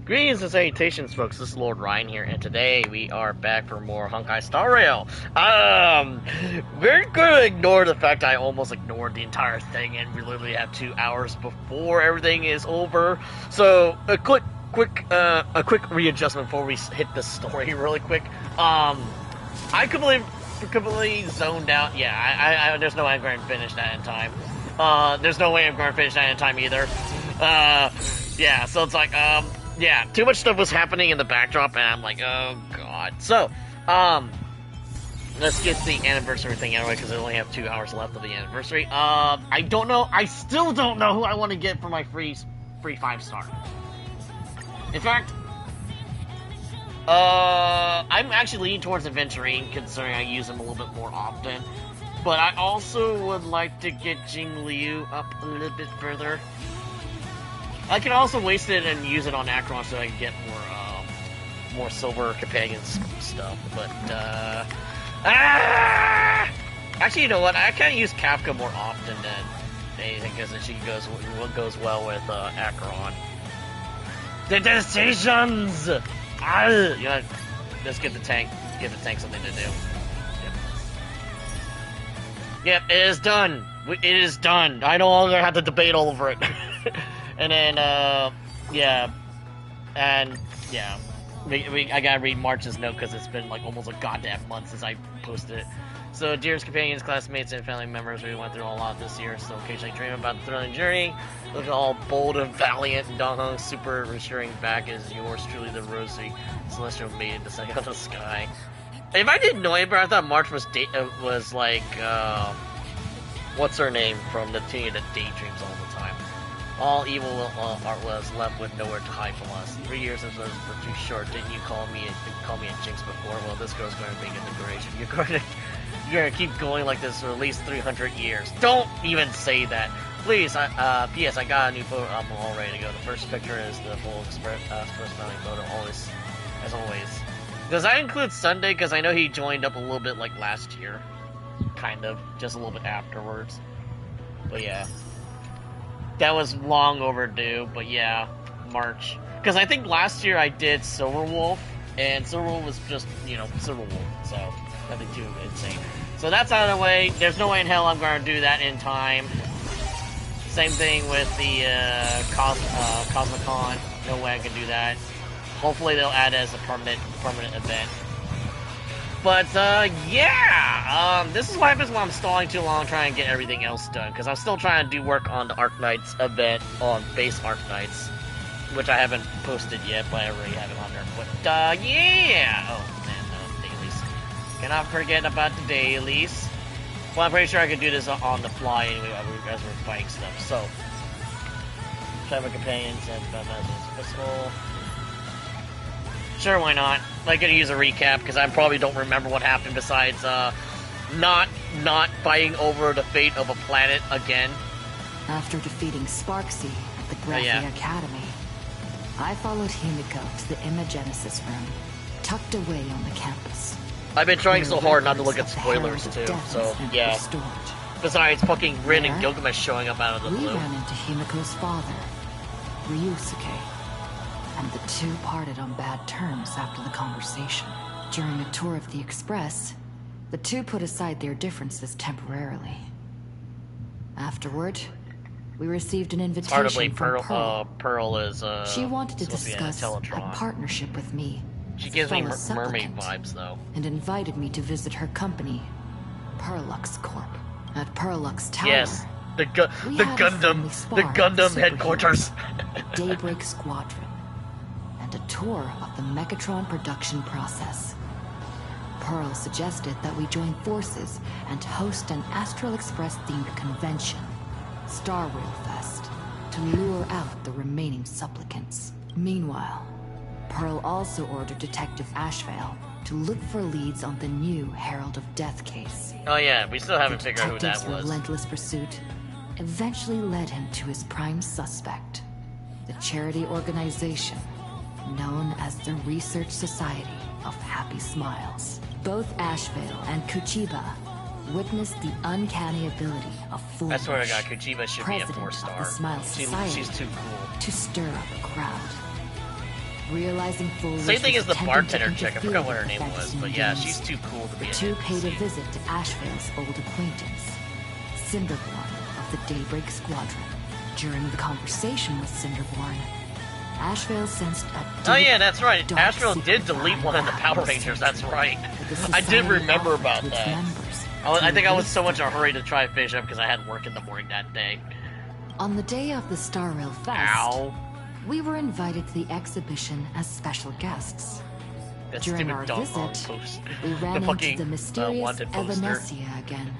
Greetings and salutations, folks. This is Lord Ryan here, and today we are back for more Honkai Star Rail. We're gonna ignore the fact I almost ignored the entire thing, and we literally have 2 hours before everything is over. So a quick readjustment before we hit the story really quick. I completely zoned out. Yeah, there's no way I'm going to finish that in time. There's no way I'm going to finish that in time either. Yeah, so it's like, yeah, too much stuff was happening in the backdrop, and I'm like, oh god. So, let's get the anniversary thing anyway, because I only have 2 hours left of the anniversary. I don't know, I still don't know who I want to get for my free 5-star. In fact, I'm actually leaning towards Aventurine, considering I use him a little bit more often. But I also would like to get Jing Liu up a little bit further. I can also waste it and use it on Acheron so I can get more silver companions stuff. But actually, you know what? I kind of use Kafka more often than anything because she goes well with Acheron. The decisions. You know, let's give the tank something to do. Yep, it is done. It is done. I no longer have to debate over it. And then, yeah. And, yeah. I gotta read March's note because it's been like almost a goddamn month since I posted it. So, dearest companions, classmates, and family members, we went through a lot this year, so occasionally dream about the thrilling journey. Look at all bold and valiant, and Dongheng's super reassuring back is yours truly, the rosy celestial maiden descending out of the sky. If I didn't know it, but I thought March was like, what's her name from the Teenage that daydreams all the time. All evil art was left with nowhere to hide from us. 3 years of those were too short. Didn't you call me a jinx before? Well, this girl's going to make a declaration. You're going to keep going like this for at least 300 years. Don't even say that. Please, P.S. I got a new photo album all ready to go. The first picture is the full express smiling photo, as always. Does that include Sunday? Because I know he joined up a little bit like last year. Kind of. Just a little bit afterwards. But yeah. That was long overdue, but yeah. March. Because I think last year I did Silverwolf, and Silverwolf was just, you know, Silverwolf. So, nothing too insane. So that's out of the way. There's no way in hell I'm going to do that in time. Same thing with the Cosmicon. No way I can do that. Hopefully they'll add it as a permanent event. But, yeah! This is what happens when I'm stalling too long trying to get everything else done. Because I'm still trying to do work on the Arknights event on base Arknights. Which I haven't posted yet, but I already have it on there. But, yeah! Oh, man, dailies. Cannot forget about the dailies. Well, I'm pretty sure I could do this on the fly anyway as we're fighting stuff. So, Travel Companions and Pistol. Sure, why not? I'm gonna use a recap because I probably don't remember what happened besides not fighting over the fate of a planet again. After defeating Sparksy at the Graphia Academy, I followed Himiko to the Imagenesis room, tucked away on the campus. I've been trying so hard not to look at spoilers too, so yeah. Besides fucking Rin and Gilgamesh showing up out of the blue. We ran into Himiko's father, Ryusuke. And the two parted on bad terms after the conversation. During a tour of the Express, the two put aside their differences temporarily. Afterward, we received an invitation from Pearl. Pearl is, she wanted to discuss a partnership with me. She gives me mermaid vibes, though. And invited me to visit her company, Perlux Corp. At Perlux Tower. Yes, the Gundam headquarters. Daybreak Squadron. And a tour of the Mechatron production process. Pearl suggested that we join forces and host an Astral Express themed convention, Star Rail Fest, to lure out the remaining supplicants. Meanwhile, Pearl also ordered Detective Ashvale to look for leads on the new Herald of Death case. Oh yeah, we still haven't figured out who that was. The relentless pursuit eventually led him to his prime suspect, the charity organization known as the Research Society of Happy Smiles. Both Ashvale and Kuchiba witnessed the uncanny ability of Foolish, I swear to God, Kuchiba should be a president 4-star. of the Smile Society, she's too cool. to stir up a crowd. Realizing Fuller's Same thing was as the attempting to bartender chick. I forgot what her interfere name with the was, but fantasy yeah, games, she's too cool to be the an two paid a NPC. visit to Ashvale's old acquaintance, Cinderborn of the Daybreak Squadron. During the conversation with Cinderborn, Ashvale sensed a Oh yeah, that's right. dark Asheville did secret delete behind one of the that Power mystery Rangers, that's right. that the I did society remember offered about to its that. members I to think I was erase so much in a them. hurry to try and finish up because I had work in the morning that day. On the day of the Star Rail Fest, Ow. we were invited to the exhibition as special guests. That During stupid our dog visit, post. we ran The into fucking the mysterious wanted poster. Evanescia again.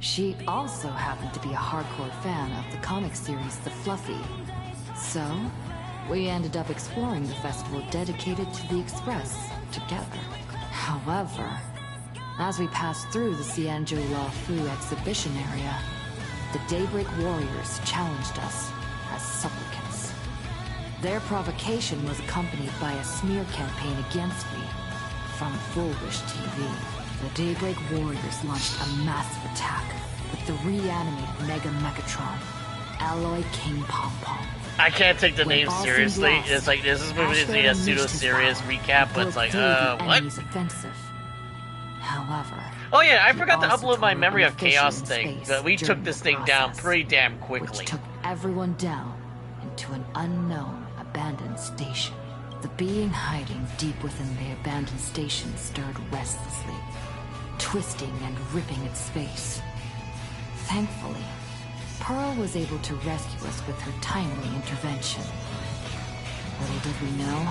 She also happened to be a hardcore fan of the comic series The Fluffy. So, we ended up exploring the festival dedicated to the Express together. However, as we passed through the Cianjo La Fu exhibition area, the Daybreak Warriors challenged us as supplicants. Their provocation was accompanied by a smear campaign against me from Fullwish TV. The Daybreak Warriors launched a massive attack with the reanimated Mega Mechatron, Alloy King Pom Pom. I can't take the When name all seemed seriously. lost, It's like, this is moving to Ashford be a unleashed his pseudo-serious power recap, and but it's broke like, through the what? enemy's offensive. However, Oh yeah, I he forgot to also upload my told memory an of official Chaos in thing. space But we took during this the thing down process, pretty damn which quickly. took everyone down into an unknown abandoned station. The being hiding deep within the abandoned station stirred restlessly, twisting and ripping its space. Thankfully, Pearl was able to rescue us with her timely intervention. Little did we know,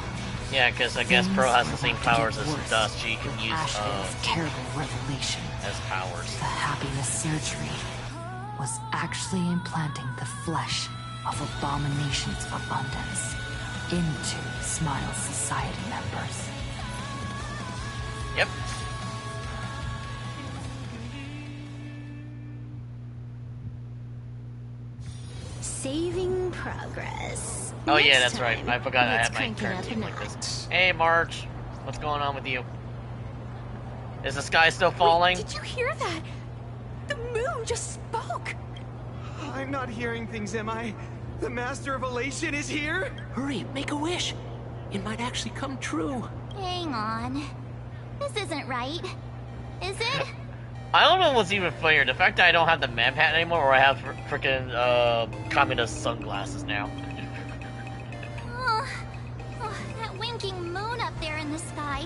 Yeah, because I guess things Pearl has the were same about to get powers as worse Dust. She can with use Asheville's terrible revelation. as powers. The happiness surgery was actually implanting the flesh of Abomination's abundance into Smile Society members. Yep. Saving progress. Oh yeah, Next that's right. time, I forgot I let's had my crank it turn up team a like this. notch. Hey March, what's going on with you? Is the sky still falling? Wait, did you hear that? The moon just spoke. I'm not hearing things, am I? The Master of Elation is here? Hurry, make a wish. It might actually come true. Hang on. This isn't right. Is it? I don't know what's even funnier, the fact that I don't have the mem hat anymore, or I have freaking communist sunglasses now. Oh, that winking moon up there in the sky.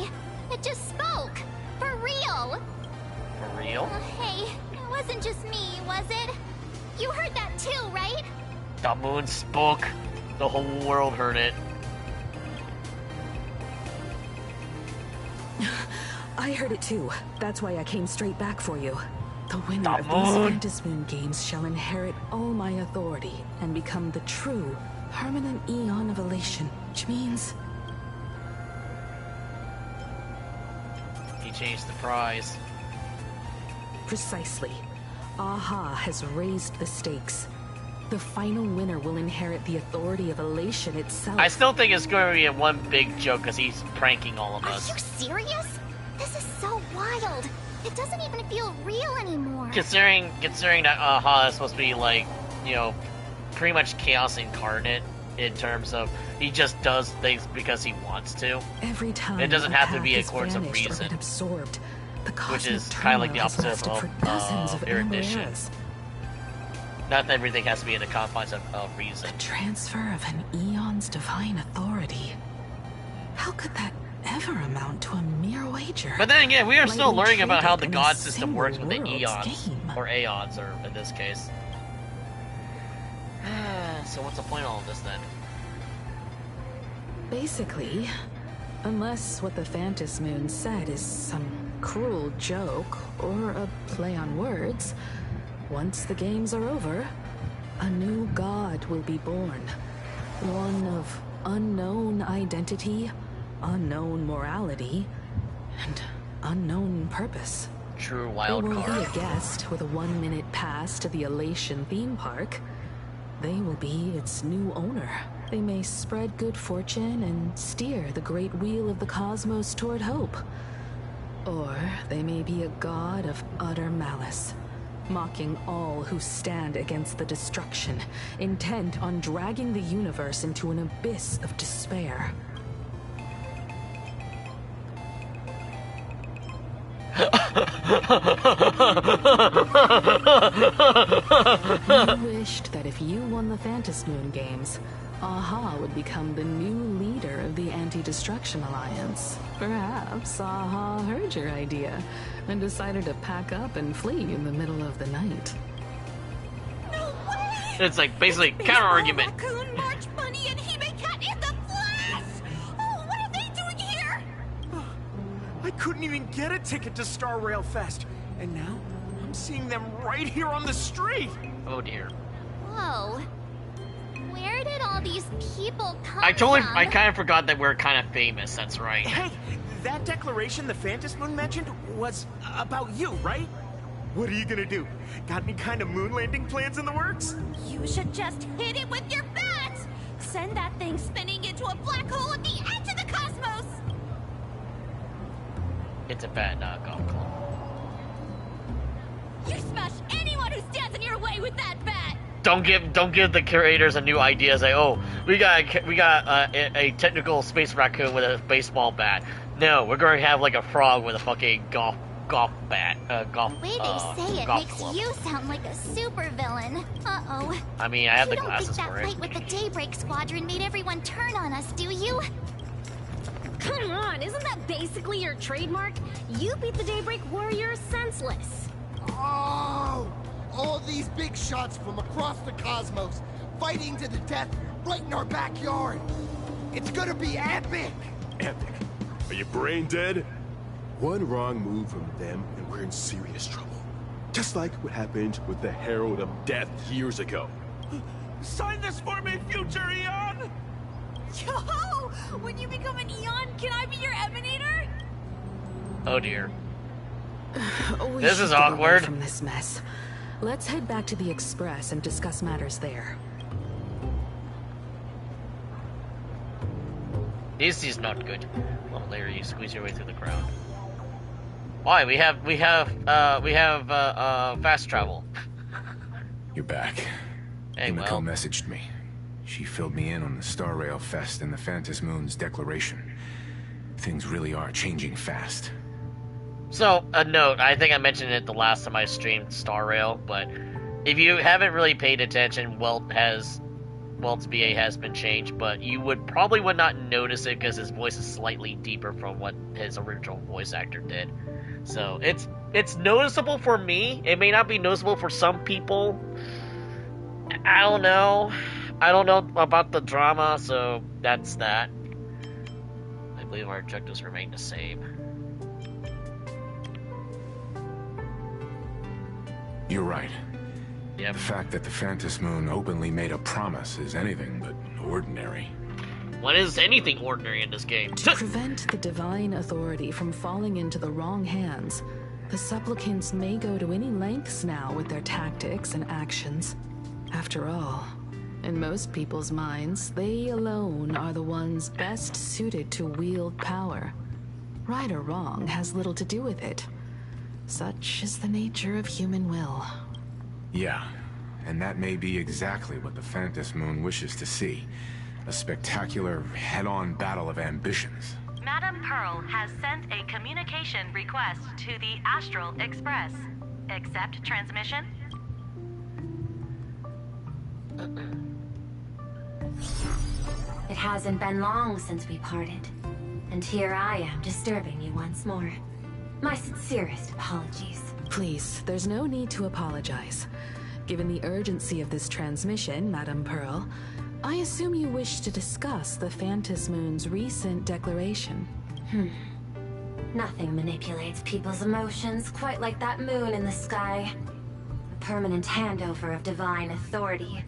It just spoke. For real. For real? Hey, it wasn't just me, was it? You heard that too, right? The moon spoke. The whole world heard it. I heard it too. That's why I came straight back for you. The winner The of these moon. Phantasy Moon games shall inherit all my authority and become the true permanent Eon of Elation, which means He changed the prize. precisely. Aha has raised the stakes. The final winner will inherit the authority of Elation itself. I still think it's going to be a one big joke because he's pranking all of Are us. you serious? This is so wild. It doesn't even feel real anymore. Considering that Aha is supposed to be like, you know, pretty much chaos incarnate in terms of he just does things because he wants to, Every time It doesn't a have to path be has according to vanished or reason. been absorbed, the which cosmic is kind of like the turmoil has opposite lasted for of dozens of erudition. eras. Not that everything has to be in the confines of reason. The transfer of an Eon's divine authority. How could that ever amount to a mere wager? But then again, we are still Lightly learning about how the treated in a god system single works with the world's eons, game. or aeons, or in this case. So what's the point of all of this then? Basically, unless what the Phantas Moon said is some cruel joke or a play on words, once the games are over, a new god will be born. One of unknown identity, unknown morality, and unknown purpose. True They wild will be card. a guest with a 1-minute pass to the Elation theme park. They will be its new owner. They may spread good fortune and steer the great wheel of the cosmos toward hope. Or they may be a god of utter malice, mocking all who stand against the destruction, intent on dragging the universe into an abyss of despair. You wished that if you won the Fantasy Moon games, Aha would become the new leader of the Anti-Destruction Alliance. Perhaps Aha heard your idea and decided to pack up and flee in the middle of the night. No way! It's like basically counter-argument. Raccoon, March Bunny, and Hime Cat in the flesh! Oh, what are they doing here? I couldn't even get a ticket to Star Rail Fest, and now I'm seeing them right here on the street. Oh dear. Whoa. Where did all these people come I from? kind of forgot that we're kind of famous. That's right. Hey, that declaration the Fantasy Moon mentioned was about you, right? What are you gonna do? Got any kind of moon landing plans in the works? You should just hit it with your bat! Send that thing spinning into a black hole at the edge of the cosmos! It's a bad golf club. You smash anyone who stands in your way with that bat! Don't give the curators a new idea. Say, oh, we got a technical space raccoon with a baseball bat. No, we're going to have like a frog with a fucking golf bat. Golf. The way they say it golf makes club. you sound like a supervillain. Uh-oh. I mean, I have the You don't glasses think for that it. fight with the Daybreak Squadron made everyone turn on us, do you? Come on, isn't that basically your trademark? You beat the Daybreak Warriors senseless. Oh! All these big shots from across the cosmos, fighting to the death right in our backyard. It's gonna be epic! Epic. Are you brain dead? One wrong move from them and we're in serious trouble. Just like what happened with the Herald of Death years ago. Sign this for me, future Eon! Yo! When you become an Eon, can I be your Emanator? Oh dear. We This should is get away awkward. from this mess. Let's head back to the Express and discuss matters there. This is not good. Little Larry, you squeeze your way through the crowd. Why? We have fast travel. You're back. Hey, Himiko well. messaged me. She filled me in on the Star Rail Fest and the Fantasy Moon's declaration. Things really are changing fast. So, a note, I think I mentioned it the last time I streamed Star Rail, but if you haven't really paid attention, Welt's BA has been changed, but you would not notice it because his voice is slightly deeper from what his original voice actor did. So, it's noticeable for me. It may not be noticeable for some people. I don't know. I don't know about the drama, so that's that. I believe our objectives remain the same. You're right. Yep. The fact that the Fantasy Moon openly made a promise is anything but ordinary. What is anything ordinary in this game? To prevent the divine authority from falling into the wrong hands, the supplicants may go to any lengths now with their tactics and actions. After all, in most people's minds, they alone are the ones best suited to wield power. Right or wrong has little to do with it. Such is the nature of human will. Yeah, and that may be exactly what the Fantasy Moon wishes to see. A spectacular, head-on battle of ambitions. Madame Pearl has sent a communication request to the Astral Express. Accept transmission? It hasn't been long since we parted. And here I am disturbing you once more. My sincerest apologies. Please, there's no need to apologize. Given the urgency of this transmission, Madame Pearl, I assume you wish to discuss the Fantasy Moon's recent declaration. Nothing manipulates people's emotions quite like that moon in the sky. A permanent handover of divine authority.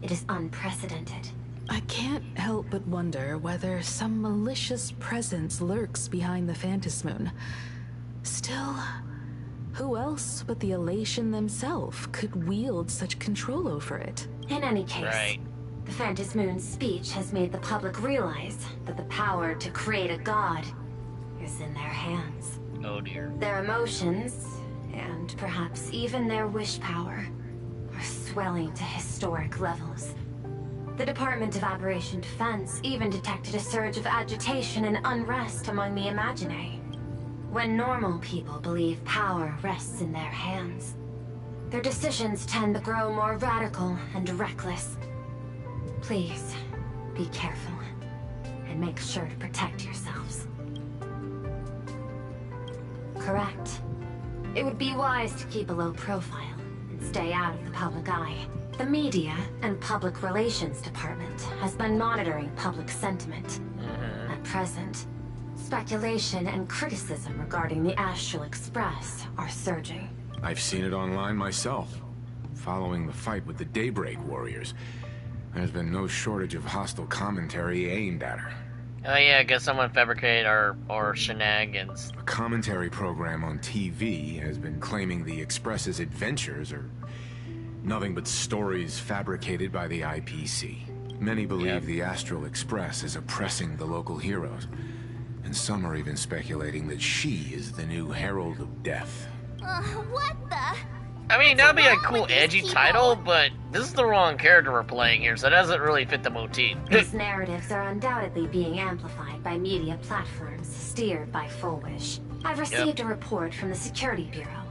It is unprecedented. I can't help but wonder whether some malicious presence lurks behind the Fantasy Moon. Still, who else but the Elation themselves could wield such control over it? In any case, Right. the Fantasy Moon's speech has made the public realize that the power to create a god is in their hands. Oh dear. Their emotions, and perhaps even their wish power, are swelling to historic levels. The Department of Aberration Defense even detected a surge of agitation and unrest among the Imaginary. When normal people believe power rests in their hands, their decisions tend to grow more radical and reckless. Please, be careful, and make sure to protect yourselves. Correct. It would be wise to keep a low profile and stay out of the public eye. The media and public relations department has been monitoring public sentiment. At present, speculation and criticism regarding the Astral Express are surging. I've seen it online myself. Following the fight with the Daybreak Warriors, there's been no shortage of hostile commentary aimed at her. Oh yeah, I guess someone fabricated our shenanigans. A commentary program on TV has been claiming the Express's adventures are nothing but stories fabricated by the IPC. Many believe the Astral Express is oppressing the local heroes, and some are even speculating that she is the new Herald of Death. What the? I mean, that'd be a cool, edgy title, but this is the wrong character we're playing here, so it doesn't really fit the motif. These narratives are undoubtedly being amplified by media platforms steered by Full Wish. I've received a report from the Security Bureau.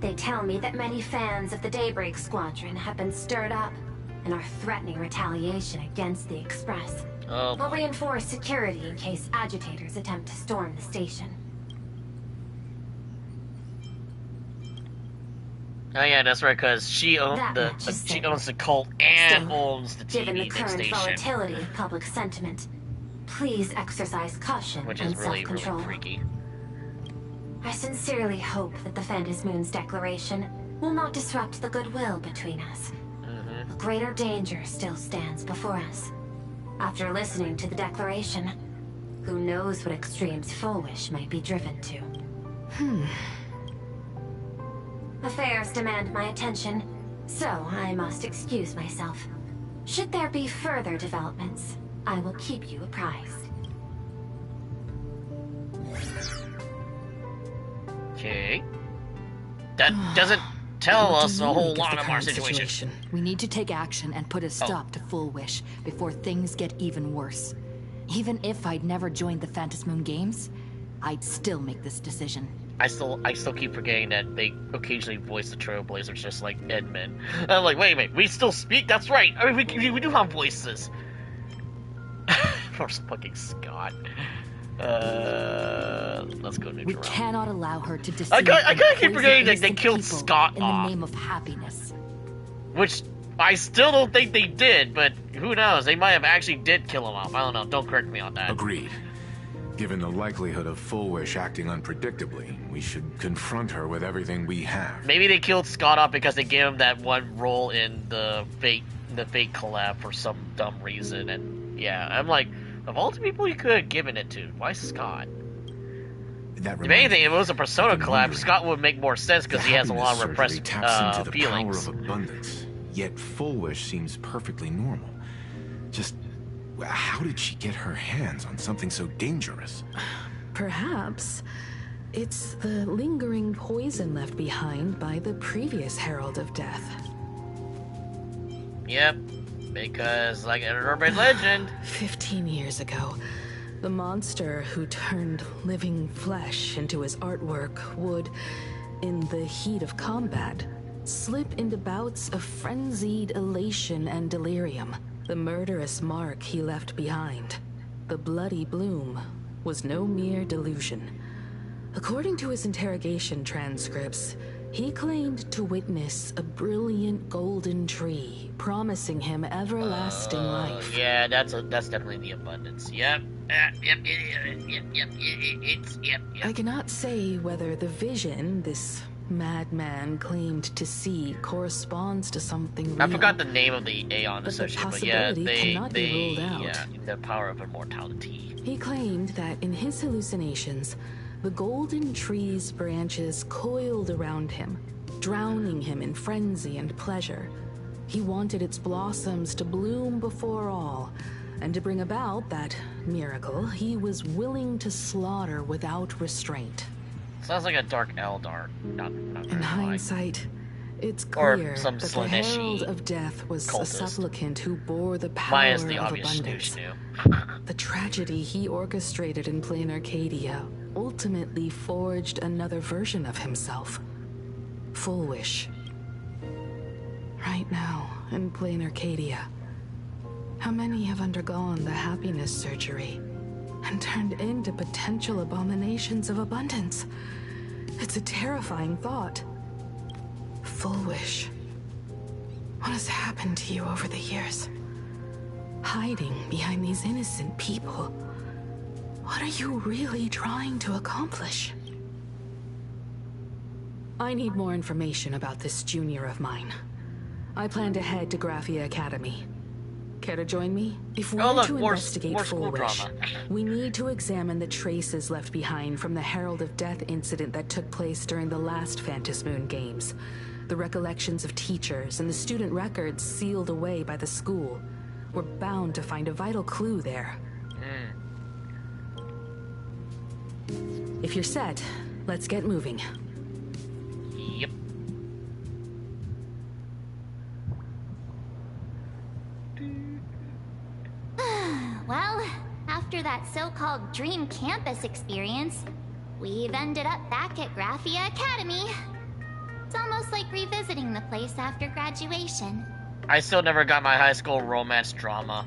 They tell me that many fans of the Daybreak Squadron have been stirred up and are threatening retaliation against the Express. Oh, we'll reinforce security in case agitators attempt to storm the station. Oh yeah, that's right, because she owns she owns the cult and owns the TV Given the current station, volatility of public sentiment, please exercise caution which and is really, self-control. really freaky. I sincerely hope that the Phantom Moon's declaration will not disrupt the goodwill between us. A greater danger still stands before us. After listening to the declaration, who knows what extremes Full Wish might be driven to. Affairs demand my attention, so I must excuse myself. Should there be further developments, I will keep you apprised. Okay. That doesn't tell us a whole lot of our situation. We need to take action and put a stop to Full Wish before things get even worse. Even if I'd never joined the Phantom Moon Games, I'd still make this decision. I still keep forgetting that they occasionally voice the Trailblazers just like Edmund. And I'm like, wait a minute, we still speak? That's right. I mean, we do have voices. Or fucking Scott. Let's go neutral. We cannot allow her to deceive. I kinda keep forgetting that they killed Scott in the name of happiness. Which I still don't think they did, but who knows? They might have actually did kill him off. I don't know. Don't correct me on that. Agreed. Given the likelihood of Full Wish acting unpredictably, we should confront her with everything we have. Maybe they killed Scott off because they gave him that one role in the fake collab for some dumb reason, and yeah, I'm like, of all the people you could have given it to, why Scott? If anything, if it was a Persona collab, Scott would make more sense because he has a lot of repressed taps into the feelings. Power of abundance, yet Full Wish seems perfectly normal. Just how did she get her hands on something so dangerous? Perhaps it's the lingering poison left behind by the previous Herald of Death. Yep, because like an urban legend, 15 years ago, the monster who turned living flesh into his artwork would, in the heat of combat, slip into bouts of frenzied elation and delirium. The murderous mark he left behind, the bloody bloom, was no mere delusion. According to his interrogation transcripts, he claimed to witness a brilliant golden tree, promising him everlasting life. Yeah, that's definitely the abundance. Yep. Yep. I cannot say whether the vision this madman claimed to see corresponds to something real. I forgot the name of the Aeon Associate, but yeah, cannot be ruled out. Yeah, the power of immortality. He claimed that in his hallucinations, the golden tree's branches coiled around him, drowning him in frenzy and pleasure. He wanted its blossoms to bloom before all, and to bring about that miracle, he was willing to slaughter without restraint. Sounds like a dark Eldar. Not in hindsight, it's clear that the Herald of Death was cultist. A supplicant who bore the power of abundance. The tragedy he orchestrated in plain Arcadia ultimately forged another version of himself. Full Wish. Right now, in plain Arcadia, how many have undergone the happiness surgery and turned into potential abominations of abundance? It's a terrifying thought. Full Wish. What has happened to you over the years? Hiding behind these innocent people. What are you really trying to accomplish? I need more information about this junior of mine. I plan to head to Graphia Academy. Care to join me? If we're to investigate Full Wish, we need to examine the traces left behind from the Herald of Death incident that took place during the last Phantom Moon Games. The recollections of teachers and the student records sealed away by the school. We're bound to find a vital clue there. If you're set, let's get moving. Yep. Well, after that so-called dream campus experience, we've ended up back at Graphia Academy. It's almost like revisiting the place after graduation. I still never got my high school romance drama.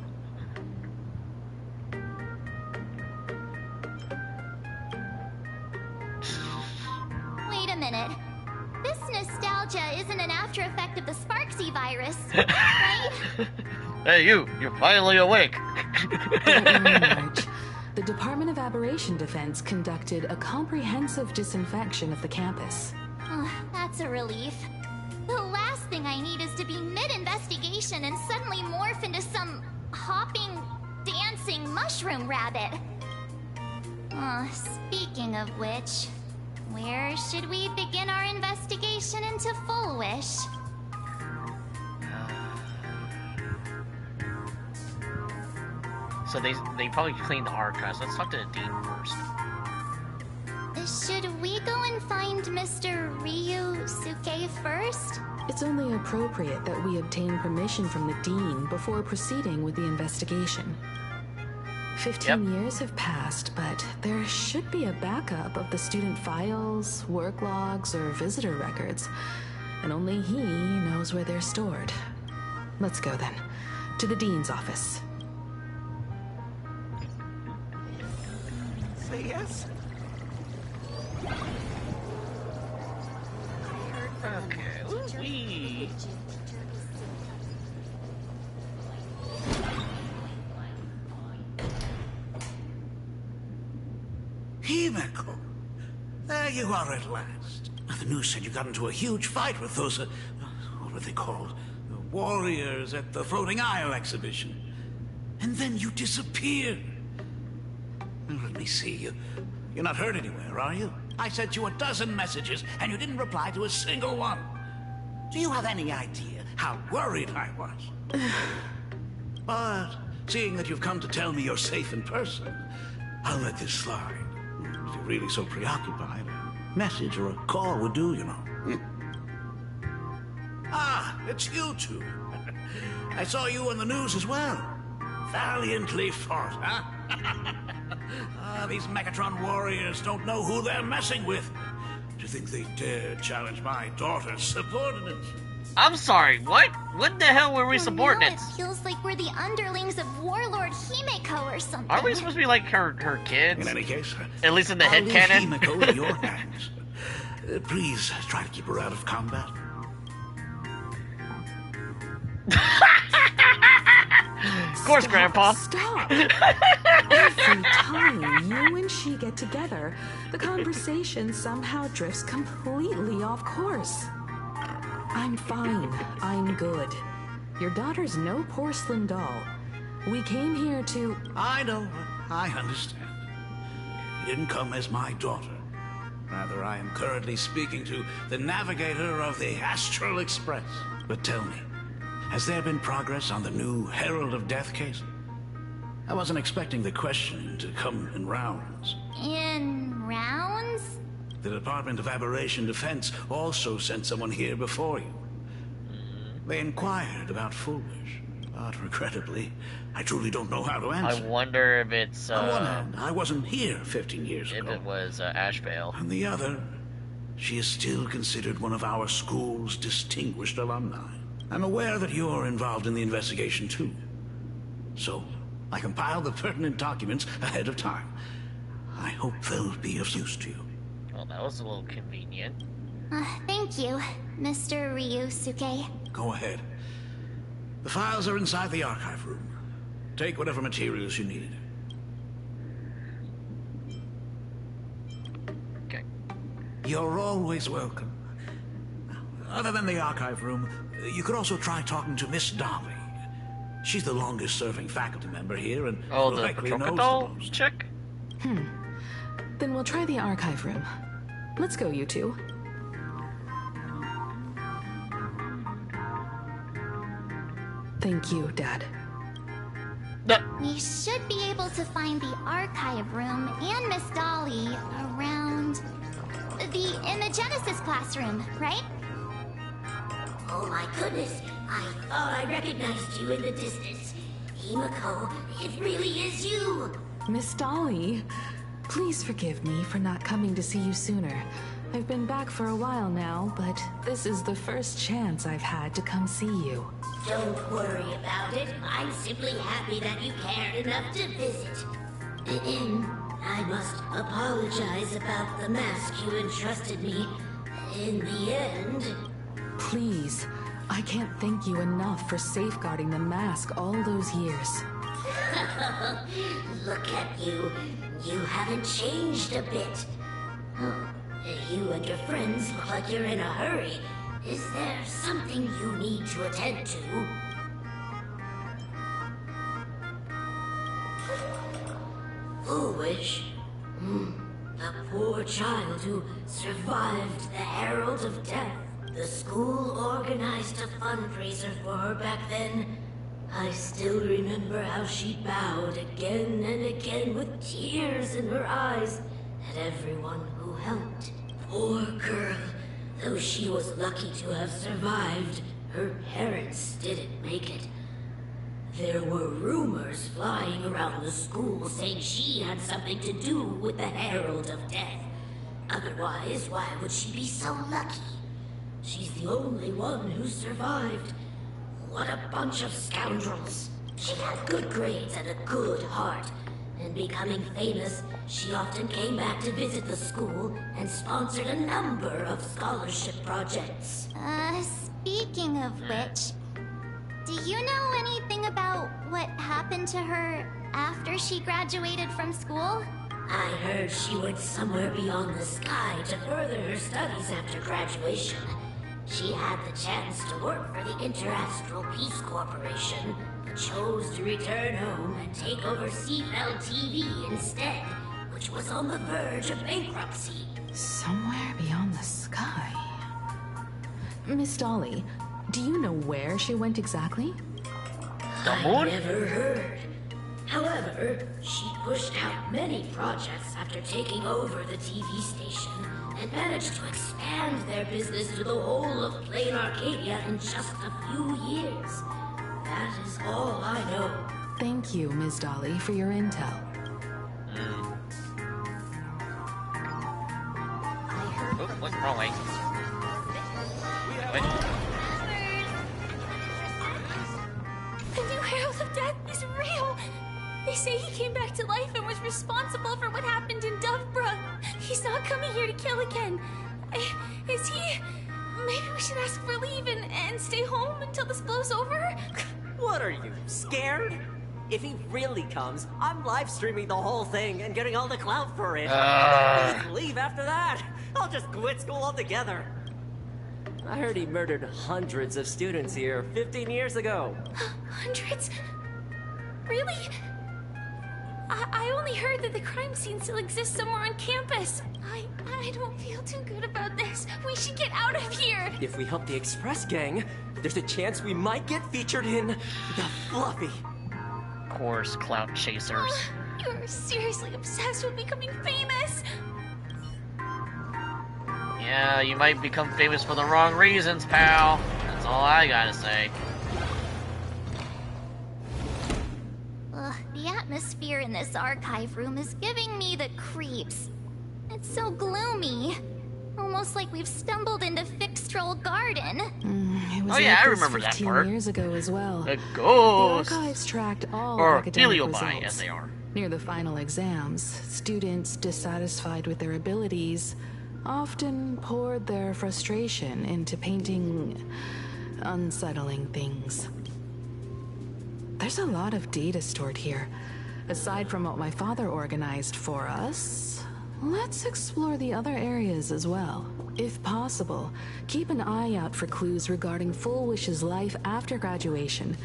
Wait a minute. This nostalgia isn't an after effect of the Sparksy virus, right? Hey, you're finally awake. Don't worry, Marge. The Department of Aberration Defense conducted a comprehensive disinfection of the campus. Oh, that's a relief. The last thing I need is to be mid-investigation and suddenly morph into some hopping, dancing mushroom rabbit. Speaking of which, where should we begin our investigation into Full Wish? So they probably cleaned the archives. Let's talk to the dean first. Should we go and find Mr. Ryusuke first? It's only appropriate that we obtain permission from the dean before proceeding with the investigation. 15 years have passed, but there should be a backup of the student files, work logs, or visitor records, and only he knows where they're stored. Let's go then, to the dean's office. Say yes? Okay. Wee. Himeko, there you are at last. The news said you got into a huge fight with those, what were they called? The warriors at the Floating Isle exhibition. And then you disappeared. Let me see. You're not hurt anywhere, are you? I sent you a dozen messages, and you didn't reply to a single one. Do you have any idea how worried I was? But, seeing that you've come to tell me you're safe in person, I'll let this slide. If you're really so preoccupied, a message or a call would do, you know. Ah, it's you two. I saw you on the news as well. Valiantly fought, huh? These Megatron warriors don't know who they're messing with. To think they dare challenge my daughter's subordinates. I'm sorry, what? What the hell were we subordinates? Now it feels like we're the underlings of Warlord Himeko or something. Aren't we supposed to be like her kids? In any case, at least in the I'll leave headcanon. Himeko in your hands. Please try to keep her out of combat. Of course, Grandpa. Stop! Every time you and she get together, the conversation somehow drifts completely off course. I'm fine. I'm good. Your daughter's no porcelain doll. We came here to... I know. I understand. You didn't come as my daughter. Rather, I am currently speaking to the navigator of the Astral Express. But tell me, has there been progress on the new Herald of Death case? I wasn't expecting the questioning to come in rounds. In rounds? The Department of Aberration Defense also sent someone here before you. They inquired about Full Wish. But regrettably, I truly don't know how to I answer. wonder if it's, On one hand, I wasn't here 15 years ago. if it was, Ashvale. On the other, she is still considered one of our school's distinguished alumni. I'm aware that you're involved in the investigation too. So, I compiled the pertinent documents ahead of time. I hope they'll be of use to you. Well, that was a little convenient. Thank you, Mr. Ryusuke. Go ahead. The files are inside the archive room. Take whatever materials you need. Okay. You're always welcome. Other than the archive room, you could also try talking to Miss Dolly. She's the longest-serving faculty member here, and Oh, the likely knows the crocodile most. chick? Then we'll try the archive room. Let's go, you two. Thank you, Dad. We should be able to find the archive room and Miss Dolly around in the Genesis classroom, right? Oh my goodness, I thought I recognized you in the distance. Himiko, it really is you! Miss Dolly, please forgive me for not coming to see you sooner. I've been back for a while now, but this is the first chance I've had to come see you. Don't worry about it. I'm simply happy that you cared enough to visit. I must apologize about the mask you entrusted me. In the end... Please, I can't thank you enough for safeguarding the mask all those years. Look at you. You haven't changed a bit. Oh, you and your friends look like you're in a hurry. Is there something you need to attend to? Foolish. The poor child who survived the Herald of Death. The school organized a fundraiser for her back then. I still remember how she bowed again and again with tears in her eyes at everyone who helped. Poor girl. Though she was lucky to have survived, her parents didn't make it. There were rumors flying around the school saying she had something to do with the Herald of Death. Otherwise, why would she be so lucky? She's the only one who survived. What a bunch of scoundrels. She had good grades and a good heart. And becoming famous, she often came back to visit the school and sponsored a number of scholarship projects. Speaking of which, do you know anything about what happened to her after she graduated from school? I heard she went somewhere beyond the sky to further her studies after graduation. She had the chance to work for the Interastral Peace Corporation, but chose to return home and take over Seafell TV instead, which was on the verge of bankruptcy. Somewhere beyond the sky. Miss Dolly, do you know where she went exactly? The moon? I never heard. However, she pushed out many projects after taking over the TV station and managed to expand their business to the whole of Plain Arcadia in just a few years. That is all I know. Thank you, Ms. Dolly, for your intel. What's wrong, wait? The new Herald of Death is real! They say he came back to life and was responsible for what happened in Doveborough. He's not coming here to kill again. Is he? Maybe we should ask for leave and stay home until this blows over? What are you, scared? If he really comes, I'm live streaming the whole thing and getting all the clout for it. Just leave after that. I'll just quit school altogether. I heard he murdered hundreds of students here 15 years ago. Hundreds? Really? I only heard that the crime scene still exists somewhere on campus. I don't feel too good about this. We should get out of here. If we help the Express gang, there's a chance we might get featured in The Fluffy. Of course, clout chasers. You're seriously obsessed with becoming famous. Yeah, you might become famous for the wrong reasons, pal. That's all I gotta say. The atmosphere in this archive room is giving me the creeps. It's so gloomy. Almost like we've stumbled into Fixtroll Garden. It was Oh yeah, like I this remember that 15 part. years ago as well. The ghost. The archives tracked all Or academic Heliobi, results. as they are. Near the final exams, students dissatisfied with their abilities often poured their frustration into painting unsettling things. There's a lot of data stored here. Aside from what my father organized for us, let's explore the other areas as well. If possible, keep an eye out for clues regarding Full Wish's life after graduation.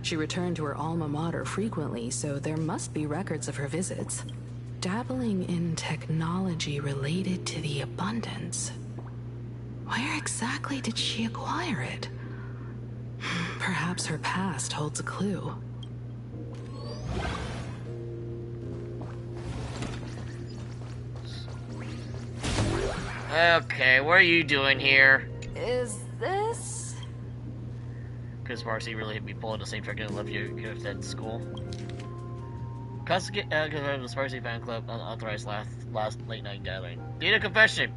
She returned to her alma mater frequently, so there must be records of her visits. Dabbling in technology related to the abundance. Where exactly did she acquire it? Perhaps her past holds a clue. Okay, what are you doing here? Is this? Because Marcy really hit me pulling the same trick and left you could have said school. Custody of the Sparksy fan club unauthorized last late night gathering. Data confession.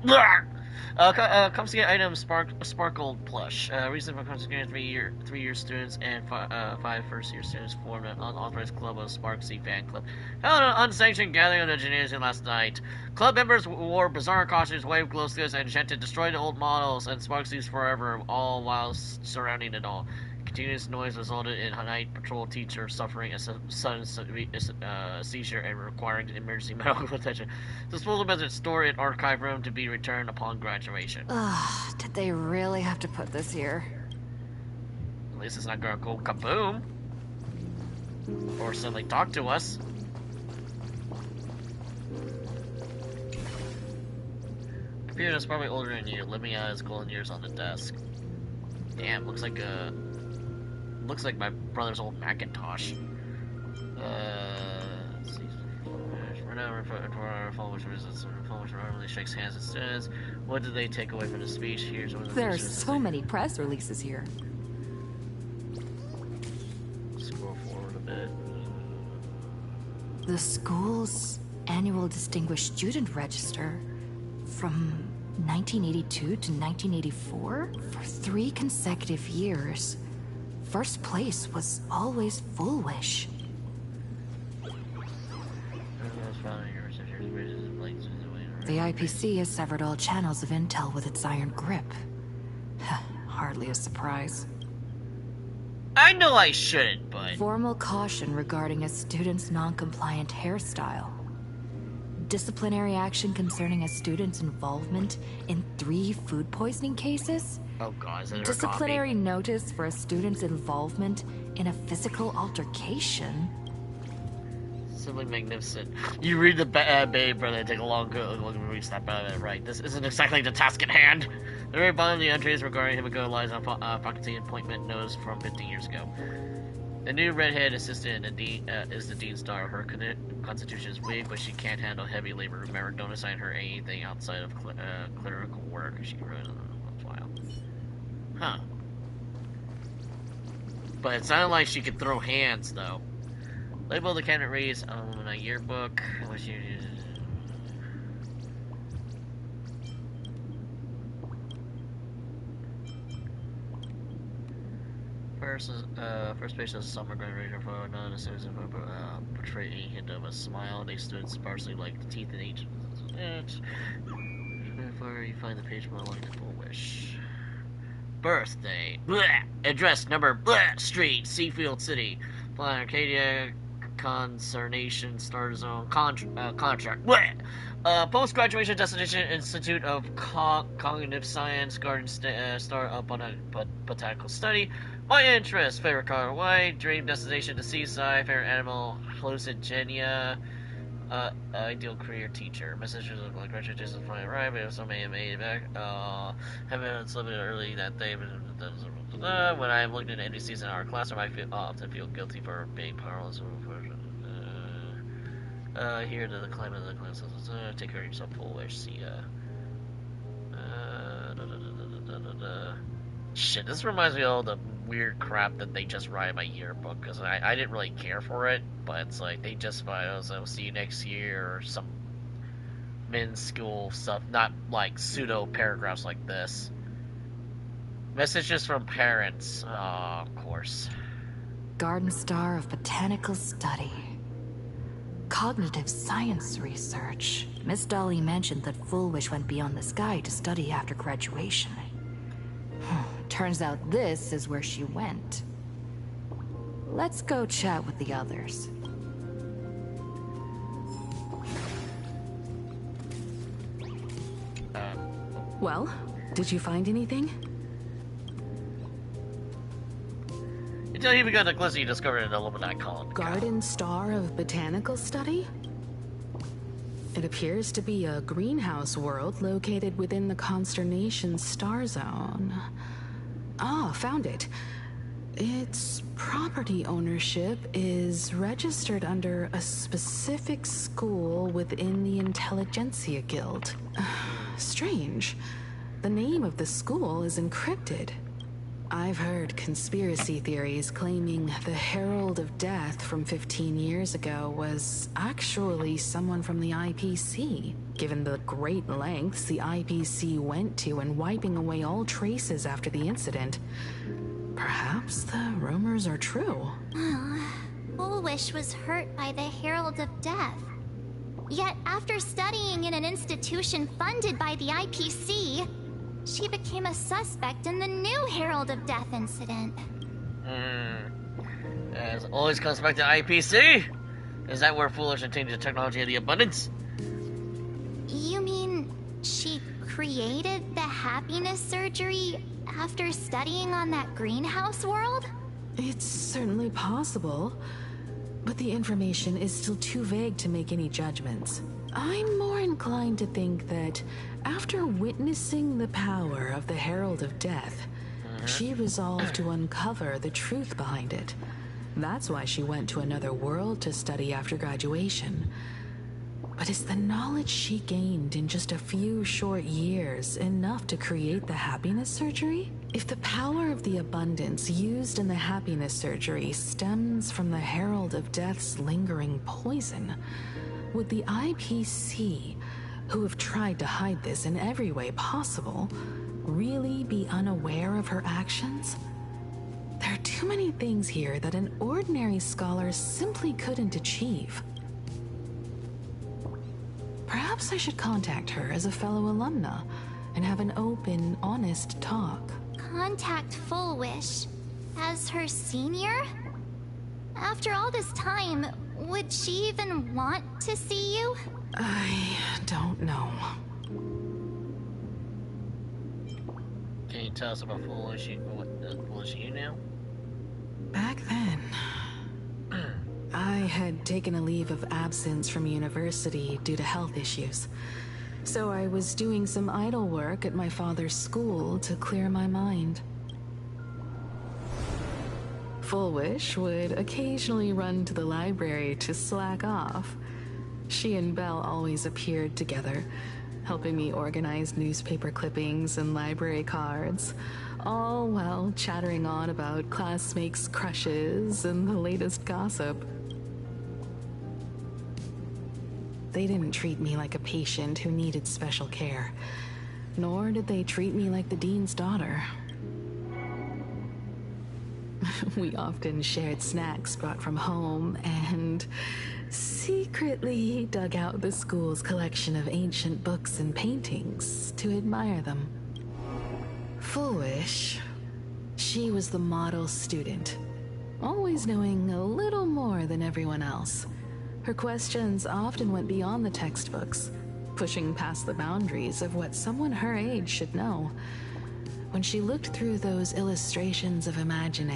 Confiscate item sparkled plush. Reason for confiscating 3-year students and 5 first-year students formed an unauthorized club of Sparksy fan club. Held an unsanctioned gathering on the gymnasium last night. Club members wore bizarre costumes, waved glow sticks, and chanted "Destroy the old models and Sparksies forever," all while surrounding it all. Continuous noise resulted in a night patrol teacher suffering a sudden seizure and requiring emergency medical attention. Disposal methods stored in archive room to be returned upon graduation. Ugh, did they really have to put this here? At least it's not gonna go kaboom. Or suddenly talk to us. Computer is probably older than you. Living out his golden years on the desk. Damn, looks like my brother's old Macintosh. Normally shakes hands with students. What did they take away from the speech? Here's one of the There are so many press releases here. Scroll forward a bit. The school's annual Distinguished Student Register from 1982 to 1984? For 3 consecutive years, first place was always Full Wish. The IPC has severed all channels of intel with its iron grip. Hardly a surprise. I know I shouldn't, but... Formal caution regarding a student's non-compliant hairstyle. Disciplinary action concerning a student's involvement in 3 food poisoning cases. Oh god, is that Disciplinary notice for a student's involvement in a physical altercation. Simply magnificent. You read the Babe, brother, take a long look and reach that right. This isn't exactly the task at hand. The very bottom of the entries regarding Himiko lies on faculty appointment notice from 15 years ago. The new redhead assistant is the dean's daughter. Her constitution is weak, but she can't handle heavy labor. Remember, don't assign her anything outside of clerical work. She can run a file. Huh. But it sounded like she could throw hands, though. Label of the candidate reads, a yearbook. What you First page says summer graduation photo. None of the students portray any hint of a smile. They stood sparsely like the teeth in each. Before you find the page more like the Full Wish. Birthday. Blech. Address number Blech. Street, Seafield City. Plan Arcadia. Concernation. Star Zone. Contract. Post-graduation destination Institute of Cognitive Science. Garden start up on a botanical study. My interest, favorite color white, dream destination the seaside, favorite animal hallucigenia, ideal career teacher. Messages of like graduate just fine arrive, but some may have made it back. Haven't slept early that day, but when I'm looking at any season in our classroom, I often feel guilty for being powerless. Here to the climate of the class. Take care of yourself, Full Wish. See ya. Shit, this reminds me of all the weird crap that they just write in my yearbook, because I didn't really care for it, but it's like they just write, I'll see you next year, or some men's school stuff, not like pseudo paragraphs like this. Messages from parents, of course. Garden Star of Botanical Study. Cognitive science research. Miss Dolly mentioned that Foolish went beyond the sky to study after graduation. Turns out this is where she went. Let's go chat with the others. Well, did you find anything? Until you began to glisten, you discovered an Illuminati column. Garden Star of Botanical Study? It appears to be a greenhouse world located within the Consternation Star Zone. Ah, found it. Its property ownership is registered under a specific school within the Intelligentsia Guild. Strange. The name of the school is encrypted. I've heard conspiracy theories claiming the Herald of Death from 15 years ago was actually someone from the IPC, given the great lengths the IPC went to in wiping away all traces after the incident. Perhaps the rumors are true. Foolish was hurt by the Herald of Death. Yet after studying in an institution funded by the IPC, she became a suspect in the new Herald of Death incident. As always comes back to IPC? Is that where Foolish obtained the technology of the abundance? You mean she created the happiness surgery after studying on that greenhouse world? It's certainly possible, but the information is still too vague to make any judgments. I'm more inclined to think that after witnessing the power of the Herald of Death, she resolved to uncover the truth behind it. That's why she went to another world to study after graduation. But is the knowledge she gained in just a few short years enough to create the happiness surgery? If the power of the abundance used in the happiness surgery stems from the Herald of Death's lingering poison, would the IPC, who have tried to hide this in every way possible, really be unaware of her actions? There are too many things here that an ordinary scholar simply couldn't achieve. Perhaps I should contact her as a fellow alumna and have an open, honest talk. Contact Foolish as her senior? After all this time, would she even want to see you? I don't know. Can you tell us about Foolish? What Foolish you know? Back then, I had taken a leave of absence from university due to health issues. So I was doing some idle work at my father's school to clear my mind. Foolish would occasionally run to the library to slack off. She and Belle always appeared together, helping me organize newspaper clippings and library cards, all while chattering on about classmates' crushes and the latest gossip. They didn't treat me like a patient who needed special care, nor did they treat me like the dean's daughter. We often shared snacks brought from home and secretly dug out the school's collection of ancient books and paintings to admire them. Foolish, she was the model student, always knowing a little more than everyone else. Her questions often went beyond the textbooks, pushing past the boundaries of what someone her age should know. When she looked through those illustrations of Imagine,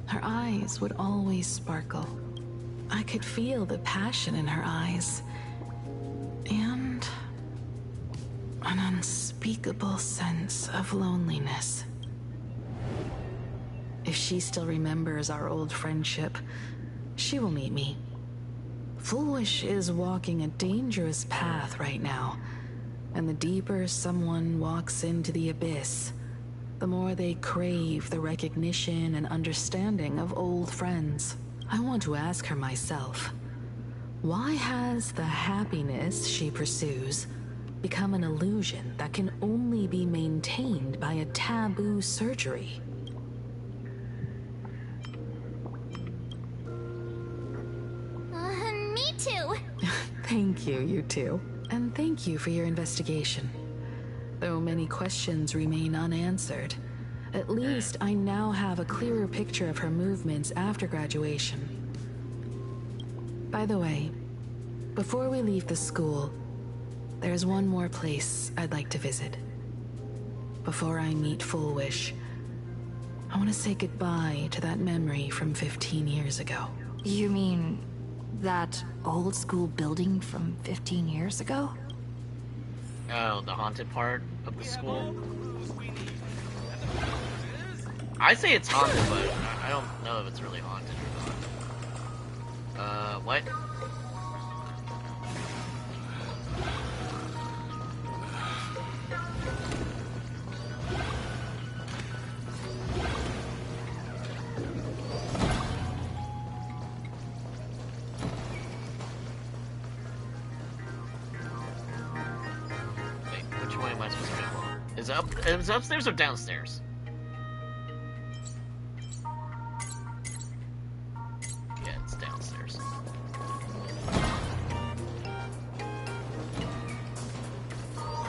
her eyes would always sparkle. I could feel the passion in her eyes, and an unspeakable sense of loneliness. If she still remembers our old friendship, she will meet me. Foolish is walking a dangerous path right now, and the deeper someone walks into the abyss, the more they crave the recognition and understanding of old friends. I want to ask her myself, why has the happiness she pursues become an illusion that can only be maintained by a taboo surgery? Me too. Thank you, you two. And thank you for your investigation. Though many questions remain unanswered, at least I now have a clearer picture of her movements after graduation. By the way, before we leave the school, there's one more place I'd like to visit. Before I meet Full Wish, I want to say goodbye to that memory from 15 years ago. You mean that old school building from 15 years ago? Oh, the haunted part of the school? I say it's haunted, but I don't know if it's really haunted or not. What? Is it upstairs or downstairs? Yeah, it's downstairs.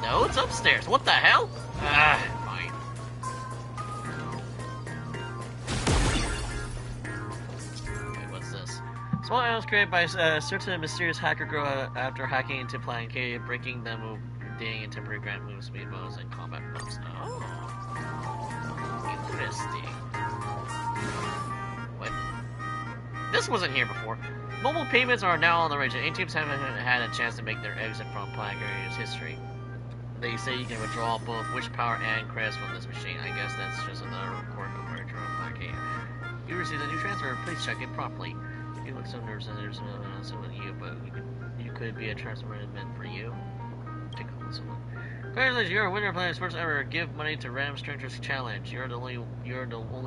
No, it's upstairs. What the hell? Ah, fine. Wait, what's this? Small animals created by a certain mysterious hacker grow after hacking into Planet K, breaking them and temporary grant moves, speed modes, and combat moves. Oh. Interesting. What? This wasn't here before. Mobile payments are now on the range. ATMs haven't had a chance to make their exit from Planet K's history. They say you can withdraw both wish power and credits from this machine. I guess that's just another quirk of furniture on Planet K. You received a new transfer. Please check it properly. You look so nervous and there's nothing with you, but you could be a transfer meant for you. Congratulations, you're a winner of Planet's first ever Give Money to Random Strangers challenge. You're the only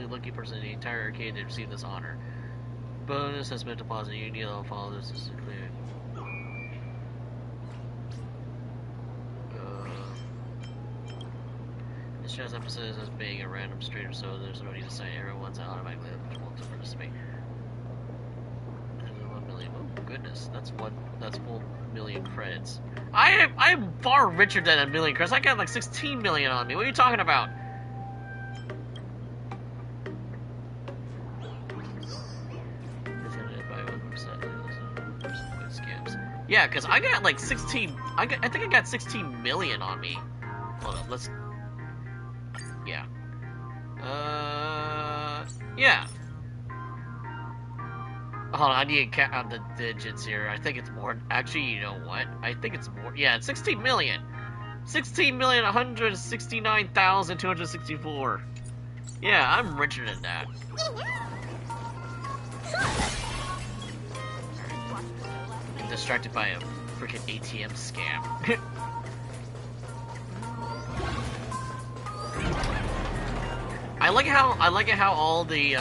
lucky person in the entire arcade to receive this honor. Bonus has been deposited. You need to follow this to clear. This show's episode as being a random stranger, so there's no need to say everyone's automatically eligible to participate. 1 million. Oh goodness, that's 1 million credits. I'm far richer than 1 million credits. I got like 16 million on me. What are you talking about? Yeah, because I got like 16. I think I got 16 million on me. Hold on, let's. Yeah. Yeah. Hold on, I need to count the digits here. I think it's more. Actually, you know what? I think it's more. Yeah, it's 16 million. 16,169,264. Yeah, I'm richer than that. I'm distracted by a freaking ATM scam. I like how all the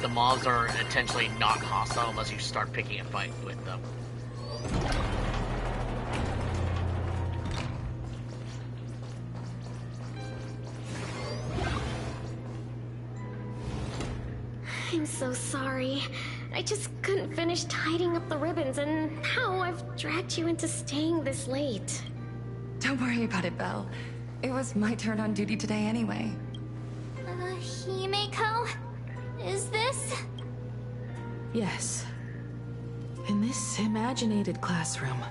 mobs are intentionally not hostile unless you start picking a fight with them. I'm so sorry. I just couldn't finish tidying up the ribbons, and now I've dragged you into staying this late. Don't worry about it, Belle. It was my turn on duty today anyway. Himeko? Is this? Yes. In this imaginated classroom,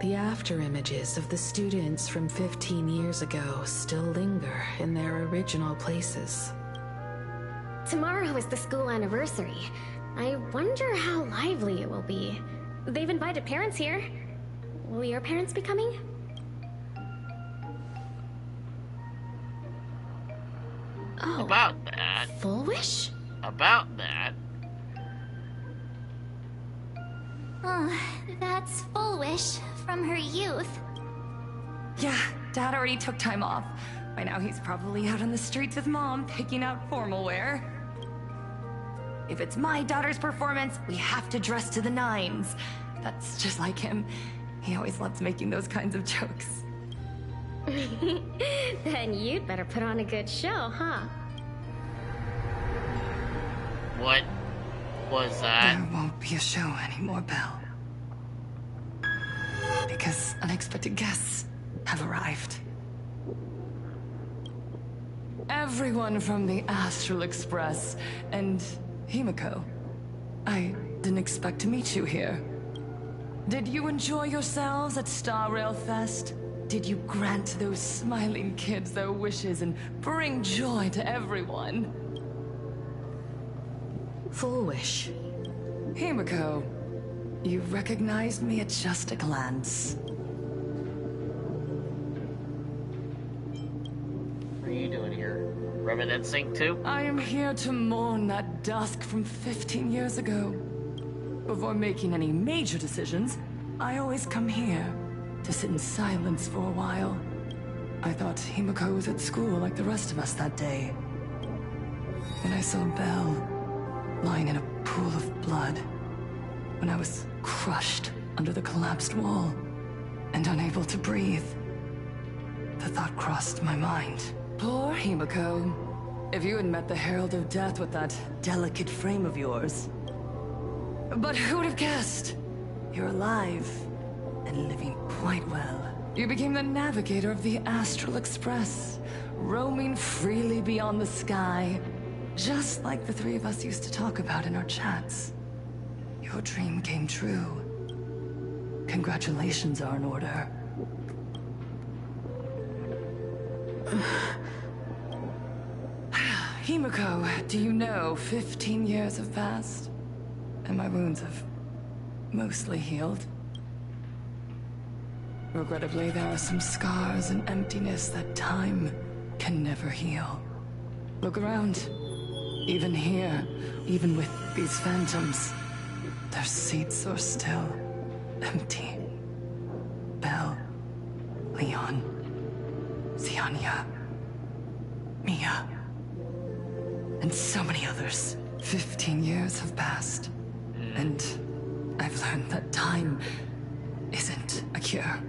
the after images of the students from 15 years ago still linger in their original places. Tomorrow is the school anniversary. I wonder how lively it will be. They've invited parents here. Will your parents be coming? Oh. About that. Full Wish? About that. Oh, that's Full Wish from her youth. Yeah, Dad already took time off. By now he's probably out on the streets with Mom, picking out formal wear. If it's my daughter's performance, we have to dress to the nines. That's just like him. He always loves making those kinds of jokes. Then you'd better put on a good show, huh? What was that? There won't be a show anymore, Belle. Because unexpected guests have arrived. Everyone from the Astral Express and Himiko. I didn't expect to meet you here. Did you enjoy yourselves at Star Rail Fest? Did you grant those smiling kids their wishes and bring joy to everyone? Full wish. Himiko, you recognized me at just a glance. What are you doing here? Reminiscing too? I am here to mourn that dusk from 15 years ago. Before making any major decisions, I always come here to sit in silence for a while. I thought Himiko was at school like the rest of us that day. When I saw Belle lying in a pool of blood, when I was crushed under the collapsed wall and unable to breathe, the thought crossed my mind. Poor Himiko. If you had met the Herald of Death with that delicate frame of yours. But who would have guessed? You're alive and living quite well. You became the navigator of the Astral Express, roaming freely beyond the sky, just like the three of us used to talk about in our chats. Your dream came true. Congratulations are in order. Himiko, do you know 15 years have passed? And my wounds have mostly healed. Regrettably, there are some scars and emptiness that time can never heal. Look around. Even here, even with these phantoms, their seats are still empty. Belle, Leon, Ziania, Mia, and so many others. 15 years have passed, and I've learned that time isn't a cure.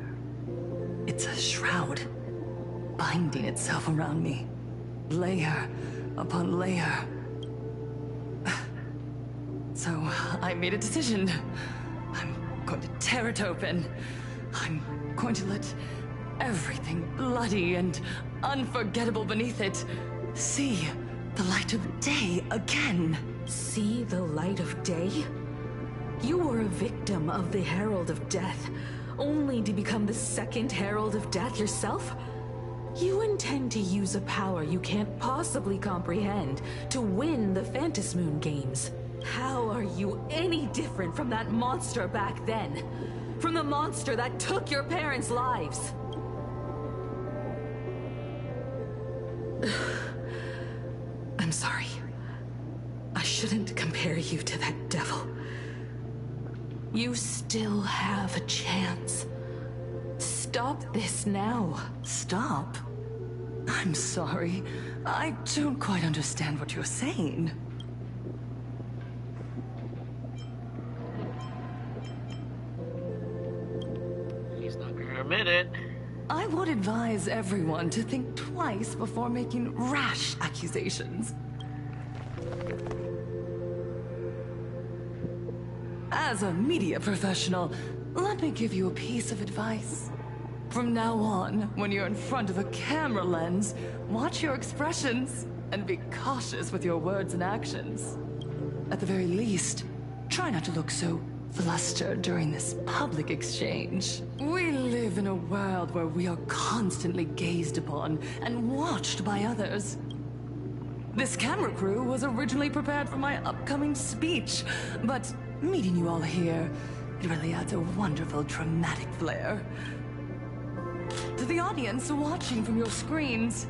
It's a shroud, binding itself around me, layer upon layer. So I made a decision. I'm going to tear it open. I'm going to let everything bloody and unforgettable beneath it see the light of day again. See the light of day? You were a victim of the Herald of Death, only to become the second Herald of Death yourself? You intend to use a power you can't possibly comprehend to win the Phantasmoon games. How are you any different from that monster back then? From the monster that took your parents' lives? I'm sorry. I shouldn't compare you to that devil. You still have a chance. Stop this now. Stop? I'm sorry. I don't quite understand what you're saying. He's not gonna admit it. I would advise everyone to think twice before making rash accusations. As a media professional, let me give you a piece of advice. From now on, when you're in front of a camera lens, watch your expressions and be cautious with your words and actions. At the very least, try not to look so flustered during this public exchange. We live in a world where we are constantly gazed upon and watched by others. This camera crew was originally prepared for my upcoming speech, but meeting you all here, it really adds a wonderful dramatic flair. To the audience watching from your screens,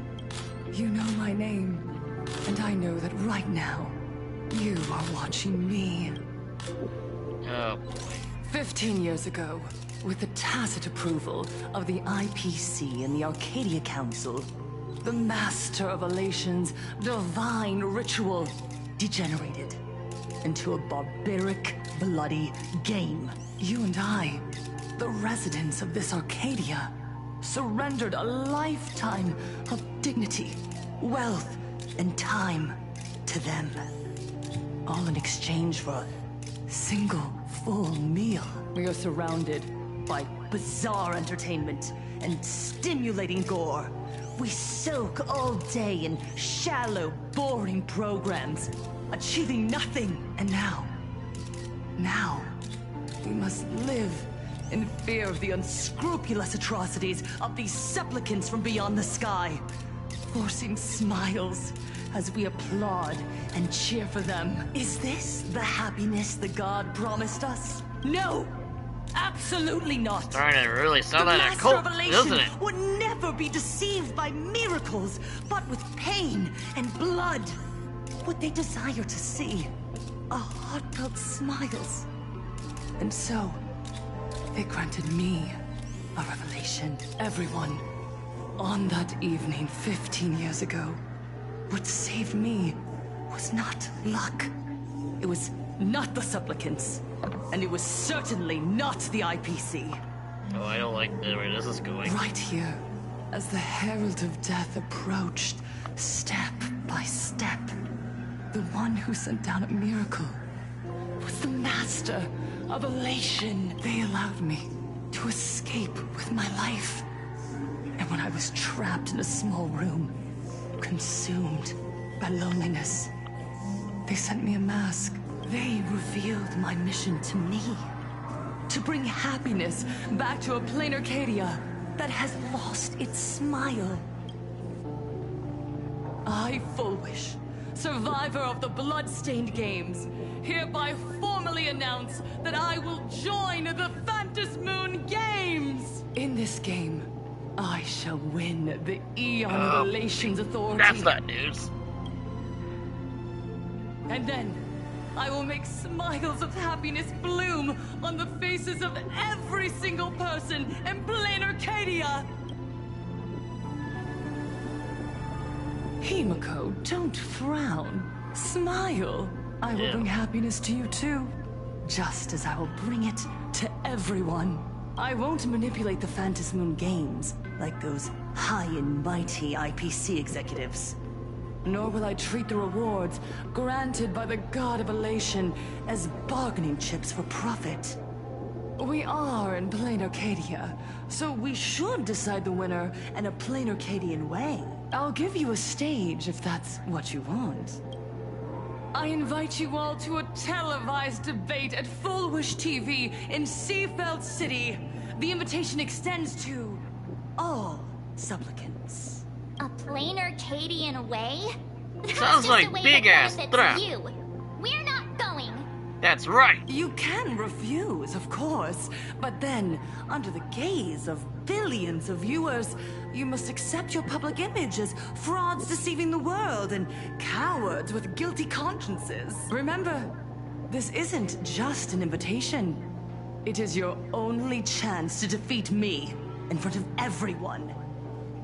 you know my name, and I know that right now, you are watching me. Oh boy. 15 years ago, with the tacit approval of the IPC and the Arcadia Council, The master of Elation's divine ritual degenerated into a barbaric, bloody game. You and I, the residents of this Arcadia, surrendered a lifetime of dignity, wealth, and time to them. All in exchange for a single full meal. We are surrounded by bizarre entertainment and stimulating gore. We soak all day in shallow, boring programs, achieving nothing. And now, we must live in fear of the unscrupulous atrocities of these supplicants from beyond the sky, forcing smiles as we applaud and cheer for them. Is this the happiness the god promised us? No! Absolutely not! Starting to really sound The like a Master cult, of Elation doesn't it? would never be deceived by miracles, but with pain and blood. What they desire to see are heartfelt smiles. And so, they granted me a revelation. Everyone, on that evening 15 years ago, what saved me was not luck. It was not the supplicants. And it was certainly not the IPC. Oh, I don't like where this is going. Right here, as the Herald of Death approached, step by step, the one who sent down a miracle was the Master of Elation. They allowed me to escape with my life. And when I was trapped in a small room, consumed by loneliness, they sent me a mask. They revealed my mission to me. To bring happiness back to a plain Arcadia that has lost its smile. I, Fullwish, survivor of the Bloodstained Games, hereby formally announce that I will join the Phantasmoon Games! In this game, I shall win the Eon of Elation's authority. That's not news. And then, I will make smiles of happiness bloom on the faces of every single person in plain Arcadia! Himiko, don't frown. Smile. I will bring happiness to you too. Just as I will bring it to everyone. I won't manipulate the Phantasmoon Games like those high and mighty IPC executives. Nor will I treat the rewards granted by the God of Elation as bargaining chips for profit. We are in plain Arcadia, so we should decide the winner in a plain Arcadian way. I'll give you a stage if that's what you want. I invite you all to a televised debate at Fullwish TV in Seafeld City. The invitation extends to all supplicants. A plain Arcadian way? Sounds like big-ass threat. You. We're not going. That's right. You can refuse, of course, but then, under the gaze of billions of viewers, you must accept your public image as frauds deceiving the world and cowards with guilty consciences. Remember, this isn't just an invitation. It is your only chance to defeat me in front of everyone.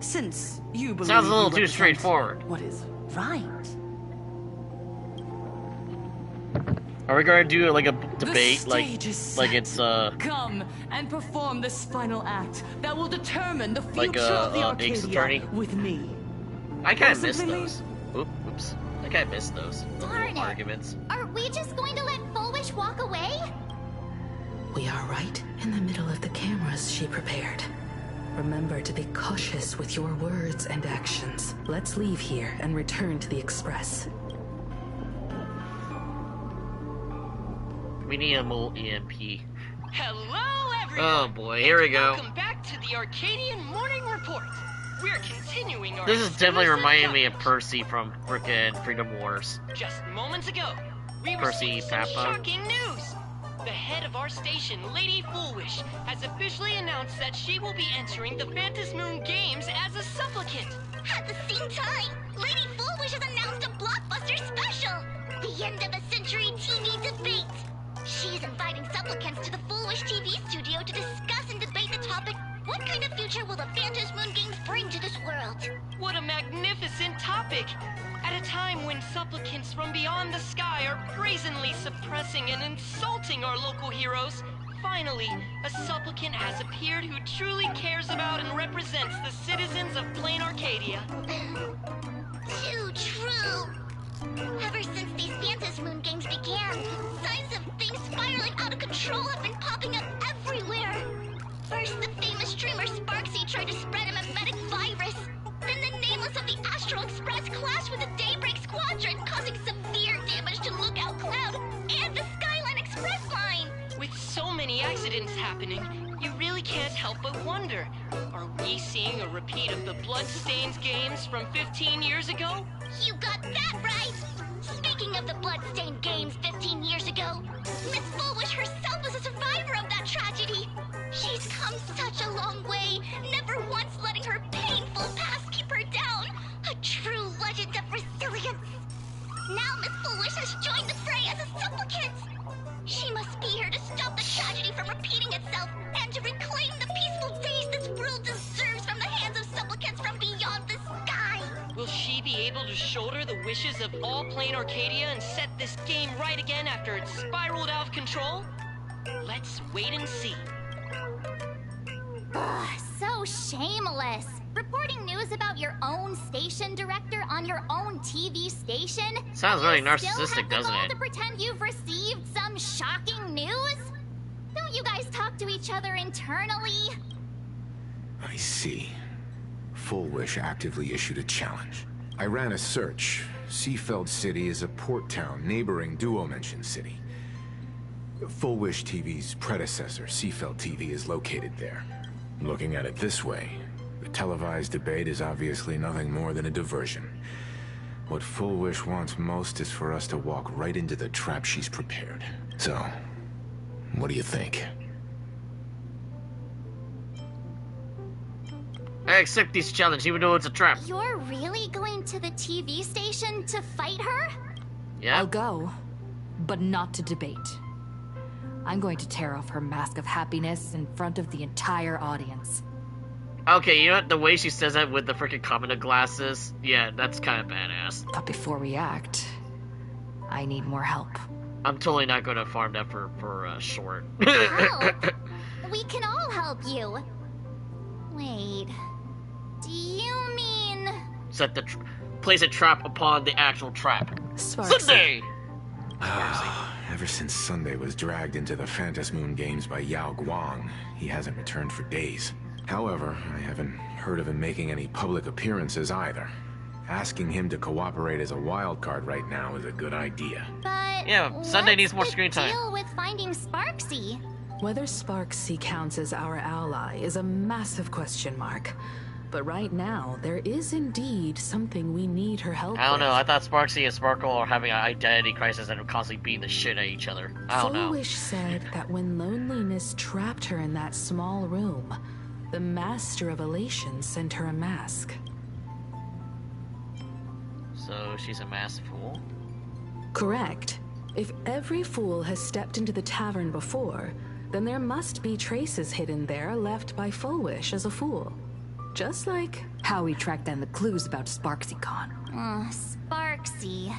Since you believe sounds a little you too straightforward. What is right? Are we gonna do like a debate, like it's Come and perform this final act that will determine the future like of the Ace Arcadia Attorney? with me. I kind of Or missed simply those. Oops. I kind of missed those Darn it. arguments. Are we just going to let Fullwish walk away? We are right in the middle of the cameras she prepared. Remember to be cautious with your words and actions. Let's leave here and return to the Express. We need a little EMP. Hello, everyone! Oh boy, here we go. Welcome back to the Arcadian Morning Report. We're continuing our This is definitely exclusive reminding me of coverage. Percy from frickin' Freedom Wars. Just moments ago, we Percy received some Papa. shocking news. The head of our station, Lady Fullwish, has officially announced that she will be entering the Phantasmoon Games as a supplicant. At the same time, Lady Fullwish has announced a blockbuster special! The end of a century TV debate! She's inviting supplicants to the Fullwish TV studio to discuss and debate the topic, what kind of future will the Phantasmoon Games bring to this world? What a epic. At a time when supplicants from beyond the sky are brazenly suppressing and insulting our local heroes, finally, a supplicant has appeared who truly cares about and represents the citizens of Plain Arcadia. Too true. Ever since these Phantom Moon games began, signs of things spiraling out of control have been popping up everywhere. First, the famous streamer Sparksy tried to spread a mimetic virus. Then the nameless of the Astral Express clashed with the Daybreak Squadron, causing severe damage to Lookout Cloud and the Skyline Express line. With so many accidents happening, you really can't help but wonder, are we seeing a repeat of the Bloodstains games from 15 years ago? You got that right! Speaking of the Bloodstained games 15 years ago, Miss Fullwish herself was a survivor of that tragedy. She's come such a long way, never once letting her painful past keep her down. A true legend of resilience. Now Miss Fullwish has joined the fray as a supplicant. She must be here to stop the tragedy from repeating itself and to reclaim the peaceful days this world deserves from the hands of supplicants from beyond the sky. Will she be able to shoulder the wishes of all Plain Arcadia and set this game right again after it's spiraled out of control? Let's wait and see. Ugh, so shameless. Reporting news about your own station director on your own TV station? Sounds really You still narcissistic, have the doesn't gall it? to pretend you've received some shocking news? Don't you guys talk to each other internally? I see. Full Wish actively issued a challenge. I ran a search. Seafeld City is a port town neighboring Duo Mention City. Full Wish TV's predecessor, Seafeld TV, is located there. Looking at it this way, the televised debate is obviously nothing more than a diversion. What Full Wish wants most is for us to walk right into the trap she's prepared. So, what do you think? I accept this challenge, even though it's a trap. You're really going to the TV station to fight her? Yeah. I'll go, but not to debate. I'm going to tear off her mask of happiness in front of the entire audience. Okay, you know what? The way she says that with the freaking Commodore glasses, yeah, that's kind of badass. But before we act, I need more help. I'm totally not going to farm that for short. Help? We can all help you. Wait, do you mean... Set the place a trap upon the actual trap. Sparksy. Sunday! Ever since Sunday was dragged into the Phantom Moon games by Yao Guang, he hasn't returned for days. However, I haven't heard of him making any public appearances either. Asking him to cooperate as a wild card right now is a good idea. But yeah, Sunday needs more screen time. Deal with finding Sparksy. Whether Sparksy counts as our ally is a massive question mark. But right now, there is indeed something we need her help I don't know. with. I thought Sparksy and Sparkle are having an identity crisis and are constantly beating the shit at each other. I don't know. Full Wish said that when loneliness trapped her in that small room, the Master of Elation sent her a mask. So she's a mass fool? Correct. If every fool has stepped into the tavern before, then there must be traces hidden there left by Full Wish as a fool. Just like how we tracked down the clues about SparksyCon. Sparksy.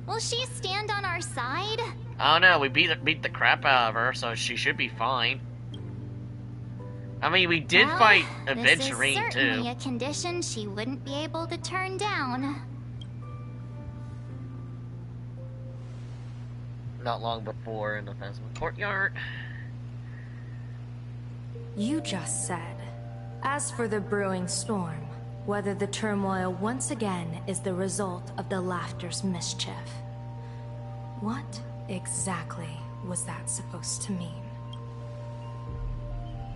Will she stand on our side? I don't know. We beat the crap out of her, so she should be fine. I mean, we did fight Aventurine, this is certainly too. a condition she wouldn't be able to turn down. Not long before in the Phantom Courtyard. You just said, as for the brewing storm, whether the turmoil once again is the result of the laughter's mischief. What exactly was that supposed to mean?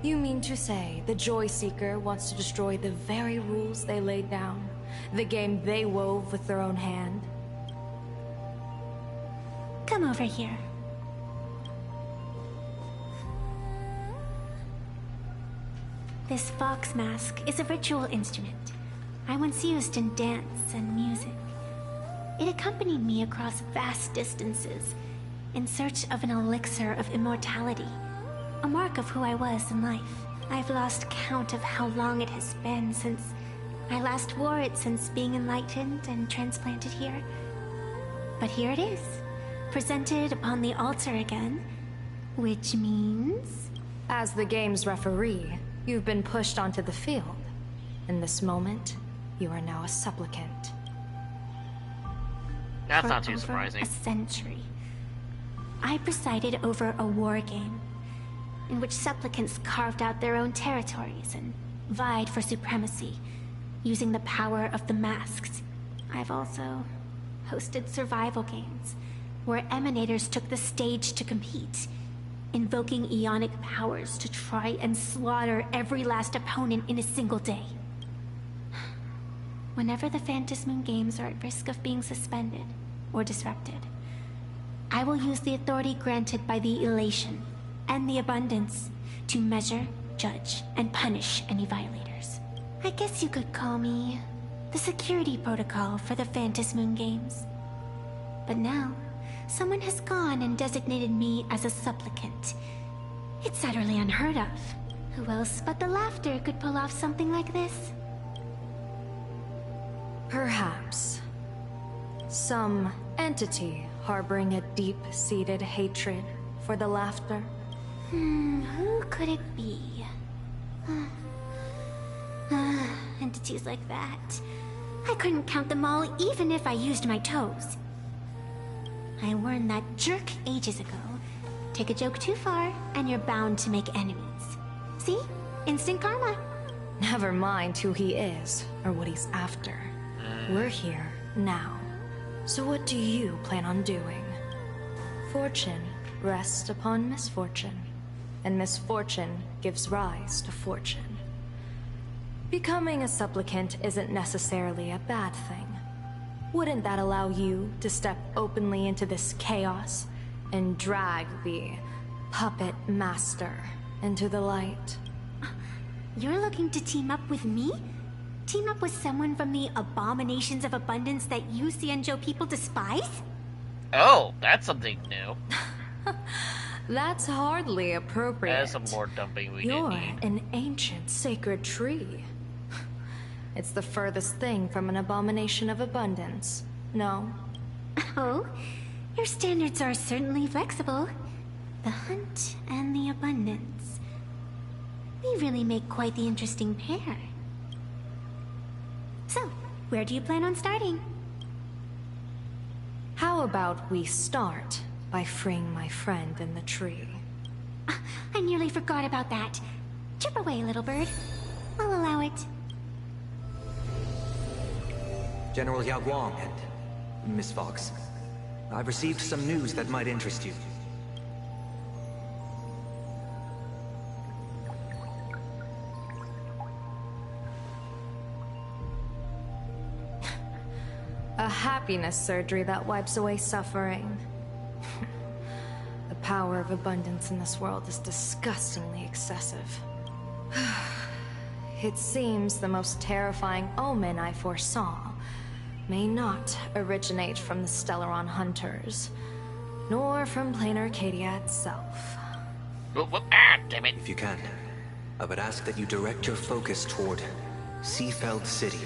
You mean to say the Joy Seeker wants to destroy the very rules they laid down? The game they wove with their own hand? Come over here. This fox mask is a ritual instrument I once used in dance and music. It accompanied me across vast distances in search of an elixir of immortality, a mark of who I was in life. I've lost count of how long it has been since I last wore it since being enlightened and transplanted here. But here it is, presented upon the altar again, which means... As the game's referee, you've been pushed onto the field. In this moment, you are now a supplicant. That's For not too over surprising. a century, I presided over a war game in which supplicants carved out their own territories and vied for supremacy, using the power of the masks. I've also hosted survival games where emanators took the stage to compete, invoking eonic powers to try and slaughter every last opponent in a single day. Whenever the Phantom Moon games are at risk of being suspended or disrupted, I will use the authority granted by the elation and the abundance to measure, judge, and punish any violators. I guess you could call me the security protocol for the Phantom Moon games. But now, someone has gone and designated me as a supplicant. It's utterly unheard of. Who else but the Laughter could pull off something like this? Perhaps. Some entity harboring a deep-seated hatred for the Laughter. Who could it be? Entities like that. I couldn't count them all even if I used my toes. I warned that jerk ages ago. Take a joke too far, and you're bound to make enemies. See? Instant karma. Never mind who he is, or what he's after. We're here, now. So what do you plan on doing? Fortune rests upon misfortune, and misfortune gives rise to fortune. Becoming a supplicant isn't necessarily a bad thing. Wouldn't that allow you to step openly into this chaos and drag the puppet master into the light? You're looking to team up with me? Team up with someone from the abominations of abundance that you Xianzhou people despise? Oh, that's something new. That's hardly appropriate. That's some more dumping we You're didn't need. an ancient sacred tree. It's the furthest thing from an abomination of abundance, no? Oh, your standards are certainly flexible. The hunt and the abundance. We really make quite the interesting pair. So, where do you plan on starting? How about we start by freeing my friend in the tree? I nearly forgot about that. Chip away, little bird. I'll allow it. General Yao Guang and Miss Fox, I've received some news that might interest you. A happiness surgery that wipes away suffering. The power of abundance in this world is disgustingly excessive. It seems the most terrifying omen I foresaw may not originate from the Stellaron hunters, nor from plain Arcadia itself. Damn it. If you can, I would ask that you direct your focus toward Seafeld City.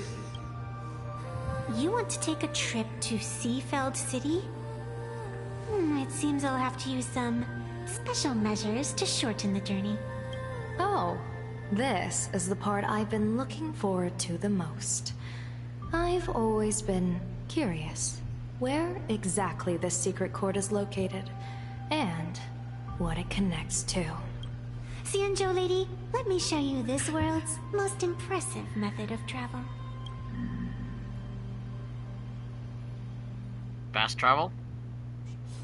You want to take a trip to Seafeld City? It seems I'll have to use some special measures to shorten the journey. Oh, this is the part I've been looking forward to the most. I've always been curious where exactly this secret court is located, and what it connects to. Xianzhou lady, let me show you this world's most impressive method of travel. Fast travel?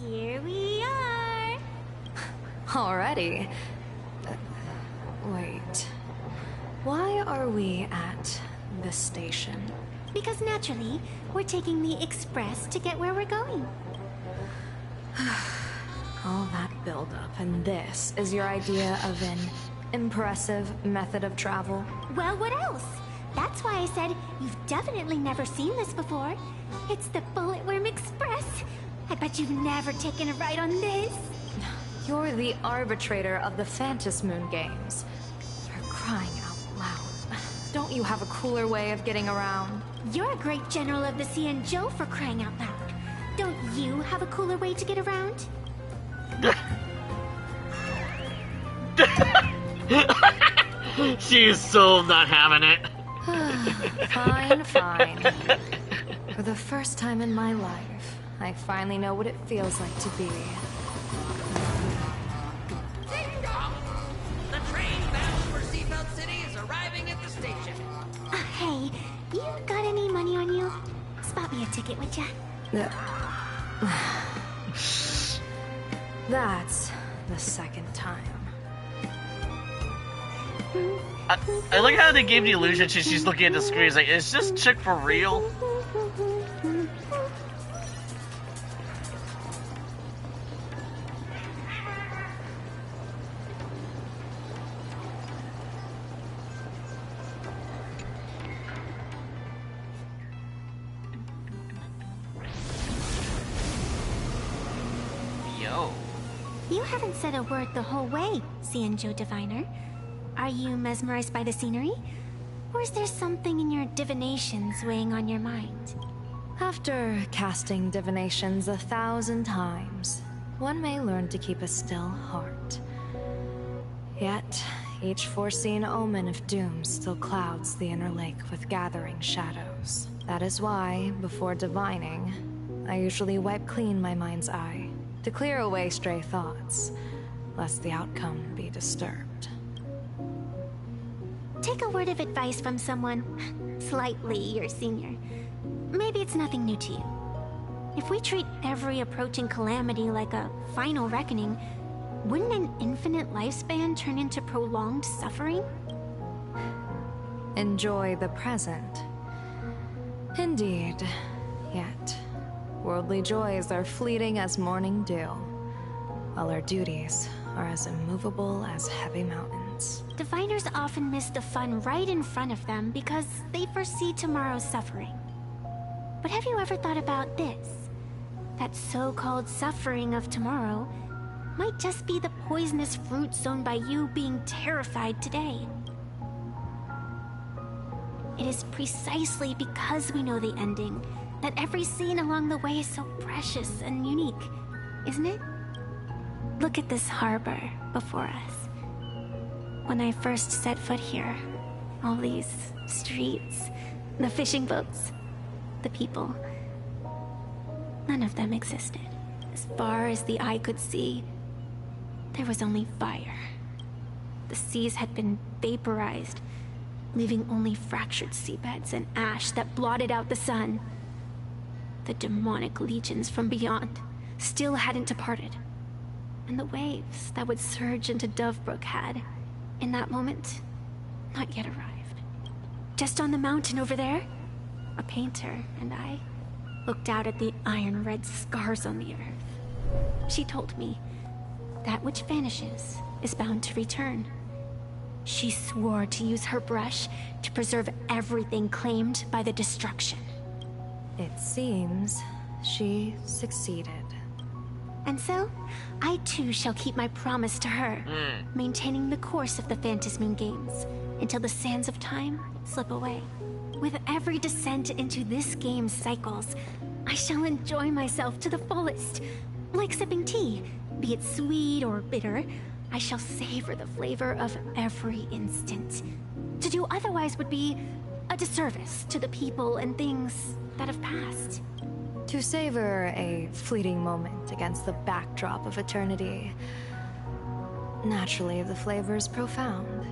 Here we are! Already? Wait. Why are we at this station? Because naturally, we're taking the express to get where we're going. All that buildup, and this is your idea of an impressive method of travel? Well, what else? That's why I said you've definitely never seen this before. It's the Bulletworm Express. I bet you've never taken a ride on this. You're the arbitrator of the Phantom Moon games. You're crying out loud. Don't you have a cooler way of getting around? You're a great general of the Xianzhou for crying out loud. Don't you have a cooler way to get around? She is so not having it. Fine, fine. For the first time in my life, I finally know what it feels like to be. Ding dong! The train bound for Seatbelt City is arriving at the station. Hey, you got any money on you? Spot me a ticket, would ya? That's the second time. I like how they gave the illusion she's looking at the screen. It's like, is this chick for real? Yo. You haven't said a word the whole way, Xianzhou Diviner. Are you mesmerized by the scenery? Or is there something in your divinations weighing on your mind? After casting divinations 1,000 times, one may learn to keep a still heart. Yet, each foreseen omen of doom still clouds the inner lake with gathering shadows. That is why, before divining, I usually wipe clean my mind's eye to clear away stray thoughts, lest the outcome be disturbed. Take a word of advice from someone slightly your senior. Maybe it's nothing new to you. If we treat every approaching calamity like a final reckoning, wouldn't an infinite lifespan turn into prolonged suffering? Enjoy the present. Indeed. Yet, worldly joys are fleeting as morning dew, while our duties are as immovable as heavy mountains. Diviners often miss the fun right in front of them because they foresee tomorrow's suffering. But have you ever thought about this? That so-called suffering of tomorrow might just be the poisonous fruit sown by you being terrified today. It is precisely because we know the ending that every scene along the way is so precious and unique, isn't it? Look at this harbor before us. When I first set foot here, all these streets, the fishing boats, the people, none of them existed. As far as the eye could see, there was only fire. The seas had been vaporized, leaving only fractured seabeds and ash that blotted out the sun. The demonic legions from beyond still hadn't departed, and the waves that would surge into Dovebrook had, in that moment, not yet arrived. Just on the mountain over there, a painter and I looked out at the iron-red scars on the earth. She told me, that which vanishes is bound to return. She swore to use her brush to preserve everything claimed by the destruction. It seems she succeeded. And so, I too shall keep my promise to her, maintaining the course of the Phantasmoon Games until the sands of time slip away. With every descent into this game's cycles, I shall enjoy myself to the fullest. Like sipping tea, be it sweet or bitter, I shall savor the flavor of every instant. To do otherwise would be a disservice to the people and things that have passed. To savor a fleeting moment against the backdrop of eternity. Naturally, the flavor is profound.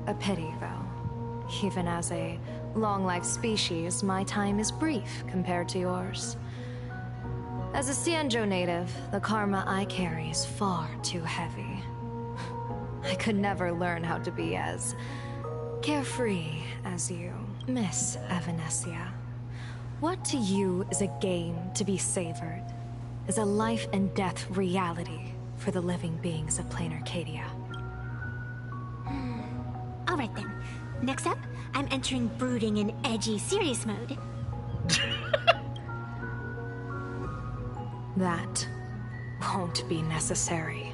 A pity, though. Even as a long-life species, my time is brief compared to yours. As a Xianzhou native, the karma I carry is far too heavy. I could never learn how to be as carefree as you, Miss Evanescia. What to you is a game to be savored, is a life and death reality for the living beings of plain Arcadia. Alright then. Next up, I'm entering brooding and edgy serious mode. That won't be necessary.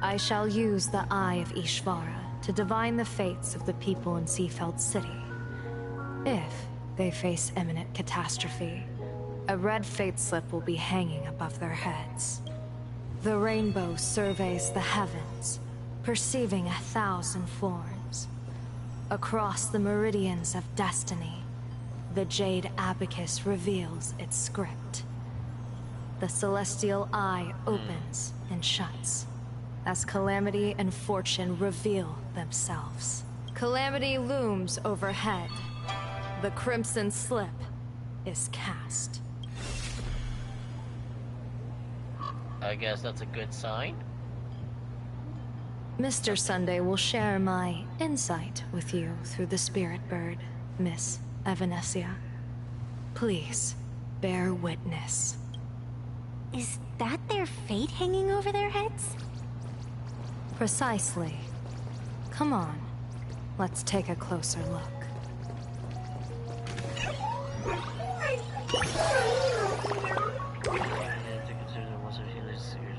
I shall use the Eye of Ishvara to divine the fates of the people in Seafeld City. If they face imminent catastrophe, a red fate slip will be hanging above their heads. The rainbow surveys the heavens, perceiving 1,000 forms. Across the meridians of destiny, the Jade Abacus reveals its script. The celestial eye opens and shuts as calamity and fortune reveal themselves. Calamity looms overhead. The crimson slip is cast. I guess that's a good sign. Mr. Sunday will share my insight with you through the spirit bird, Miss Evanesia. Please, bear witness. Is that their fate hanging over their heads? Precisely. Come on, let's take a closer look.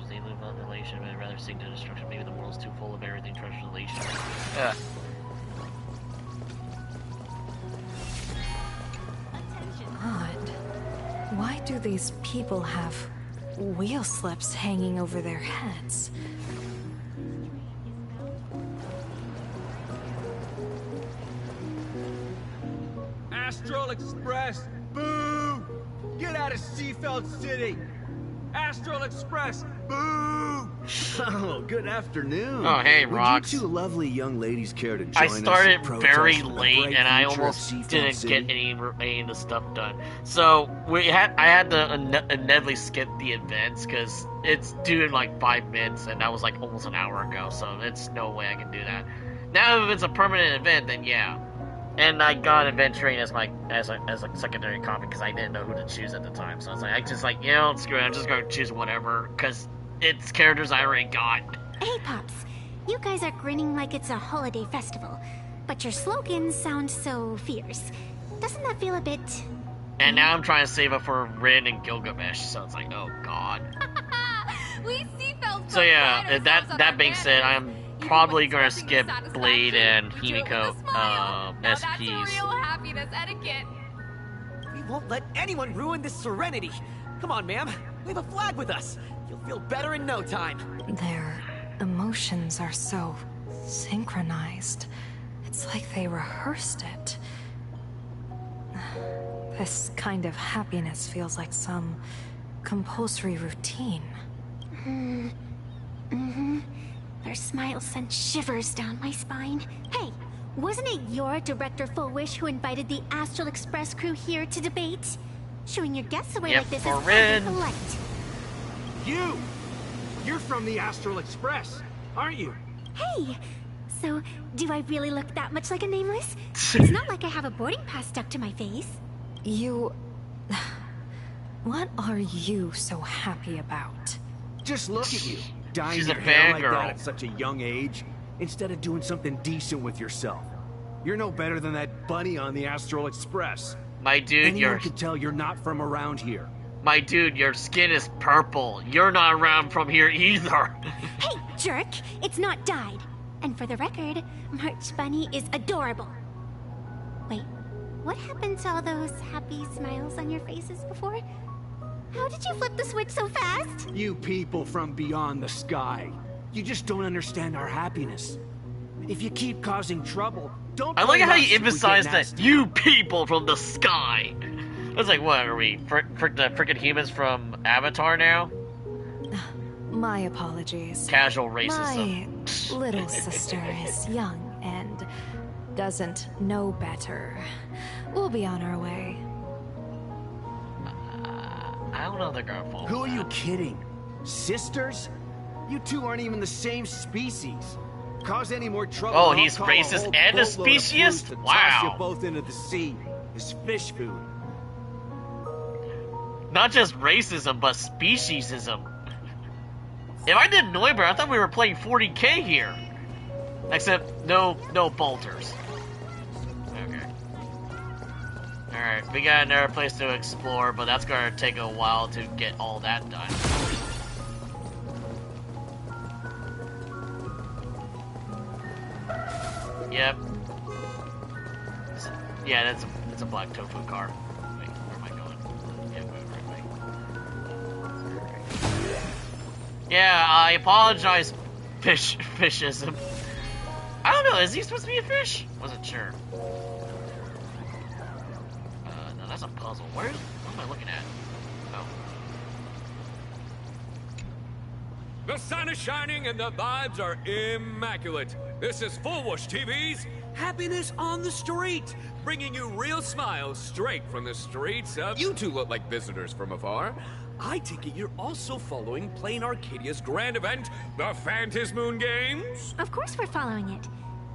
They live on elation, but rather sink to destruction. Maybe the world's too full of everything treasures elation. Yeah. Odd. Why do these people have wheel slips hanging over their heads? Astral Express! Boo! Get out of Seafeld City! Astral Express! Boo! Oh, good afternoon. Oh, hey, Rox. Would you two lovely young ladies care to join I us started in protest very for the late, bright and I future of almost Seafeld didn't City? get any of the stuff done. So I had to inevitably skip the events because it's due in like 5 minutes, and that was like almost an hour ago. So it's no way I can do that. Now, if it's a permanent event, then yeah. And I got adventuring as a secondary copy because I didn't know who to choose at the time. So I was like, screw it, I'm just going to choose whatever because it's characters I already got. Hey, Pops. You guys are grinning like it's a holiday festival, but your slogans sound so fierce. Doesn't that feel a bit... And now I'm trying to save up for Rin and Gilgamesh, so it's like, oh god. We Seafeld. So yeah, that being said, I'm probably gonna skip Blade and Himiko SPs. Real happiness etiquette. We won't let anyone ruin this serenity. Come on, ma'am. We have a flag with us. You'll feel better in no time. Their emotions are so synchronized. It's like they rehearsed it. This kind of happiness feels like some compulsory routine. Their smiles sent shivers down my spine. Hey, wasn't it your Director Full Wish who invited the Astral Express crew here to debate? Showing your guests away like this is hardly polite. You're from the Astral Express, aren't you? Hey, so do I really look that much like a nameless? It's not like I have a boarding pass stuck to my face. You... What are you so happy about? Just look at you, dyeing She's your a hair like fangirl. that at such a young age, instead of doing something decent with yourself. You're no better than that bunny on the Astral Express. My dude, Anyone can tell you're not from around here. My dude, your skin is purple. You're not around from here either. Hey, jerk! It's not dyed. And for the record, March Bunny is adorable. Wait, what happened to all those happy smiles on your faces before? How did you flip the switch so fast? You people from beyond the sky. You just don't understand our happiness. If you keep causing trouble, don't I like blame how us you if we emphasize get that nasty. you people from the sky. I was like, what are we? The freaking humans from Avatar now? My apologies. Casual racism. My little sister is young and doesn't know better. We'll be on our way. I don't know if they're gonna fall. Who are you kidding? Sisters? You two aren't even the same species. Cause any more trouble. Oh, I'll he's call racist whole and a boatload of crews speciesist? to toss Wow. you both into the sea as fish food. Not just racism, but speciesism. If I didn't know better, I thought we were playing 40K here. Except no bolters. Okay. Alright, we got another place to explore, but that's gonna take a while to get all that done. Yep. Yeah, that's a black tofu car. Wait, where am I going? Yeah, right. Yeah, I apologize, fishism. I don't know, is he supposed to be a fish? Wasn't sure. No, that's a puzzle. What am I looking at? Oh. The sun is shining and the vibes are immaculate. This is Full Whoosh TV's Happiness on the Street, bringing you real smiles straight from the streets of... You two look like visitors from afar. I take it you're also following Plain Arcadia's grand event, the Phantasmoon Games? Of course we're following it.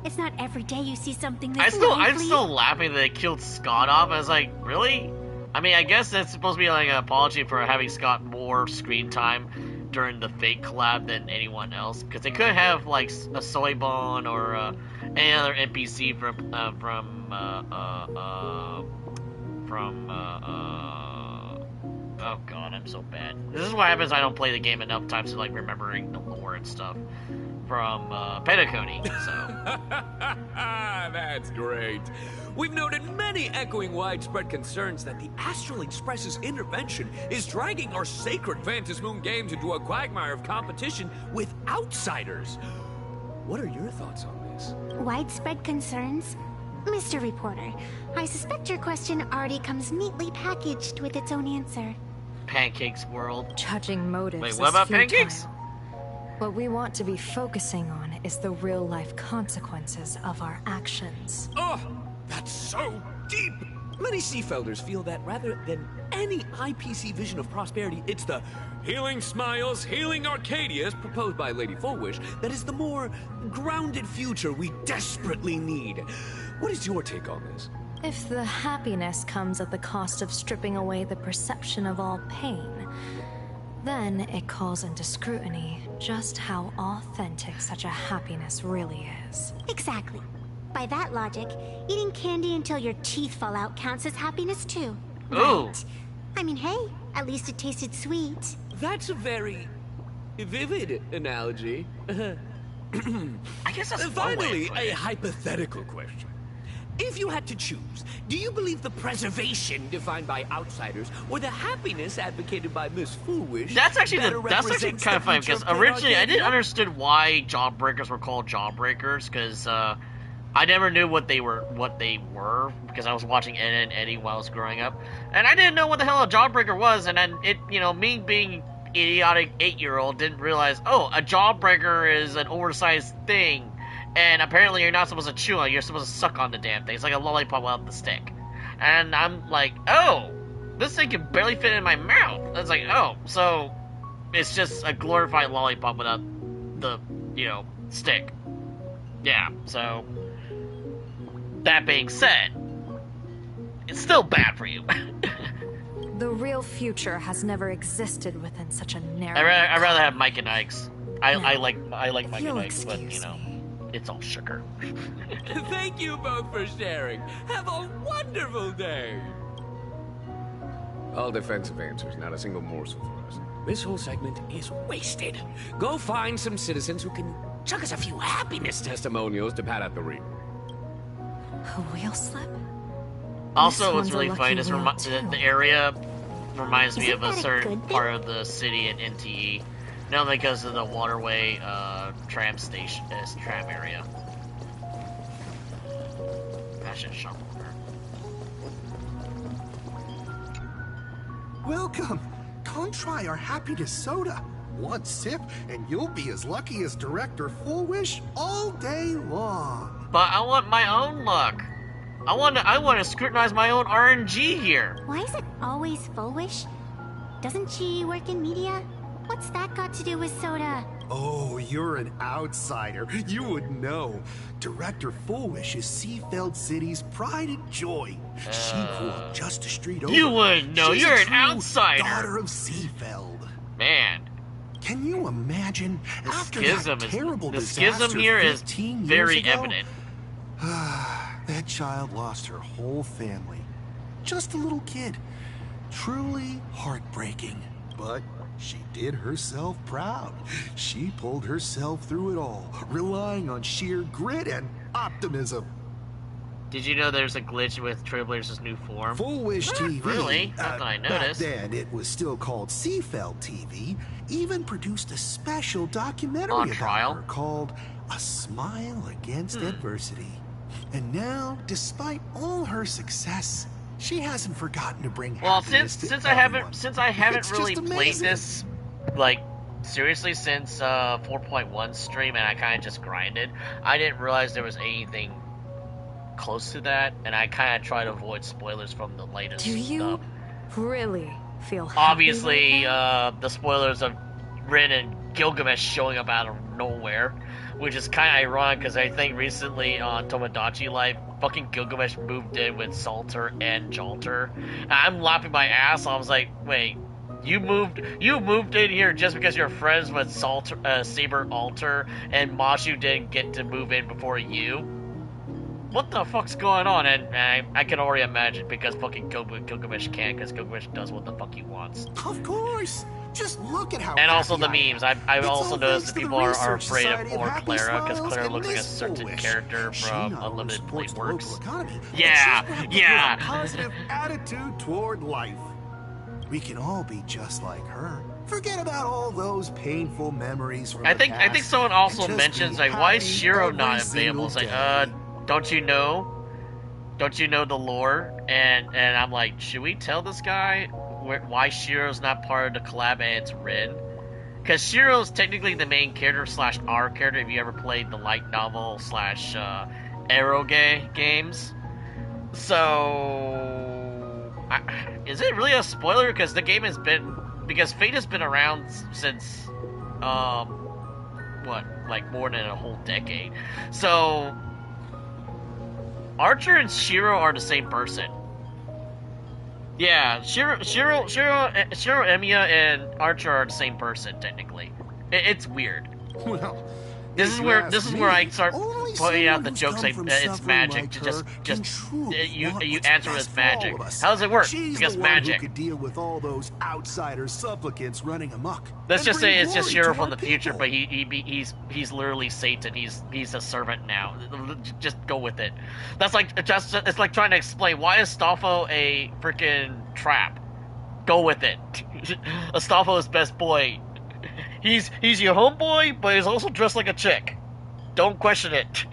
It's not every day you see something I'm that's lively. still laughing that they killed Scott off. I was like, really? I mean, I guess that's supposed to be like an apology for having Scott more screen time during the fake collab than anyone else, because they could have like a Soybon or any other NPC from oh god, I'm so bad. This is what happens. I don't play the game enough times to like remembering the lore and stuff from Penacony. So that's great. We've noted many echoing widespread concerns that the Astral Express's intervention is dragging our sacred Phantasmoon Games into a quagmire of competition with outsiders. What are your thoughts on this? Widespread concerns? Mr. Reporter, I suspect your question already comes neatly packaged with its own answer. Pancakes world. Judging motives. Wait, what about pancakes? What we want to be focusing on is the real-life consequences of our actions. Oh, that's so deep! Many Seafelders feel that rather than any IPC vision of prosperity, it's the healing smiles, healing Arcadias proposed by Lady Full Whoosh that is the more grounded future we desperately need. What is your take on this? If the happiness comes at the cost of stripping away the perception of all pain, then it calls into scrutiny just how authentic such a happiness really is. Exactly. By that logic, eating candy until your teeth fall out counts as happiness too. Ooh. Right. I mean, hey, at least it tasted sweet. That's a very vivid analogy. I guess that's finally a hypothetical question. If you had to choose, do you believe the preservation defined by outsiders or the happiness advocated by Miss Full Whoosh? That's actually kind of funny, because originally I didn't understand why jawbreakers were called jawbreakers, because I never knew what they were because I was watching Ed and Eddie while I was growing up, and I didn't know what the hell a jawbreaker was, and then me being idiotic 8-year-old didn't realize, oh, a jawbreaker is an oversized thing. And apparently you're not supposed to chew on it, you're supposed to suck on the damn thing. It's like a lollipop without the stick. And I'm like, oh, this thing can barely fit in my mouth. It's like, oh, so it's just a glorified lollipop without the, stick. Yeah, so that being said, it's still bad for you. The real future has never existed within such a narrow... I'd rather have Mike and Ike's. I like Mike and Ike's, but, it's all sugar. Thank you both for sharing. Have a wonderful day. All defensive answers, not a single morsel for us. This whole segment is wasted. Go find some citizens who can chuck us a few happiness testimonials to pad out the read. A wheel slip? Also, what's really funny is the area reminds me of a certain part of the city in NTE. No, because of the waterway tram station, tram area. Passion shop owner. Welcome. Come try our happiness soda. One sip, and you'll be as lucky as Director Full Whoosh all day long. But I want my own luck. I want to scrutinize my own RNG here. Why is it always Full Whoosh? Doesn't she work in media? What's that got to do with soda? Oh, you're an outsider. You would know. Director Full Whoosh is Seafeld City's pride and joy. She grew up just a street over. You wouldn't know. She's You're a an true outsider. Daughter of Seafeld. Man. Can you imagine after schism that terrible the disaster schism here is 15 very years ago, evident. That child lost her whole family. Just a little kid. Truly heartbreaking. But she did herself proud. She pulled herself through it all, relying on sheer grit and optimism. Did you know there's a glitch with Trailblazer's new form? Full Wish TV. Really? Not that I noticed. Back then, it was still called Seafeld TV. Even produced a special documentary On about trial? her called A Smile Against Adversity. And now, despite all her success, she hasn't forgotten to bring happiness to since everyone. I haven't It's really just played amazing. this, like, seriously since 4.1 stream, and I kind of just grinded, I didn't realize there was anything close to that, and I kind of try to avoid spoilers from the latest Do you stuff. really feel happy Obviously, right now? the spoilers of Rin and Gilgamesh showing up out of nowhere, which is kind of ironic because I think recently on Tomodachi Life, fucking Gilgamesh moved in with Salter and Jalter. And I'm laughing my ass off. I was like, wait, you moved in here just because you're friends with Salter, Saber Alter, and Mashu didn't get to move in before you? What the fuck's going on? And I can already imagine because fucking Gilgamesh can't, because Gilgamesh does what the fuck he wants. Of course. Just look at how And also the happy I am. memes. I've It's also all noticed thanks that to the people are Research afraid of Society poor Happy Clara because Smiles Clara and looks like a Miss certain Foolish. character She from not only Unlimited supports Blade the Works. local economy, but Yeah, she's brought yeah. a positive attitude toward life. We can all be just like her. Forget about all those painful memories from I the think past someone also and just mentions be like, why is happy Shiro every not single available? It's like, day. don't you know? Don't you know the lore? And I'm like, should we tell this guy why Shiro's not part of the collab and it's Rin? Because Shiro's technically the main character slash our character if you ever played the light novel slash Eroge games. So, is it really a spoiler? Because the game has been, because Fate has been around since, what, like more than a whole decade. So, Archer and Shiro are the same person. Yeah, Shiro, Emiya, and Archer are the same person technically. It's weird. Well, This if is you where ask I me, start only pointing out someone the who's jokes. come Like from it's suffering magic. like Just her can truly you want what's answer best with for magic. all of us. How does it work? She's Because the one magic. who could deal with all those outsider supplicants running amok. Let's and just bring say it's just glory Shiro to from our the future, people. but he's literally Satan. He's a servant now. Just go with it. That's like it's like trying to explain why is Stoffo a freaking trap. Go with it. Astolfo's best boy. He's your homeboy, but he's also dressed like a chick. Don't question it.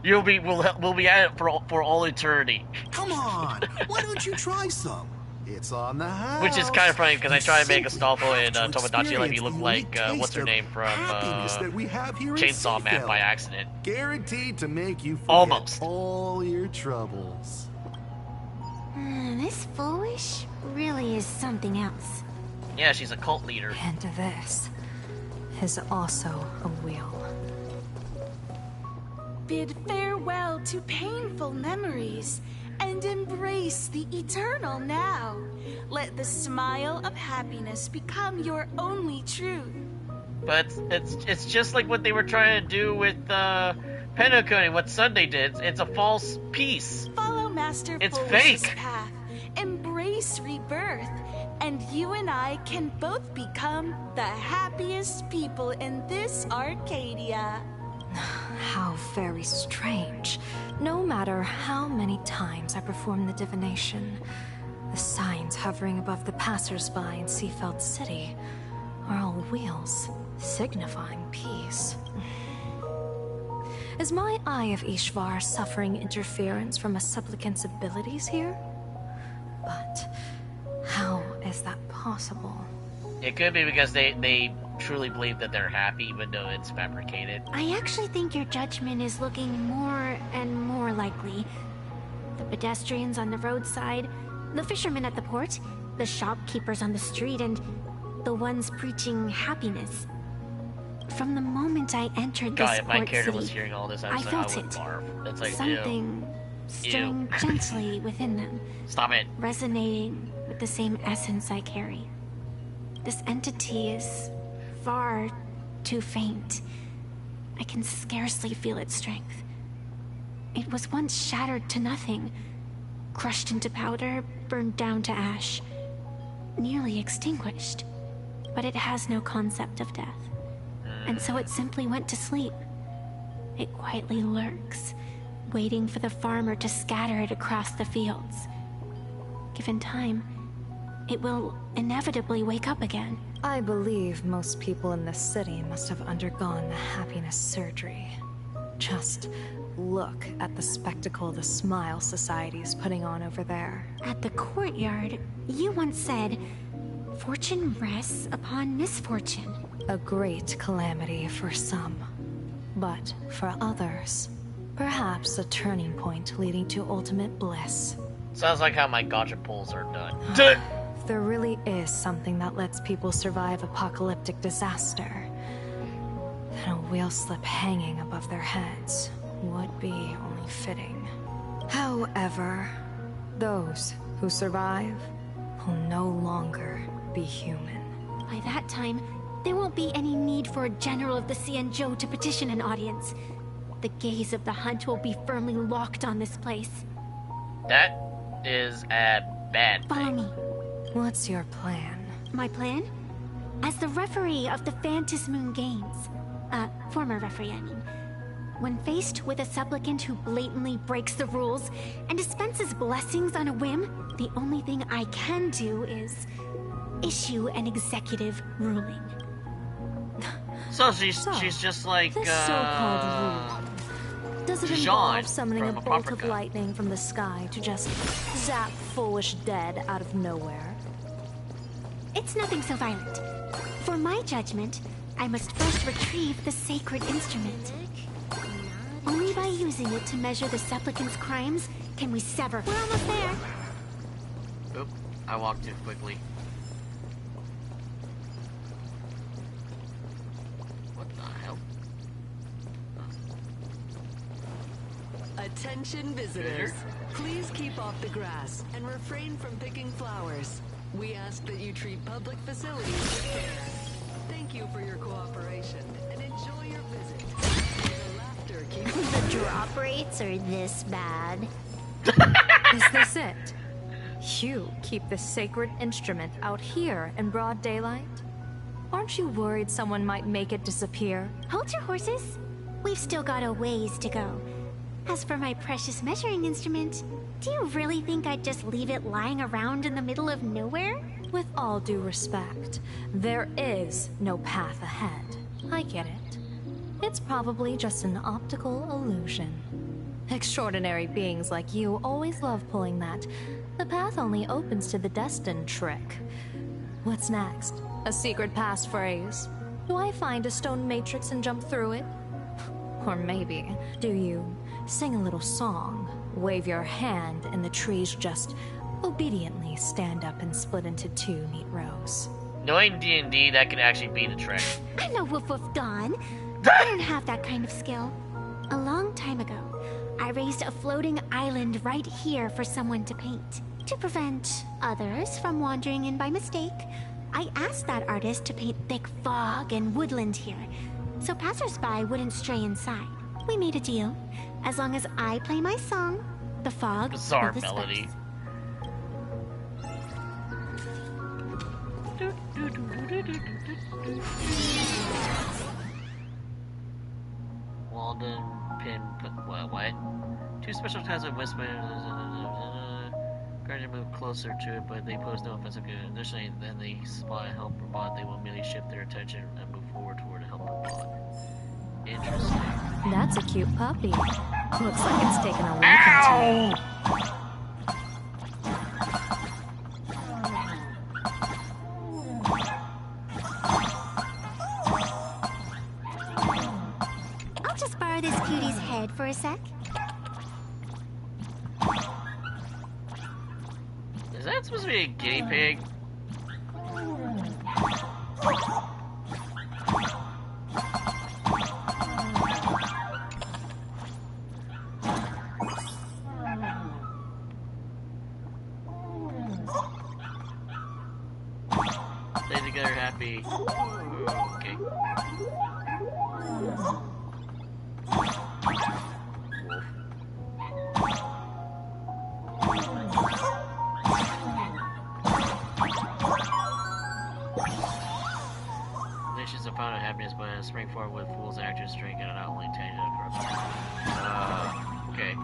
We'll be at it for all eternity. Come on, why don't you try some? It's on the house. Which is kind of funny because I You try to make simply Astolfo have and to Tomodachi like he experience look the like unique what's her taste name of from happiness that we have here in Chainsaw Man Seafeld. by accident. Guaranteed to make you forget Almost. all your troubles. This Foolish really is something else. Yeah, she's a cult leader. And this is also a wheel. Bid farewell to painful memories and embrace the eternal now. Let the smile of happiness become your only truth. But it's just like what they were trying to do with Penacone, what Sunday did. It's a false peace. Follow Master It's Foolish's fake. path. Embrace rebirth. And you and I can both become the happiest people in this Arcadia. How very strange. No matter how many times I perform the divination, the signs hovering above the passers-by in Seafeld City are all wheels, signifying peace. Is my Eye of Ishvar suffering interference from a supplicant's abilities here? But how is that possible? It could be because they truly believe that they're happy even though it's fabricated. I actually think your judgment is looking more and more likely. The pedestrians on the roadside, the fishermen at the port, the shopkeepers on the street, and the ones preaching happiness. From the moment I entered God, this if my port character city, was hearing all this, I I felt would it. barf. It's like, Something ew. stirring gently within them, Stop it. resonating with the same essence I carry. This entity is far too faint. I can scarcely feel its strength. It was once shattered to nothing, crushed into powder, burned down to ash, nearly extinguished. But it has no concept of death, and so it simply went to sleep. It quietly lurks, waiting for the farmer to scatter it across the fields. Given time, it will inevitably wake up again. I believe most people in this city must have undergone the happiness surgery. Just look at the spectacle the Smile Society is putting on over there. At the courtyard, you once said, "Fortune rests upon misfortune." A great calamity for some. But for others, perhaps a turning point leading to ultimate bliss. Sounds like how my gotcha pulls are done. If there really is something that lets people survive apocalyptic disaster, then a wheel slip hanging above their heads would be only fitting. However, those who survive will no longer be human. By that time, there won't be any need for a general of the Xianzhou to petition an audience. The gaze of the hunt will be firmly locked on this place. That is a bad thing. Follow me. What's your plan? My plan? As the referee of the Phantom Moon Games, former referee, I mean, when faced with a supplicant who blatantly breaks the rules and dispenses blessings on a whim, the only thing I can do is issue an executive ruling. So she's just like This so-called rule. Does it involve summoning a bolt of lightning from the sky to just zap foolish dead out of nowhere? It's nothing so violent. For my judgment, I must first retrieve the sacred instrument. Only by using it to measure the supplicant's crimes can we sever. We're almost there. Oop, I walked too quickly. What the hell? Attention visitors. Please keep off the grass and refrain from picking flowers. We ask that you treat public facilities with care. Thank you for your cooperation and enjoy your visit. The laughter keeps The drop rates are this bad. Is this it? You keep the sacred instrument out here in broad daylight? Aren't you worried someone might make it disappear? Hold your horses. We've still got a ways to go. As for my precious measuring instrument, do you really think I'd just leave it lying around in the middle of nowhere? With all due respect, there is no path ahead. I get it. It's probably just an optical illusion. Extraordinary beings like you always love pulling that "the path only opens to the destined" trick. What's next? A secret passphrase? Do I find a stone matrix and jump through it? Or maybe, do you sing a little song, wave your hand, and the trees just obediently stand up and split into two neat rows? Knowing D&D, that could actually be the trick. I know Woof Woof Dawn. I don't have that kind of skill. A long time ago, I raised a floating island right here for someone to paint. To prevent others from wandering in by mistake, I asked that artist to paint thick fog and woodland here, so passersby wouldn't stray inside. We made a deal. As long as I play my song, the fog Bizarre will disperse. melody. Walden pin what? Two special kinds of whisper. Guardian move closer to it, but they pose no offensive good. Additionally, then they spot a helper bot. They will immediately shift their attention and move forward toward a helper bot. Interesting. That's a cute puppy. Looks like it's taken a liking to you. I'll just borrow this cutie's head for a sec. Is that supposed to be a guinea pig? Stay together happy. Okay. Nations are found in happiness, but spring forward with fool's actors drink and not only tangent for Okay.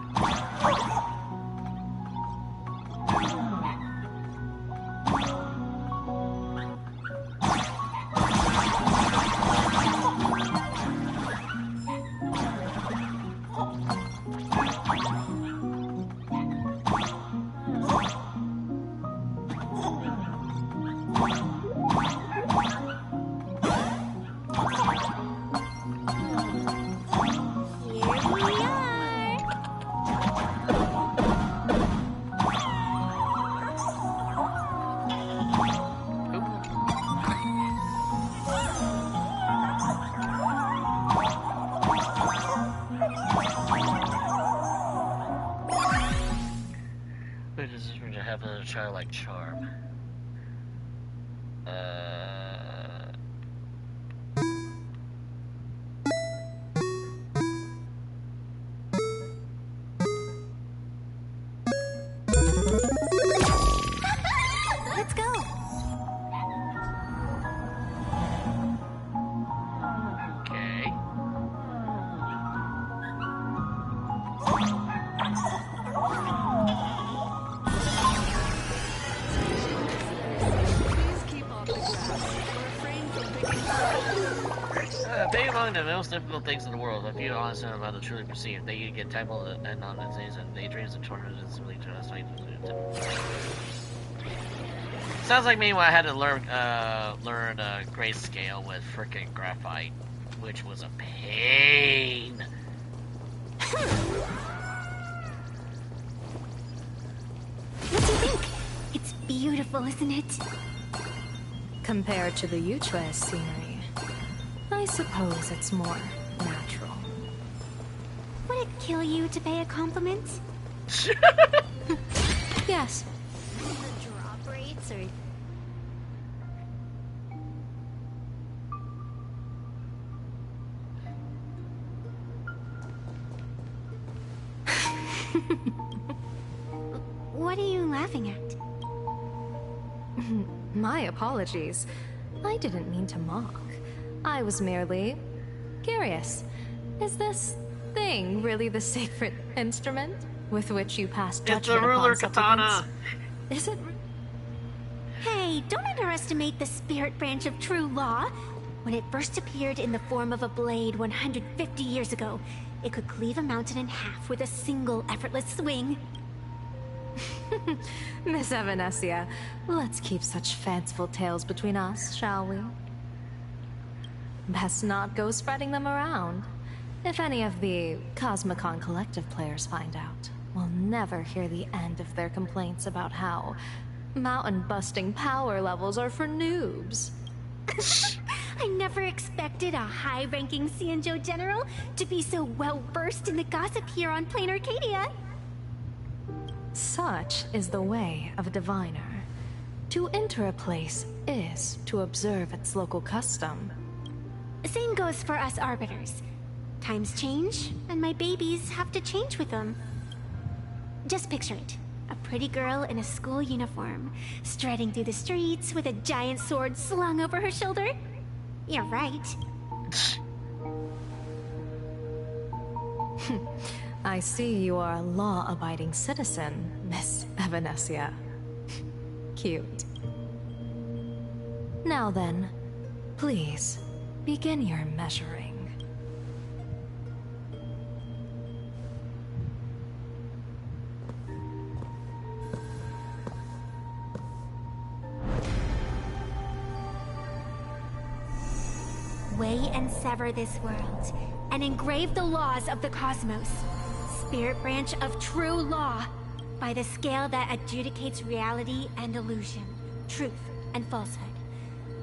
Wait, this is going to have a childlike charm. Let's go. Okay. Being among the most difficult things in the world, if you honest enough about to truly perceive, they you get tangled and on disease and daydreams and torments and really translate. Sounds like me when I had to learn grayscale with frickin' graphite, which was a pain. What do you think? It's beautiful, isn't it? Compared to the Yuchue scenery, I suppose it's more natural. Would it kill you to pay a compliment? Yes. The drop rates or... What are you laughing at? My apologies. I didn't mean to mock. I was merely curious. Is this thing really the sacred instrument with which you pass judgment It's a ruler upon katana. supplicants? Is it? Hey, don't underestimate the spirit branch of true law. When it first appeared in the form of a blade 150 years ago, it could cleave a mountain in half with a single effortless swing. Miss Evanesia, let's keep such fanciful tales between us, shall we? Best not go spreading them around. If any of the Cosmicon Collective players find out, we'll never hear the end of their complaints about how mountain-busting power levels are for noobs. I never expected a high-ranking Xianzhou general to be so well-versed in the gossip here on Plain Arcadia. Such is the way of a diviner. To enter a place is to observe its local custom. Same goes for us arbiters. Times change, and my babies have to change with them. Just picture it. A pretty girl in a school uniform, striding through the streets with a giant sword slung over her shoulder. You're right. I see you are a law-abiding citizen, Miss Evanesia. Cute. Now then, please, begin your measuring. Weigh and sever this world, and engrave the laws of the cosmos. Spirit branch of true law, by the scale that adjudicates reality and illusion, truth and falsehood.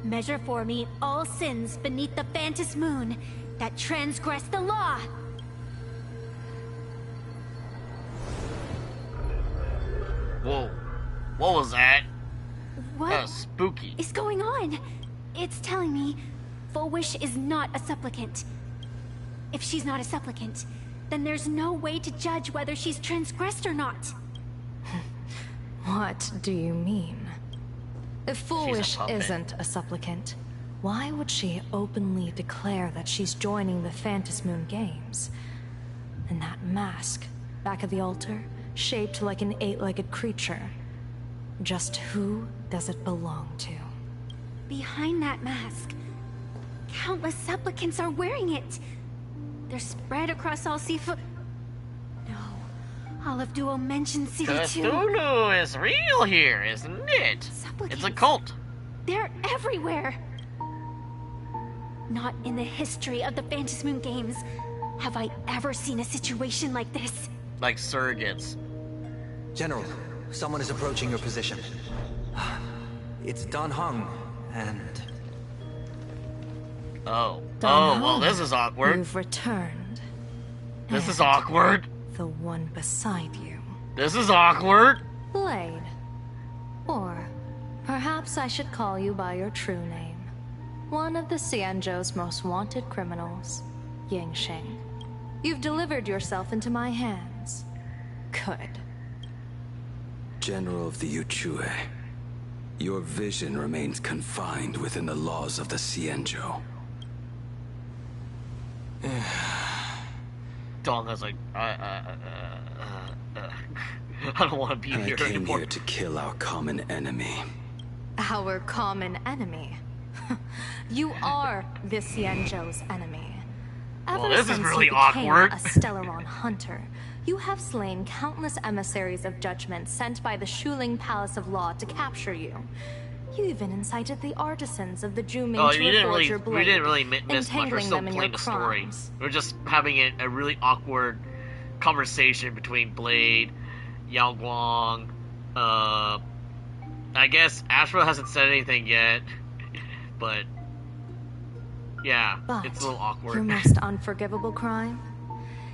Measure for me all sins beneath the Phantom Moon that transgress the law. Whoa. What was that? What That was spooky. is going on? It's telling me Full Wish is not a supplicant. If she's not a supplicant, then there's no way to judge whether she's transgressed or not. What do you mean? If She's a Foolish puppet. isn't a supplicant, why would she openly declare that she's joining the Phantom Moon Games? And that mask, back of the altar, shaped like an 8-legged creature. Just who does it belong to? Behind that mask, countless supplicants are wearing it. They're spread across all Sifu. No, Olive Duo mentioned City too. Cthulhu is real here, isn't it? Supplicants. It's a cult. They're everywhere. Not in the history of the Phantom Moon games have I ever seen a situation like this. Like surrogates. General, someone is approaching your position. It's Dan Heng, and... Oh. Dan Well, Heng, this is awkward. You've returned. This is awkward. The one beside you. This is awkward. Blade. Or perhaps I should call you by your true name. One of the Xianzhou's most wanted criminals, Yingxing. You've delivered yourself into my hands. Good. General of the Yuchue, your vision remains confined within the laws of the Xianzhou. Donga's like, I don't want to be I here came anymore. here to kill our common enemy. Our common enemy. You are the Xianzhou's enemy. Well, Ever this is since really you became awkward. a Stellaron hunter, you have slain countless emissaries of judgment sent by the Shuling Palace of Law to capture you. You even incited the artisans of the Juming Oh, to you didn't reforge really, your blade, we didn't really miss much. We're entangling still them in playing your the story. crimes. We're just having a really awkward conversation between Blade, Yao Guang. I guess Ashra hasn't said anything yet, but yeah, But it's a little awkward. your most unforgivable crime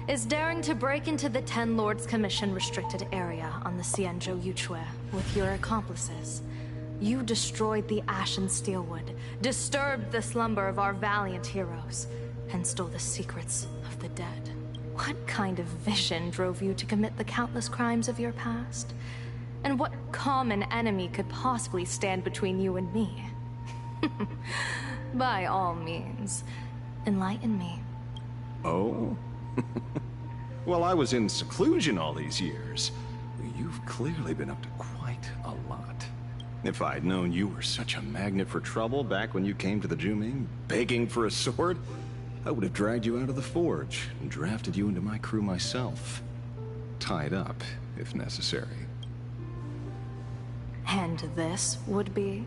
is daring to break into the Ten Lords Commission restricted area on the Xianzhou Yuchue with your accomplices. You destroyed the Ashen Steelwood, disturbed the slumber of our valiant heroes, and stole the secrets of the dead. What kind of vision drove you to commit the countless crimes of your past? And what common enemy could possibly stand between you and me? By all means, enlighten me. Oh? Well, I was in seclusion all these years. You've clearly been up to quite a lot. If I'd known you were such a magnet for trouble back when you came to the Juming, begging for a sword, I would have dragged you out of the forge and drafted you into my crew myself. Tied up, if necessary. And this would be?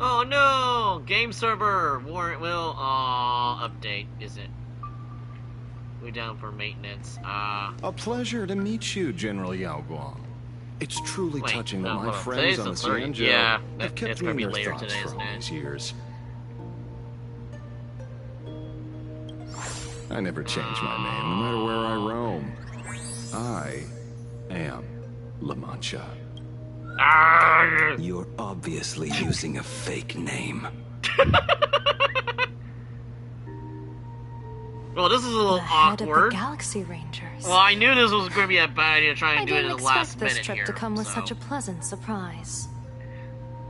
Oh no! Game server warrant will update. Is it? We down for maintenance. A pleasure to meet you, General Yao Guang. It's truly Wait, touching no, that my hold on. friends Today's on the the 30th. Xianzhou Yeah, have kept it's me gonna in be their later thoughts today, for isn't all it? these years. I never change my name, no matter where I roam. I am La Mancha. You're obviously using a fake name. Well, this is a little The head of awkward. the Galaxy Rangers. Well, I knew this was going to be a bad idea to try and I do it didn't in the expect last this minute trip here. to come with so. such a pleasant surprise.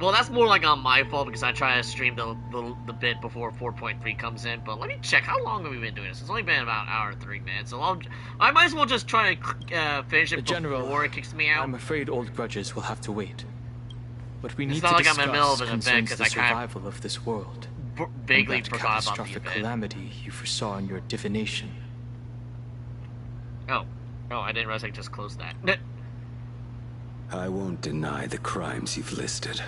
Well, that's more like on my fault because I try to stream the bit before 4.3 comes in. But let me check. How long have we been doing this? It's only been about an hour and 3 minutes. So I might as well just try to finish it before it kicks me out. I'm afraid old grudges will have to wait. But we It's need not to like I'm in discuss the middle of an event, concerns 'cause the I kind of survival of this world. vaguely and that forgot about the catastrophic event. calamity you foresaw in your divination. Oh, I didn't realize I just closed that. I won't deny the crimes you've listed.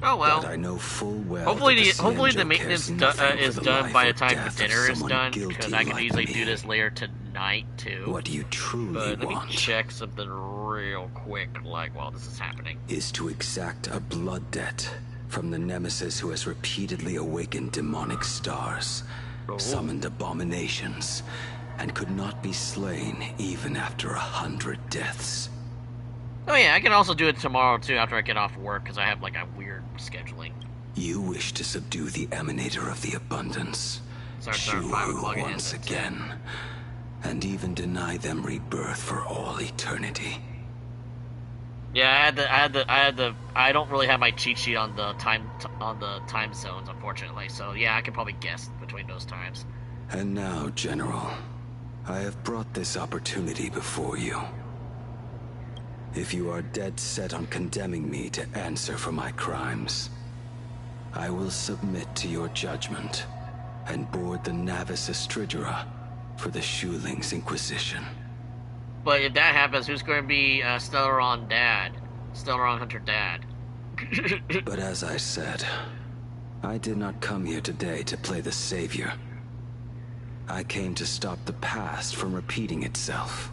Oh well. But I know full well Hopefully that the Xianzhou maintenance cares nothing is for the done life by or the time death of dinner is someone done guilty because I can like usually me. do this later tonight too. What you truly But let me want check something real quick, like while this is happening. is to exact a blood debt from the nemesis who has repeatedly awakened demonic stars, summoned abominations, and could not be slain even after 100 deaths. Oh yeah, I can also do it tomorrow too after I get off work because I have like a weird scheduling. You wish to subdue the emanator of the abundance, Starts at 5 o'clock Shu and once ends at again, and even deny them rebirth for all eternity. Yeah, I don't really have my cheat sheet on the time zones, unfortunately. So yeah, I can probably guess between those times. And now, General, I have brought this opportunity before you. If you are dead set on condemning me to answer for my crimes, I will submit to your judgment and board the Navis Astridura for the Shuling's Inquisition. But if that happens, who's going to be Stellaron Dad? Stellaron Hunter Dad. But as I said, I did not come here today to play the savior. I came to stop the past from repeating itself,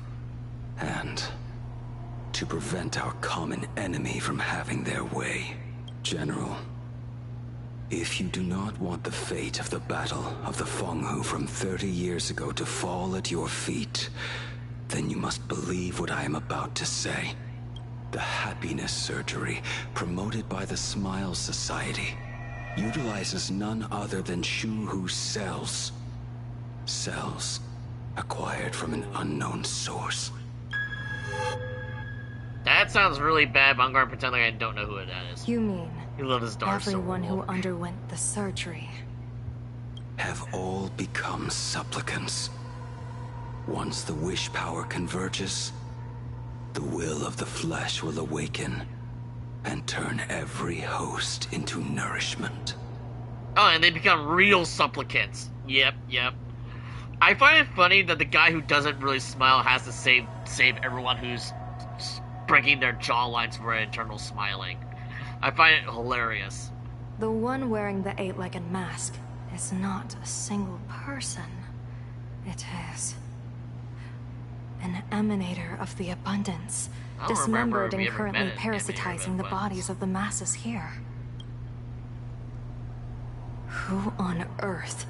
and to prevent our common enemy from having their way. General, if you do not want the fate of the Battle of the Fenghu from 30 years ago to fall at your feet, then you must believe what I am about to say. The happiness surgery, promoted by the Smile Society, utilizes none other than Shu-Hu's cells. Cells acquired from an unknown source. That sounds really bad, but I'm going to pretend like I don't know who that is. You mean He loves his daughter so everyone who much. underwent the surgery Have all become supplicants. Once the wish power converges, the will of the flesh will awaken and turn every host into nourishment. Oh, and they become real supplicants. Yep. I find it funny that the guy who doesn't really smile has to save everyone who's breaking their jawlines for internal smiling. I find it hilarious. The one wearing the 8-legged mask is not a single person. It is an emanator of the abundance, I don't remember dismembered if we and ever met currently an parasitizing the bodies of the masses here. Who on earth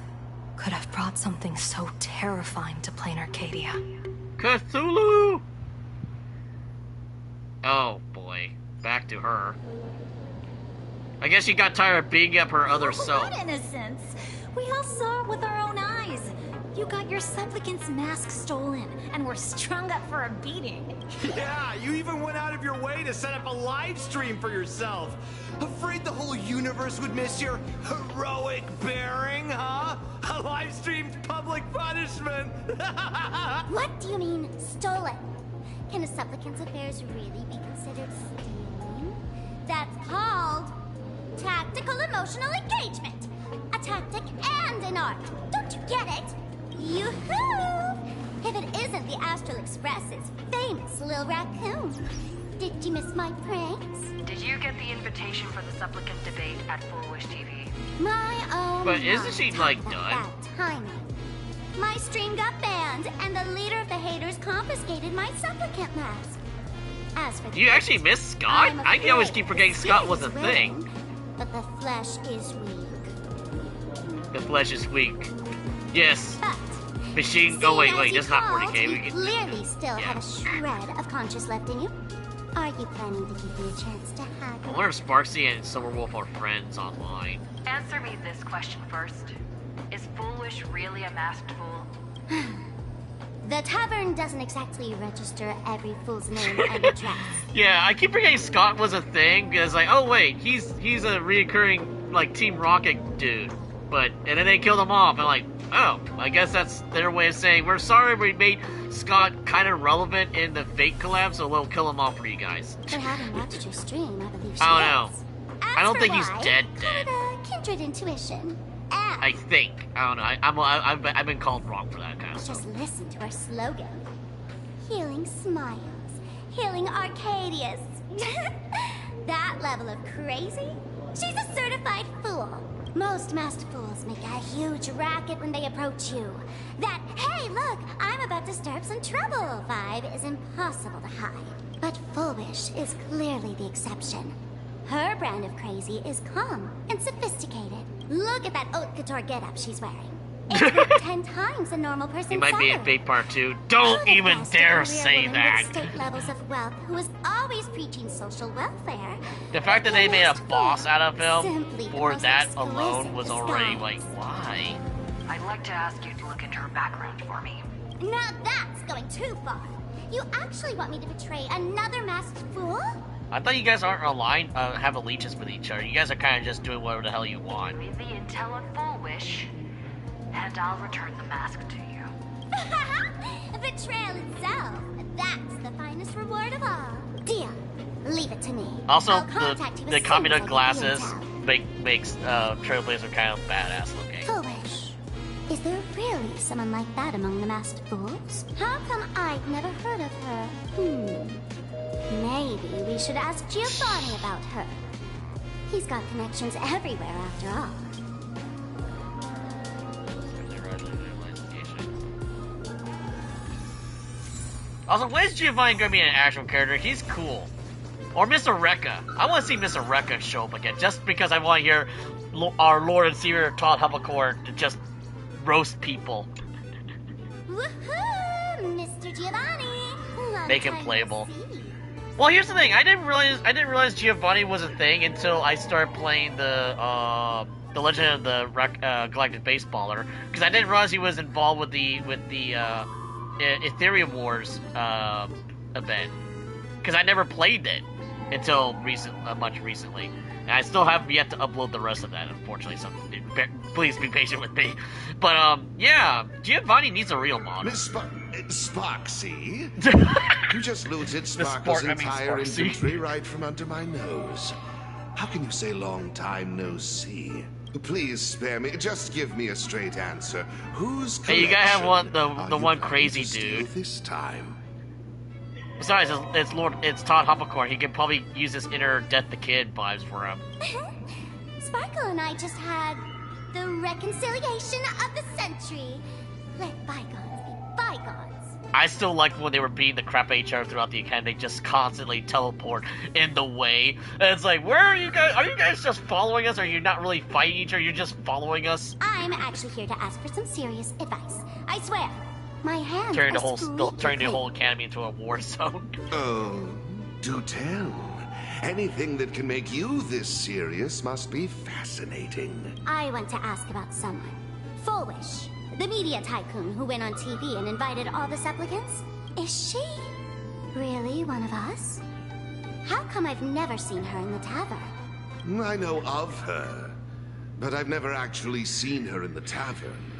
could have brought something so terrifying to plain Arcadia? Cthulhu! Oh boy, back to her. I guess she got tired of beating up her other self. What innocence! We all saw it with our own eyes. You got your supplicant's mask stolen, and were strung up for a beating. Yeah, you even went out of your way to set up a live stream for yourself. Afraid the whole universe would miss your heroic bearing, huh? A live streamed public punishment. What do you mean, stolen? Can a supplicant's affairs really be considered stealing? That's called tactical emotional engagement. A tactic and an art. Don't you get it? Yoo-hoo! If it isn't the Astral Express's famous Lil Raccoon. Did you miss my pranks? Did you get the invitation for the supplicant debate at Full Wish TV? My own. But isn't she, like, done? Bad timing. My string got banned, and the leader of the haters confiscated my supplicant mask. As for the You actually missed Scott? I always keep forgetting Scott was a spirit is thing. willing, but the flesh is weak. The flesh is weak. Yes. But Machine. seeing Oh wait, as you it's not called, 40K. you We can. clearly still have a shred of conscious left in you. Are you planning to give me a chance to I haggle? wonder if Sparksy and Silverwolf are friends online. Answer me this question first. Is Foolish really a masked fool? The tavern doesn't exactly register every fool's name and address. Yeah, I keep forgetting Scott was a thing because like, oh wait, he's a reoccurring like Team Rocket dude. But and then they killed him off. And like, oh, I guess that's their way of saying we're sorry we made Scott kind of relevant in the Fate collab, so we'll kill him off for you guys. For having watched your stream, I believe she I don't know. is. I don't As think for he's why, dead. call it a kindred intuition. And I think. I don't know. I've been called wrong for that kind of stuff. just listen to our slogan. Healing smiles. Healing Arcadius. That level of crazy? She's a certified fool. Most masked fools make a huge racket when they approach you. That, hey, look, I'm about to stir up some trouble vibe is impossible to hide. But Foolish is clearly the exception. Her brand of crazy is calm and sophisticated. Look at that haute couture getup she's wearing. It's worth 10 times a normal person's He might be in salary. Fate Part 2. Don't even dare say that. With state levels of wealth who is always preaching social welfare. The fact that they made a boss out of him Simply the for most that exquisite alone was already disguise. like, why? I'd like to ask you to look into her background for me. Now that's going too far. You actually want me to betray another masked fool? I thought you guys aren't aligned, have allegiance with each other. You guys are kind of just doing whatever the hell you want. With the intel of Full Wish, and I'll return the mask to you. Betrayal itself. That's the finest reward of all. Deal. Leave it to me. Also, I'll contact you the as soon as I Kamina get glasses the intel. makes Trailblazer kind of badass looking. Foolish. Is there really someone like that among the masked fools? How come I've never heard of her? Maybe we should ask Giovanni about her. He's got connections everywhere after all. Also, when is Giovanni gonna be an actual character? He's cool. Or Mr. Rekka. I want to see Mr. Rekka show up again, just because I want to hear our Lord and Savior Todd Hubbacore to just roast people. Woohoo, Mr. Giovanni! Long Make him time no playable. see. Well, here's the thing. I didn't realize Giovanni was a thing until I started playing the Legend of the Galactic Baseballer, because I didn't realize he was involved with the Ethereum Wars event, because I never played it until much recently, and I still have yet to upload the rest of that, unfortunately. So please be patient with me. But yeah, Giovanni needs a real mod. Miss Sparksy, you just looted Sparkle's entire infantry right from under my nose. How can you say long time no see? Please spare me. Just give me a straight answer. Whose Hey, you gotta have the one crazy steal dude this time? Besides, it's Todd Hoppacore. He could probably use his inner Death the Kid vibes for him. Sparkle and I just had the reconciliation of the century. Let bygones be bygones. I still liked when they were beating the crap out of each other throughout the academy. They just constantly teleport in the way. And it's like, where are you guys? Are you guys just following us? Are you not really fighting each other? You're just following us? I'm actually here to ask for some serious advice. I swear, my hands Turning are the whole academy into a war zone. Oh, do tell. Anything that can make you this serious must be fascinating. I want to ask about someone. Fullwish, the media tycoon who went on TV and invited all the supplicants. Is she really one of us? How come I've never seen her in the tavern? I know of her, but I've never actually seen her in the tavern.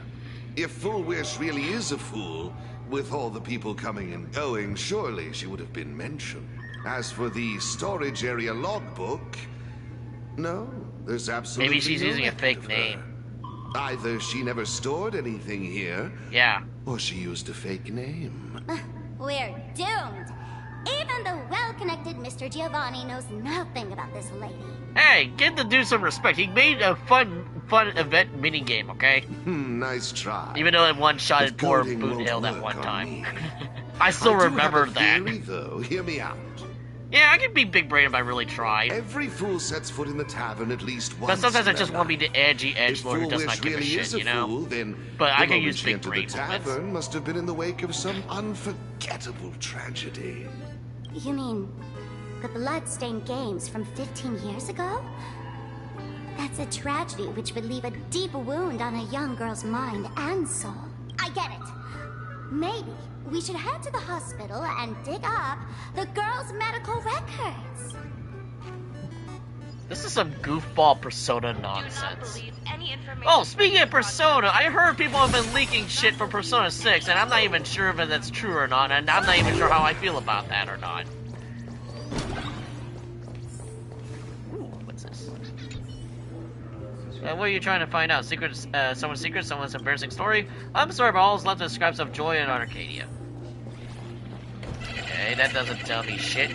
If Fullwish really is a fool, with all the people coming and going, surely she would have been mentioned. As for the storage area logbook, no, there's absolutely Maybe she's no using a record fake of name. her. Either she never stored anything here, yeah, or she used a fake name. We're doomed. Even the well-connected Mr. Giovanni knows nothing about this lady. Hey, give the dude some respect. He made a fun event minigame, okay? Nice try. Even though it one-shotted poor Boothill that one time. I still remember that. Theory, though. Hear me out. Yeah, I can be big brain if I really try. Every fool sets foot in the tavern at least once. But sometimes I in just their want to be the edgy life. edgelord who does If not give a really shit, is a you know? fool, then But I the can moment use she big entered brain the moments. tavern must have been in the wake of some unforgettable tragedy. You mean the blood-stained games from 15 years ago? That's a tragedy which would leave a deep wound on a young girl's mind and soul. I get it. Maybe we should head to the hospital and dig up the girl's medical records. This is some goofball Persona nonsense. Oh, speaking of Persona, I heard people have been leaking shit from Persona 6, and I'm not even sure if that's true or not, and I'm not even sure how I feel about that or not. Ooh, what's this? What are you trying to find out? Secrets, someone's secret, someone's embarrassing story? I'm sorry, but all is left to describe of joy in Arcadia. Okay, that doesn't tell me shit.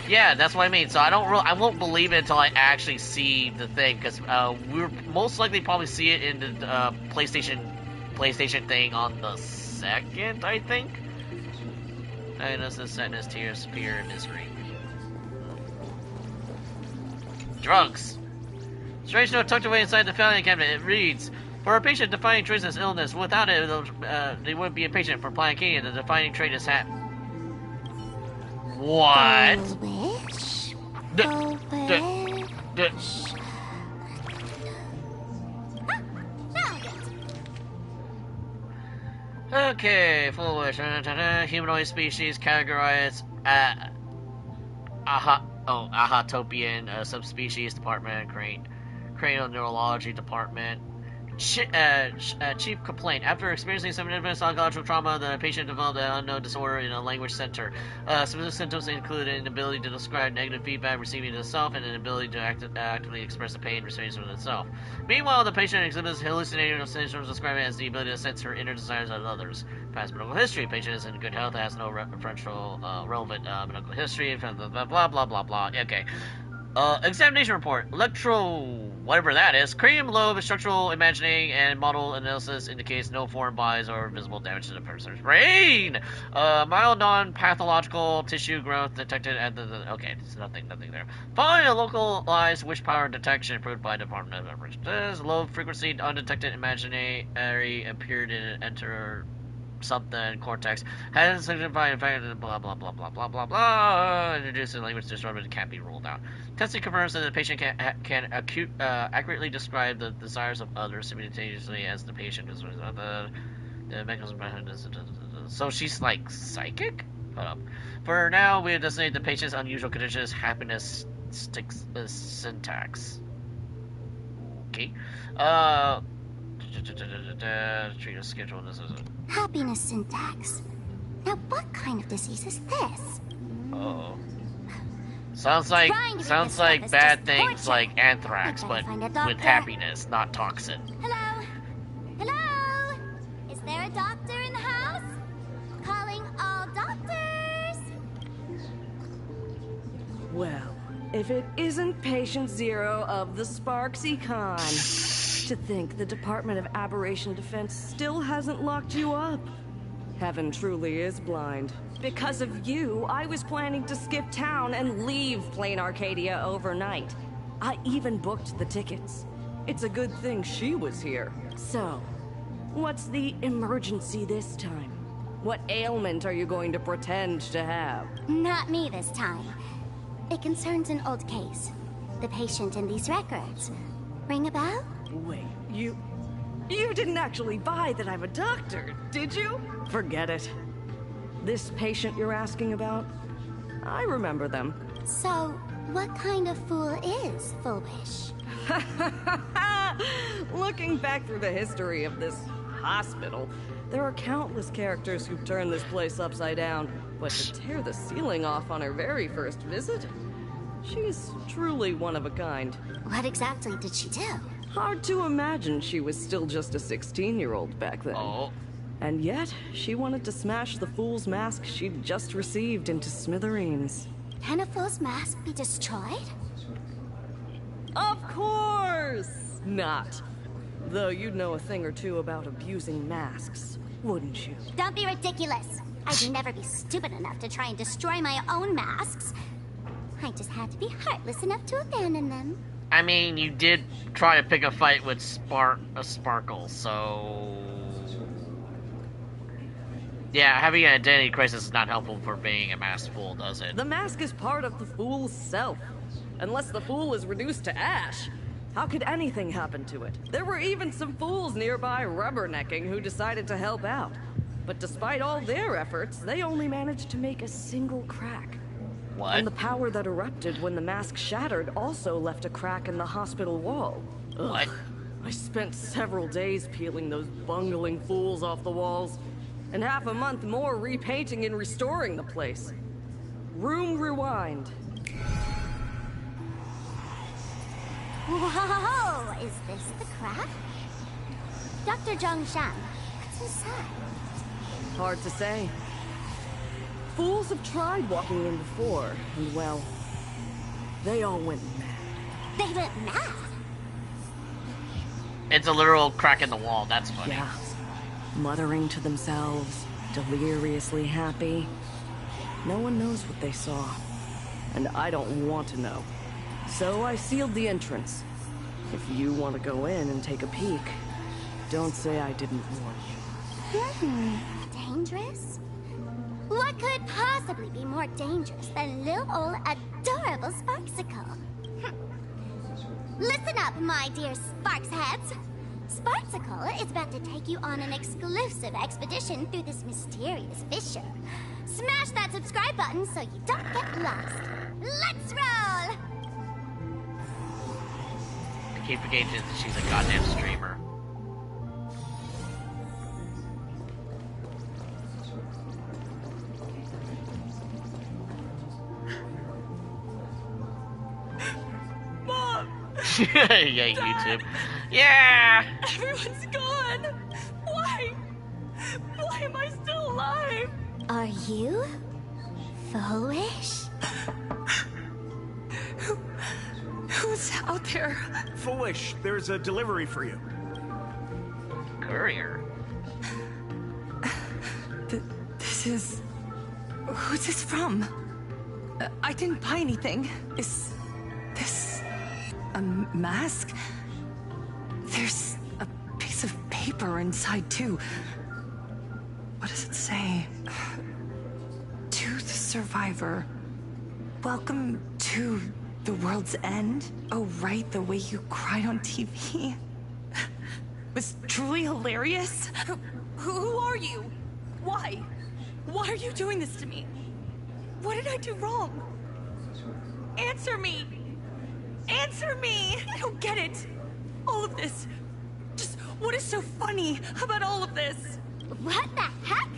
Yeah, that's what I mean. So I won't believe it until I actually see the thing, because we'll most likely probably see it in the PlayStation thing on the 2nd, I think. Innocence, sadness, tears, fear, and misery. Drugs. Strange note tucked away inside the filing cabinet. It reads, "For a patient defining trait is illness. Without it, they wouldn't be a patient. For applying Arcadia, the defining trait is hat." What? Fullwish? Okay, Fullwish. Humanoid species categorized Ahatopian subspecies department, cranial neurology department, chief complaint. After experiencing some significant psychological trauma, the patient developed an unknown disorder in a language center. Specific symptoms include an inability to describe negative feedback receiving itself and an inability to actively express the pain received from itself. Meanwhile, the patient exhibits hallucinating symptoms describing as the ability to sense her inner desires of others. Past medical history. Patient is in good health, has no referential relevant medical history, blah, blah, blah, blah, blah. Okay. Examination report. Whatever that is. Cranium lobe structural imagining and model analysis indicates no foreign bodies or visible damage to the person's brain. Mild non-pathological tissue growth detected at the okay, there's nothing there. Following a localized wish power detection approved by Department of Justice, low frequency undetected imaginary appeared in enter something cortex has signified effect blah blah blah blah blah blah blah introduced in language disorder can't be ruled out. Testing confirms that the patient can accurately describe the desires of others simultaneously as the patient is the mechanism behind this. So she's like psychic? Hold up. For now, we designate the patient's unusual condition as happiness syntax. Okay. Treat a schedule. This is Happiness syntax. Now, what kind of disease is this? oh. Sounds like bad things like anthrax, but with happiness, not toxin. Hello? Hello? Is there a doctor in the house? Calling all doctors? Well, if it isn't Patient Zero of the Sparksy Con. To think the Department of Aberration Defense still hasn't locked you up. Heaven truly is blind. Because of you, I was planning to skip town and leave Plain Arcadia overnight. I even booked the tickets. It's a good thing she was here. So, what's the emergency this time? What ailment are you going to pretend to have? Not me this time. It concerns an old case. The patient in these records. Ring a bell? Wait, you didn't actually buy that I'm a doctor, did you? Forget it. This patient you're asking about? I remember them. So, what kind of fool is Foolish? Looking back through the history of this hospital, there are countless characters who've turned this place upside down, but to tear the ceiling off on her very first visit? She's truly one of a kind. What exactly did she do? Hard to imagine she was still just a 16-year-old back then. Oh. And yet, she wanted to smash the fool's mask she'd just received into smithereens. Can a fool's mask be destroyed? Of course not. Though you'd know a thing or two about abusing masks, wouldn't you? Don't be ridiculous. I'd never be stupid enough to try and destroy my own masks. I just had to be heartless enough to abandon them. I mean, you did try to pick a fight with Sparkle, so... Yeah, having an identity crisis is not helpful for being a masked fool, does it? The mask is part of the fool's self. Unless the fool is reduced to ash, how could anything happen to it? There were even some fools nearby rubbernecking who decided to help out. But despite all their efforts, they only managed to make a single crack. What? And the power that erupted when the mask shattered also left a crack in the hospital wall. What? Ugh. I spent several days peeling those bungling fools off the walls, and half a month more repainting and restoring the place. Room rewind. Whoa! Is this the crack? Dr. Zhongshan, what's inside? Hard to say. Fools have tried walking in before, and well, they all went mad. They went mad? It's a literal crack in the wall, that's funny. Yeah. Muttering to themselves, deliriously happy. No one knows what they saw, and I don't want to know. So I sealed the entrance. If you want to go in and take a peek, don't say I didn't warn you. Dangerous? What could possibly be more dangerous than little old adorable Sparksicle? Listen up, my dear Sparksheads. Sparksicle is about to take you on an exclusive expedition through this mysterious fissure. Smash that subscribe button so you don't get lost. Let's roll! I keep forgetting that she's a goddamn streamer. Yeah, YouTube. Yeah! Everyone's gone! Why? Why am I still alive? Are you foolish? Who's out there? Foolish, there's a delivery for you. Courier? This is... Who's this from? I didn't buy anything. Is this a mask? There's a piece of paper inside, too. What does it say? To the survivor. Welcome to the world's end? Oh, right, the way you cried on TV. Was truly hilarious. Who are you? Why? Why are you doing this to me? What did I do wrong? Answer me! Answer me! I don't get it. All of this. Just what is so funny about all of this? What the heck?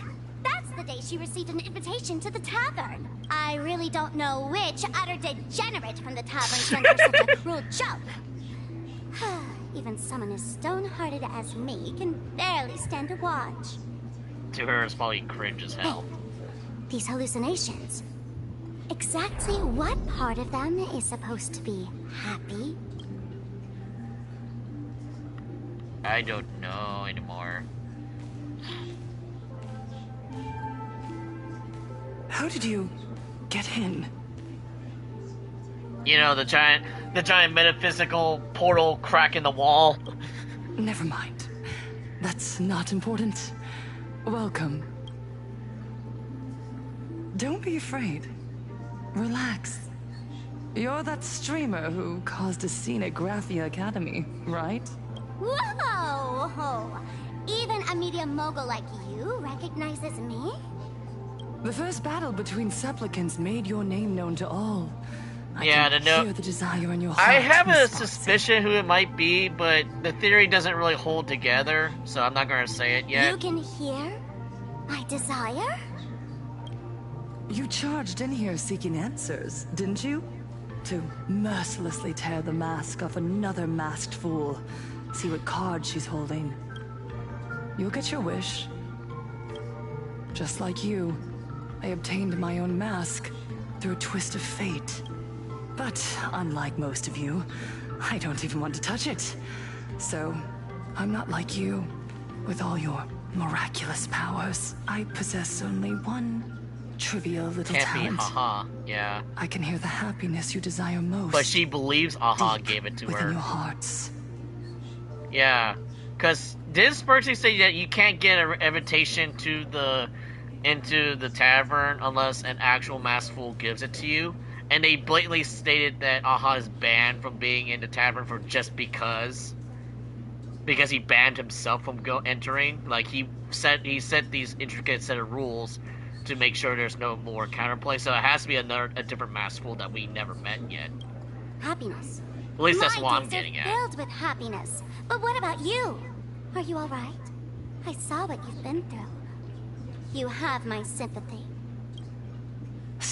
That's the day she received an invitation to the tavern. I really don't know which utter degenerate from the tavern sent her such a cruel joke. Even someone as stone-hearted as me can barely stand to watch. To her, it's probably cringe as hell. These hallucinations. Exactly what part of them is supposed to be happy? I don't know anymore. How did you get in? You know, the giant metaphysical portal crack in the wall. Never mind. That's not important. Welcome. Don't be afraid. Relax. You're that streamer who caused a scene at Graphia Academy, right? Whoa! Even a media mogul like you recognizes me? The first battle between supplicants made your name known to all. I Yeah, can to know. hear the desire in your heart. I have a Miss Fox. suspicion who it might be, but the theory doesn't really hold together, so I'm not gonna say it yet. You can hear my desire? You charged in here seeking answers, didn't you? To mercilessly tear the mask off another masked fool. See what card she's holding. You'll get your wish. Just like you, I obtained my own mask through a twist of fate. But unlike most of you, I don't even want to touch it. So, I'm not like you, with all your miraculous powers. I possess only one trivial little Can't be talent. Aha, yeah. I can hear the happiness you desire most. But she believes Aha gave it to within her. your hearts. Yeah, because did Sparksy say that you can't get an invitation into the tavern unless an actual masked fool gives it to you? And they blatantly stated that Aha is banned from being in the tavern for just because he banned himself from entering. Like he set these intricate set of rules to make sure there's no more counterplay. So it has to be a different masked fool that we never met yet. Happiness. At least that's My what I'm days getting are at. filled with happiness. But what about you? Are you all right? I saw what you've been through. You have my sympathy.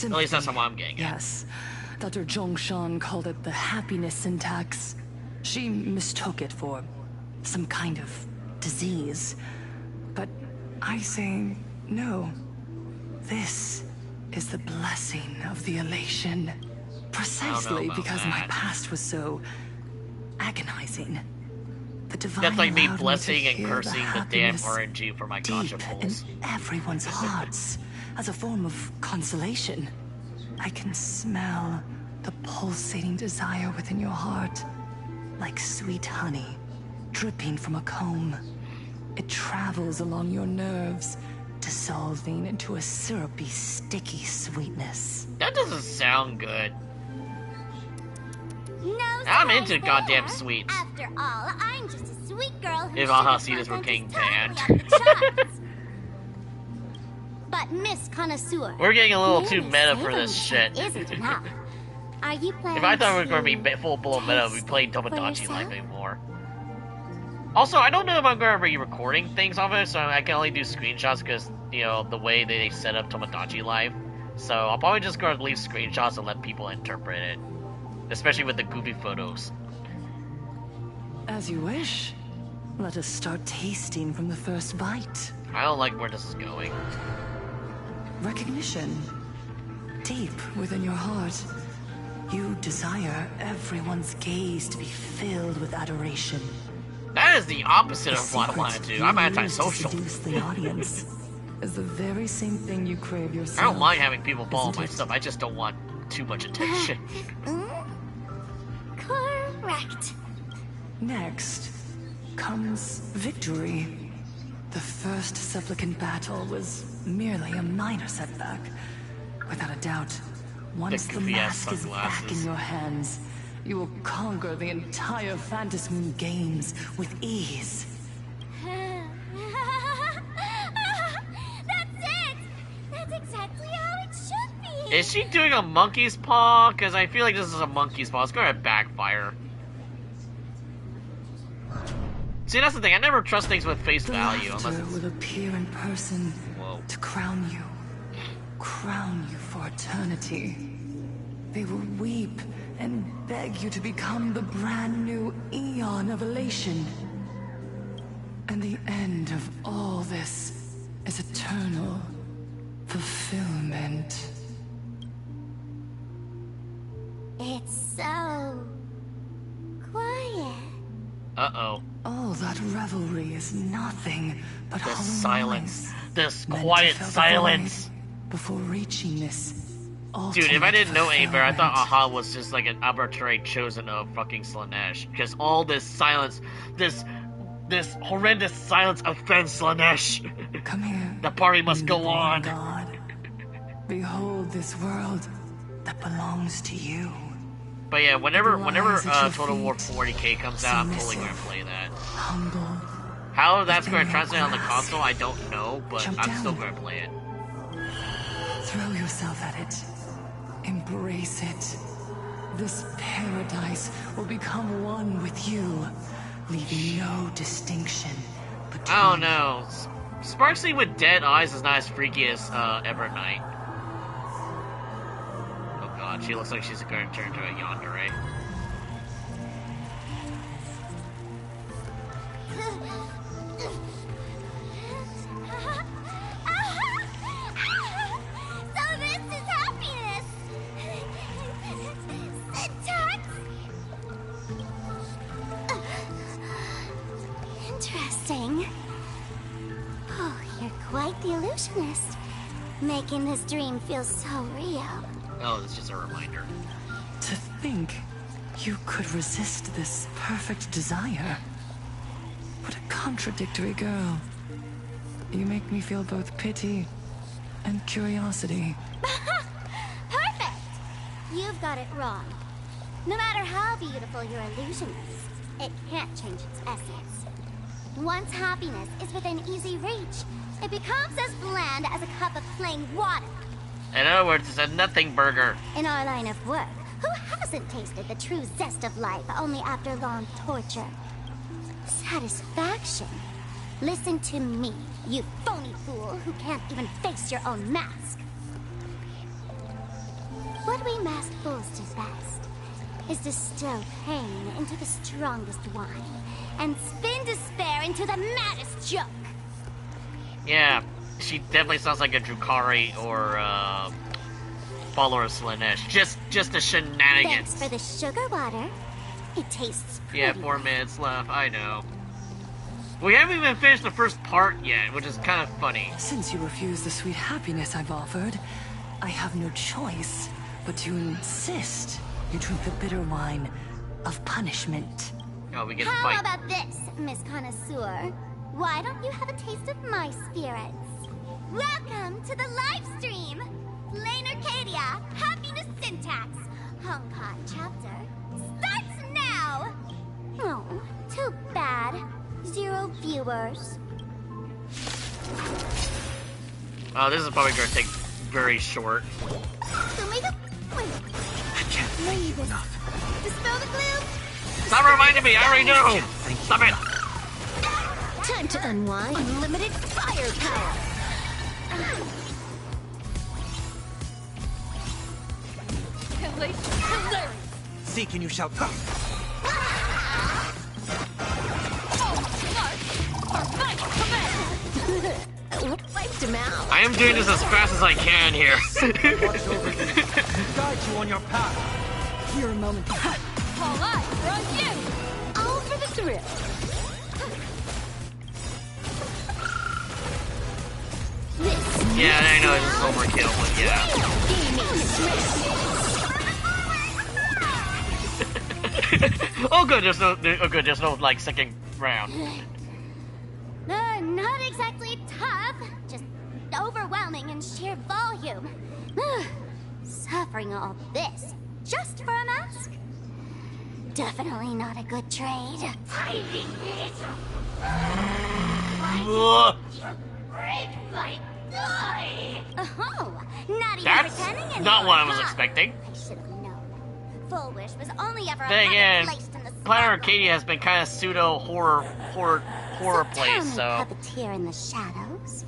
At least that's what I'm getting at. Yes. Dr. Zhongshan called it the happiness syntax. She mistook it for some kind of disease. But I say no. This is the blessing of the elation. Precisely because my past was so agonizing. The divine That's like me allowed blessing to and hear cursing the damn happiness RNG for my gotcha deep pulls. in everyone's hearts as a form of consolation. I can smell the pulsating desire within your heart, like sweet honey dripping from a comb. It travels along your nerves, dissolving into a syrupy, sticky sweetness. That doesn't sound good. No I'm surprise into there. goddamn sweets. After all, I'm just a sweet girl who If sugar Aha see this, we're content getting is banned. totally off the charts. But Miss Connoisseur, We're getting a little too merely meta for savoring this shit. Isn't enough. Are you planning If I thought we were going to to be full blown meta, we'd be playing for Tomodachi yourself? Life anymore. Also, I don't know if I'm going to be recording things off it, so I can only do screenshots because, you know, the way they set up Tomodachi Life. So I'll probably just go and leave screenshots and let people interpret it. Especially with the goofy photos. As you wish. Let us start tasting from the first bite. I don't like where this is going. Recognition. Deep within your heart, you desire everyone's gaze to be filled with adoration. That is the opposite of what I want to do. I'm antisocial. To seduce the audience is the very same thing you crave yourself. I don't mind having people follow my stuff. I just don't want too much attention. Correct. Next comes victory. The first supplicant battle was merely a minor setback. Without a doubt, once the mask is back in your hands, you will conquer the entire Phantasmoon games with ease. That's it! That's exactly how it should be! Is she doing a monkey's paw? Because I feel like this is a monkey's paw. It's gonna backfire. See, that's the thing. I never trust things with face value. Unless it's... will appear in person to crown you. Crown you for eternity. They will weep and beg you to become the brand new Eon of Elation. And the end of all this is eternal fulfillment. It's so quiet. Uh-oh. All that revelry is nothing but this hollow silence. noise, This meant quiet to fill the silence. void before reaching this. Dude, if I didn't know ultimate Abear, I thought fulfillment. Aha was just like an arbitrary chosen of fucking Slanesh. Because all this silence, this horrendous silence offends Slanesh. Come here. The party must go newborn on. God. Behold this world that belongs to you. But yeah, whenever Lies at your Total War feet, 40K comes out, I'm totally gonna submissive, play that. Humble. How that's within going to your translate on the grasp. console, I don't know, but Jump I'm still down. gonna play it. Throw yourself at it. Embrace it. This paradise will become one with you, leaving no distinction between. I don't know. Sparksy with dead eyes is not as freaky as Evernight. Oh god, she looks like she's going to turn into a yandere. So this is happiness! Syntax! Interesting. Oh, you're quite the illusionist. Making this dream feel so real. Oh, it's just a reminder. To think you could resist this perfect desire. What a contradictory girl. You make me feel both pity and curiosity. Perfect! You've got it wrong. No matter how beautiful your illusion is, it can't change its essence. Once happiness is within easy reach, it becomes as bland as a cup of plain water. In other words, it's a nothing burger. In our line of work, who hasn't tasted the true zest of life only after long torture? Satisfaction. Listen to me, you phony fool who can't even face your own mask. What we masked fools do best is distill pain into the strongest wine and spin despair into the maddest joke. Yeah, she definitely sounds like a Drukari or follower of Slanesh. Just the shenanigans. Thanks for the sugar water. It tastes pretty. Yeah, 4 minutes left, I know. We haven't even finished the first part yet, which is kind of funny. Since you refuse the sweet happiness I've offered, I have no choice but to insist you drink the bitter wine of punishment. Oh, we get to How fight. about this, Miss Connoisseur? Why don't you have a taste of my spirits? Welcome to the live stream! Lane Arcadia, Happiness Syntax, Honkai chapter, starts now! Oh, too bad. 0 viewers. Oh, this is probably going to take very short. I can't leave enough. Dispel the glue. Stop reminding me, I already know! Stop it! Time to unwind. Unlimited firepower. See, can you shout? I am doing this as fast as I can here. Watch over you. Guide you on your path. Here a moment. All eyes are on you! All for the thrill. Yeah, I know it's overkill, but yeah. Oh good, there's no like second round. Not exactly tough, just overwhelming in sheer volume. Suffering all this just for a mask? Definitely not a good trade. Oh, not even That's pretending anymore, not what I was huh? expecting. I should have known. Full Wish was only ever Then a again, puppet placed in the Planet Arcadia has been kind of pseudo horror Tell place, me, so. puppeteer in the shadows,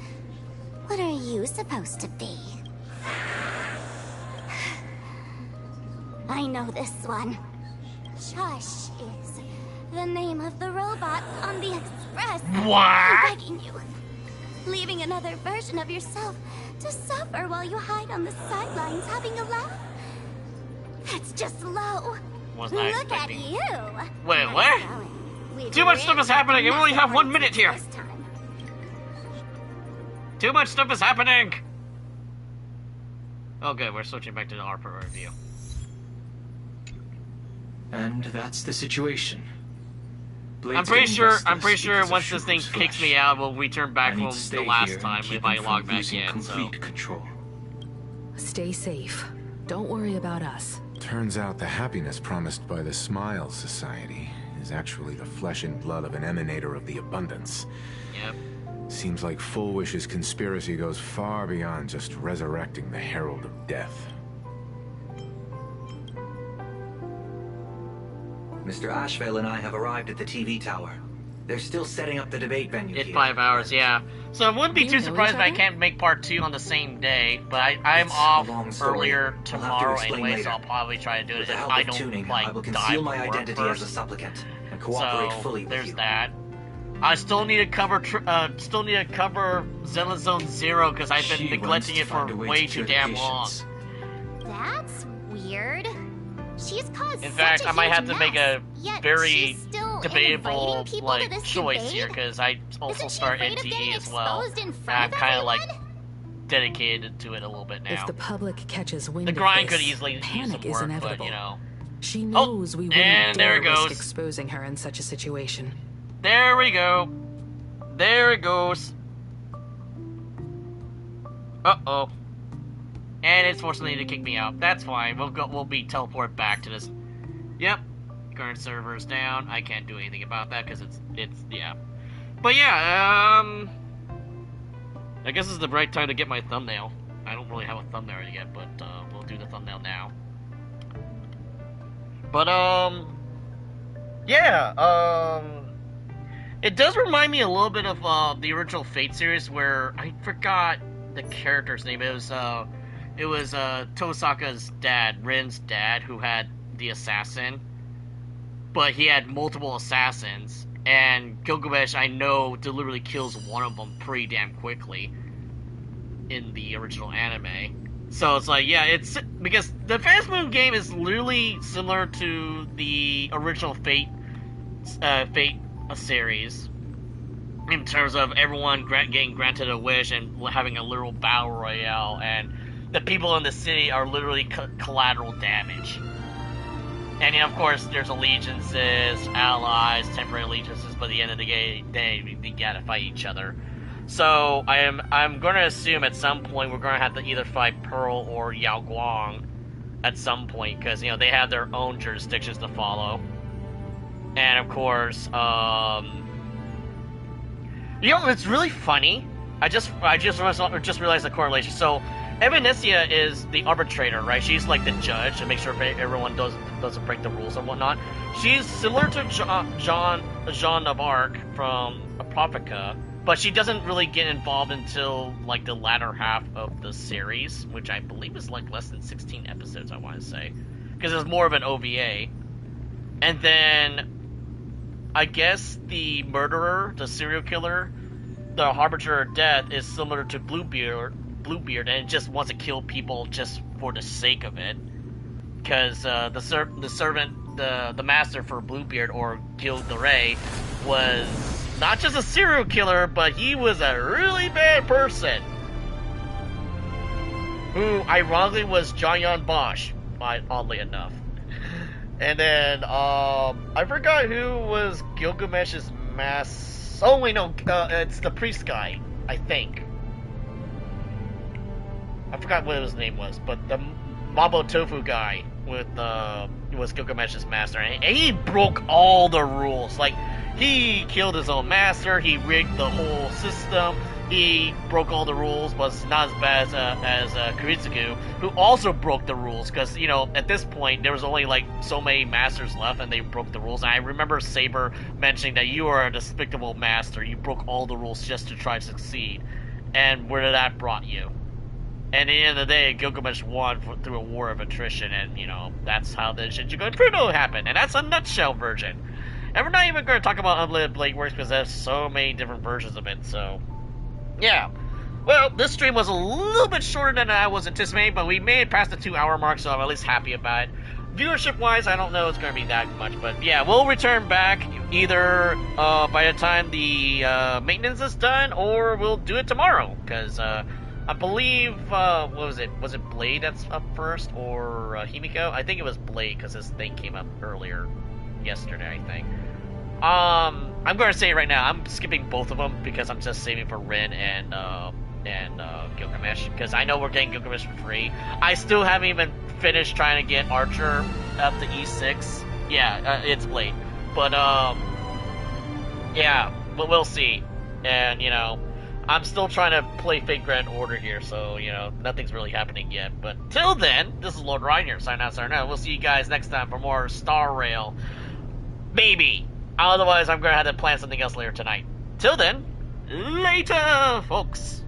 what are you supposed to be? I know this one. Shush is the name of the robot on the express. What? I'm begging you. Leaving another version of yourself to suffer while you hide on the sidelines having a laugh. That's just low. Wasn't I Look at expecting. you. Wait, Nice what? going. We've Too much stuff is really happening. We only have 1 minute here. this time. Too much stuff is happening. Oh, good. We're switching back to the ARPA review. And that's the situation. I'm pretty sure once this thing kicks me out, we'll return back from the last time if I log back in. So. Control. Stay safe. Don't worry about us. Turns out the happiness promised by the Smile Society is actually the flesh and blood of an emanator of the abundance. Yep. Seems like Full Wish's conspiracy goes far beyond just resurrecting the Herald of Death. Mr. Ashvale and I have arrived at the TV tower. They're still setting up the debate venue In here. 5 hours, yeah. So I wouldn't be Do too you know surprised each if I other? can't make part 2 on the same day, but I'm It's a off long story. earlier I'll have to tomorrow explain anyway, later. so I'll probably try to do it With the if help I of don't tuning, like I will die conceal my from work identity first. as a supplicant and cooperate So fully with there's you. that. I still need to cover Zenith Zone Zero because I've been She neglecting wants it to for find a way way to too cure damn the long. patients. That's weird. She's caused In such fact, a I might huge have to make mess, a yet very she's still debatable inviting people to like this choice debate? here because I also Isn't she start afraid of NTE getting as well. exposed in And front I'm of kind of like everyone? dedicated to it a little bit now. If the public catches wind The of grind this, could easily use panic some is work, inevitable. but you know. She knows we and wouldn't there dare it goes. risk exposing her in such a situation. There we go. There it goes. Uh-oh. And it's forcing me to kick me out. That's fine. We'll be teleported back to this. Yep. Current server is down. I can't do anything about that because it's yeah. But yeah, I guess it's the right time to get my thumbnail. I don't really have a thumbnail yet, but we'll do the thumbnail now. But yeah, it does remind me a little bit of the original Fate series where I forgot the character's name. It was Tosaka's dad, Rin's dad, who had the assassin, but he had multiple assassins, and Gilgamesh, I know, deliberately kills one of them pretty damn quickly in the original anime. So it's like, yeah, it's because the Phantom Moon game is literally similar to the original Fate series in terms of everyone getting granted a wish and having a literal battle royale, and the people in the city are literally collateral damage. And of course, there's allegiances, allies, temporary allegiances, but at the end of the day, we gotta fight each other. So I'm going to assume at some point we're going to have to either fight Pearl or Yao Guang at some point, because you know they have their own jurisdictions to follow. And of course, you know, it's really funny. I just realized the correlation. So Evanesia is the arbitrator, right? She's like the judge to make sure everyone doesn't break the rules and whatnot. She's similar to Jean of Arc from Apotheca, but she doesn't really get involved until like the latter half of the series, which I believe is like less than 16 episodes, I want to say, because it's more of an OVA. And then I guess the murderer, the serial killer, the harbinger of death, is similar to Bluebeard Bluebeard and just wants to kill people just for the sake of it. Because the master for Bluebeard, or Gil de Rey, was not just a serial killer, but he was a really bad person. Who, ironically, was John Bosch, oddly enough. And then, I forgot who was Gilgamesh's master. Oh, wait, no, it's the priest guy, I think. I forgot what his name was, but the Mabo Tofu guy was Gilgamesh's master, and he broke all the rules. Like, he killed his own master, he rigged the whole system, he broke all the rules, but not as bad as Kiritsugu, who also broke the rules, because, you know, at this point, there was only, like, so many masters left, and they broke the rules. And I remember Saber mentioning that you are a despicable master, you broke all the rules just to try to succeed, and where did that brought you? And at the end of the day, Gilgamesh won through a war of attrition, and, you know, that's how the Shinjuku Inferno happened, and that's a nutshell version. And we're not even going to talk about Unlimited Blade Works, because there's so many different versions of it, so... yeah. Well, this stream was a little bit shorter than I was anticipating, but we made it past the 2-hour mark, so I'm at least happy about it. Viewership-wise, I don't know it's going to be that much, but yeah, we'll return back either by the time the maintenance is done, or we'll do it tomorrow, because... I believe, what was it? Was it Blade that's up first, or Himiko? I think it was Blade, because this thing came up earlier yesterday, I think. I'm going to say it right now, I'm skipping both of them, because I'm just saving for Rin and Gilgamesh, because I know we're getting Gilgamesh for free. I still haven't even finished trying to get Archer up to E6. Yeah, it's Blade. But, yeah, but we'll see. And, you know... I'm still trying to play Fate Grand Order here, so, you know, nothing's really happening yet. But till then, this is Lord Ryan here, signing out. We'll see you guys next time for more Star Rail. Maybe. Otherwise, I'm going to have to plan something else later tonight. Till then, later, folks.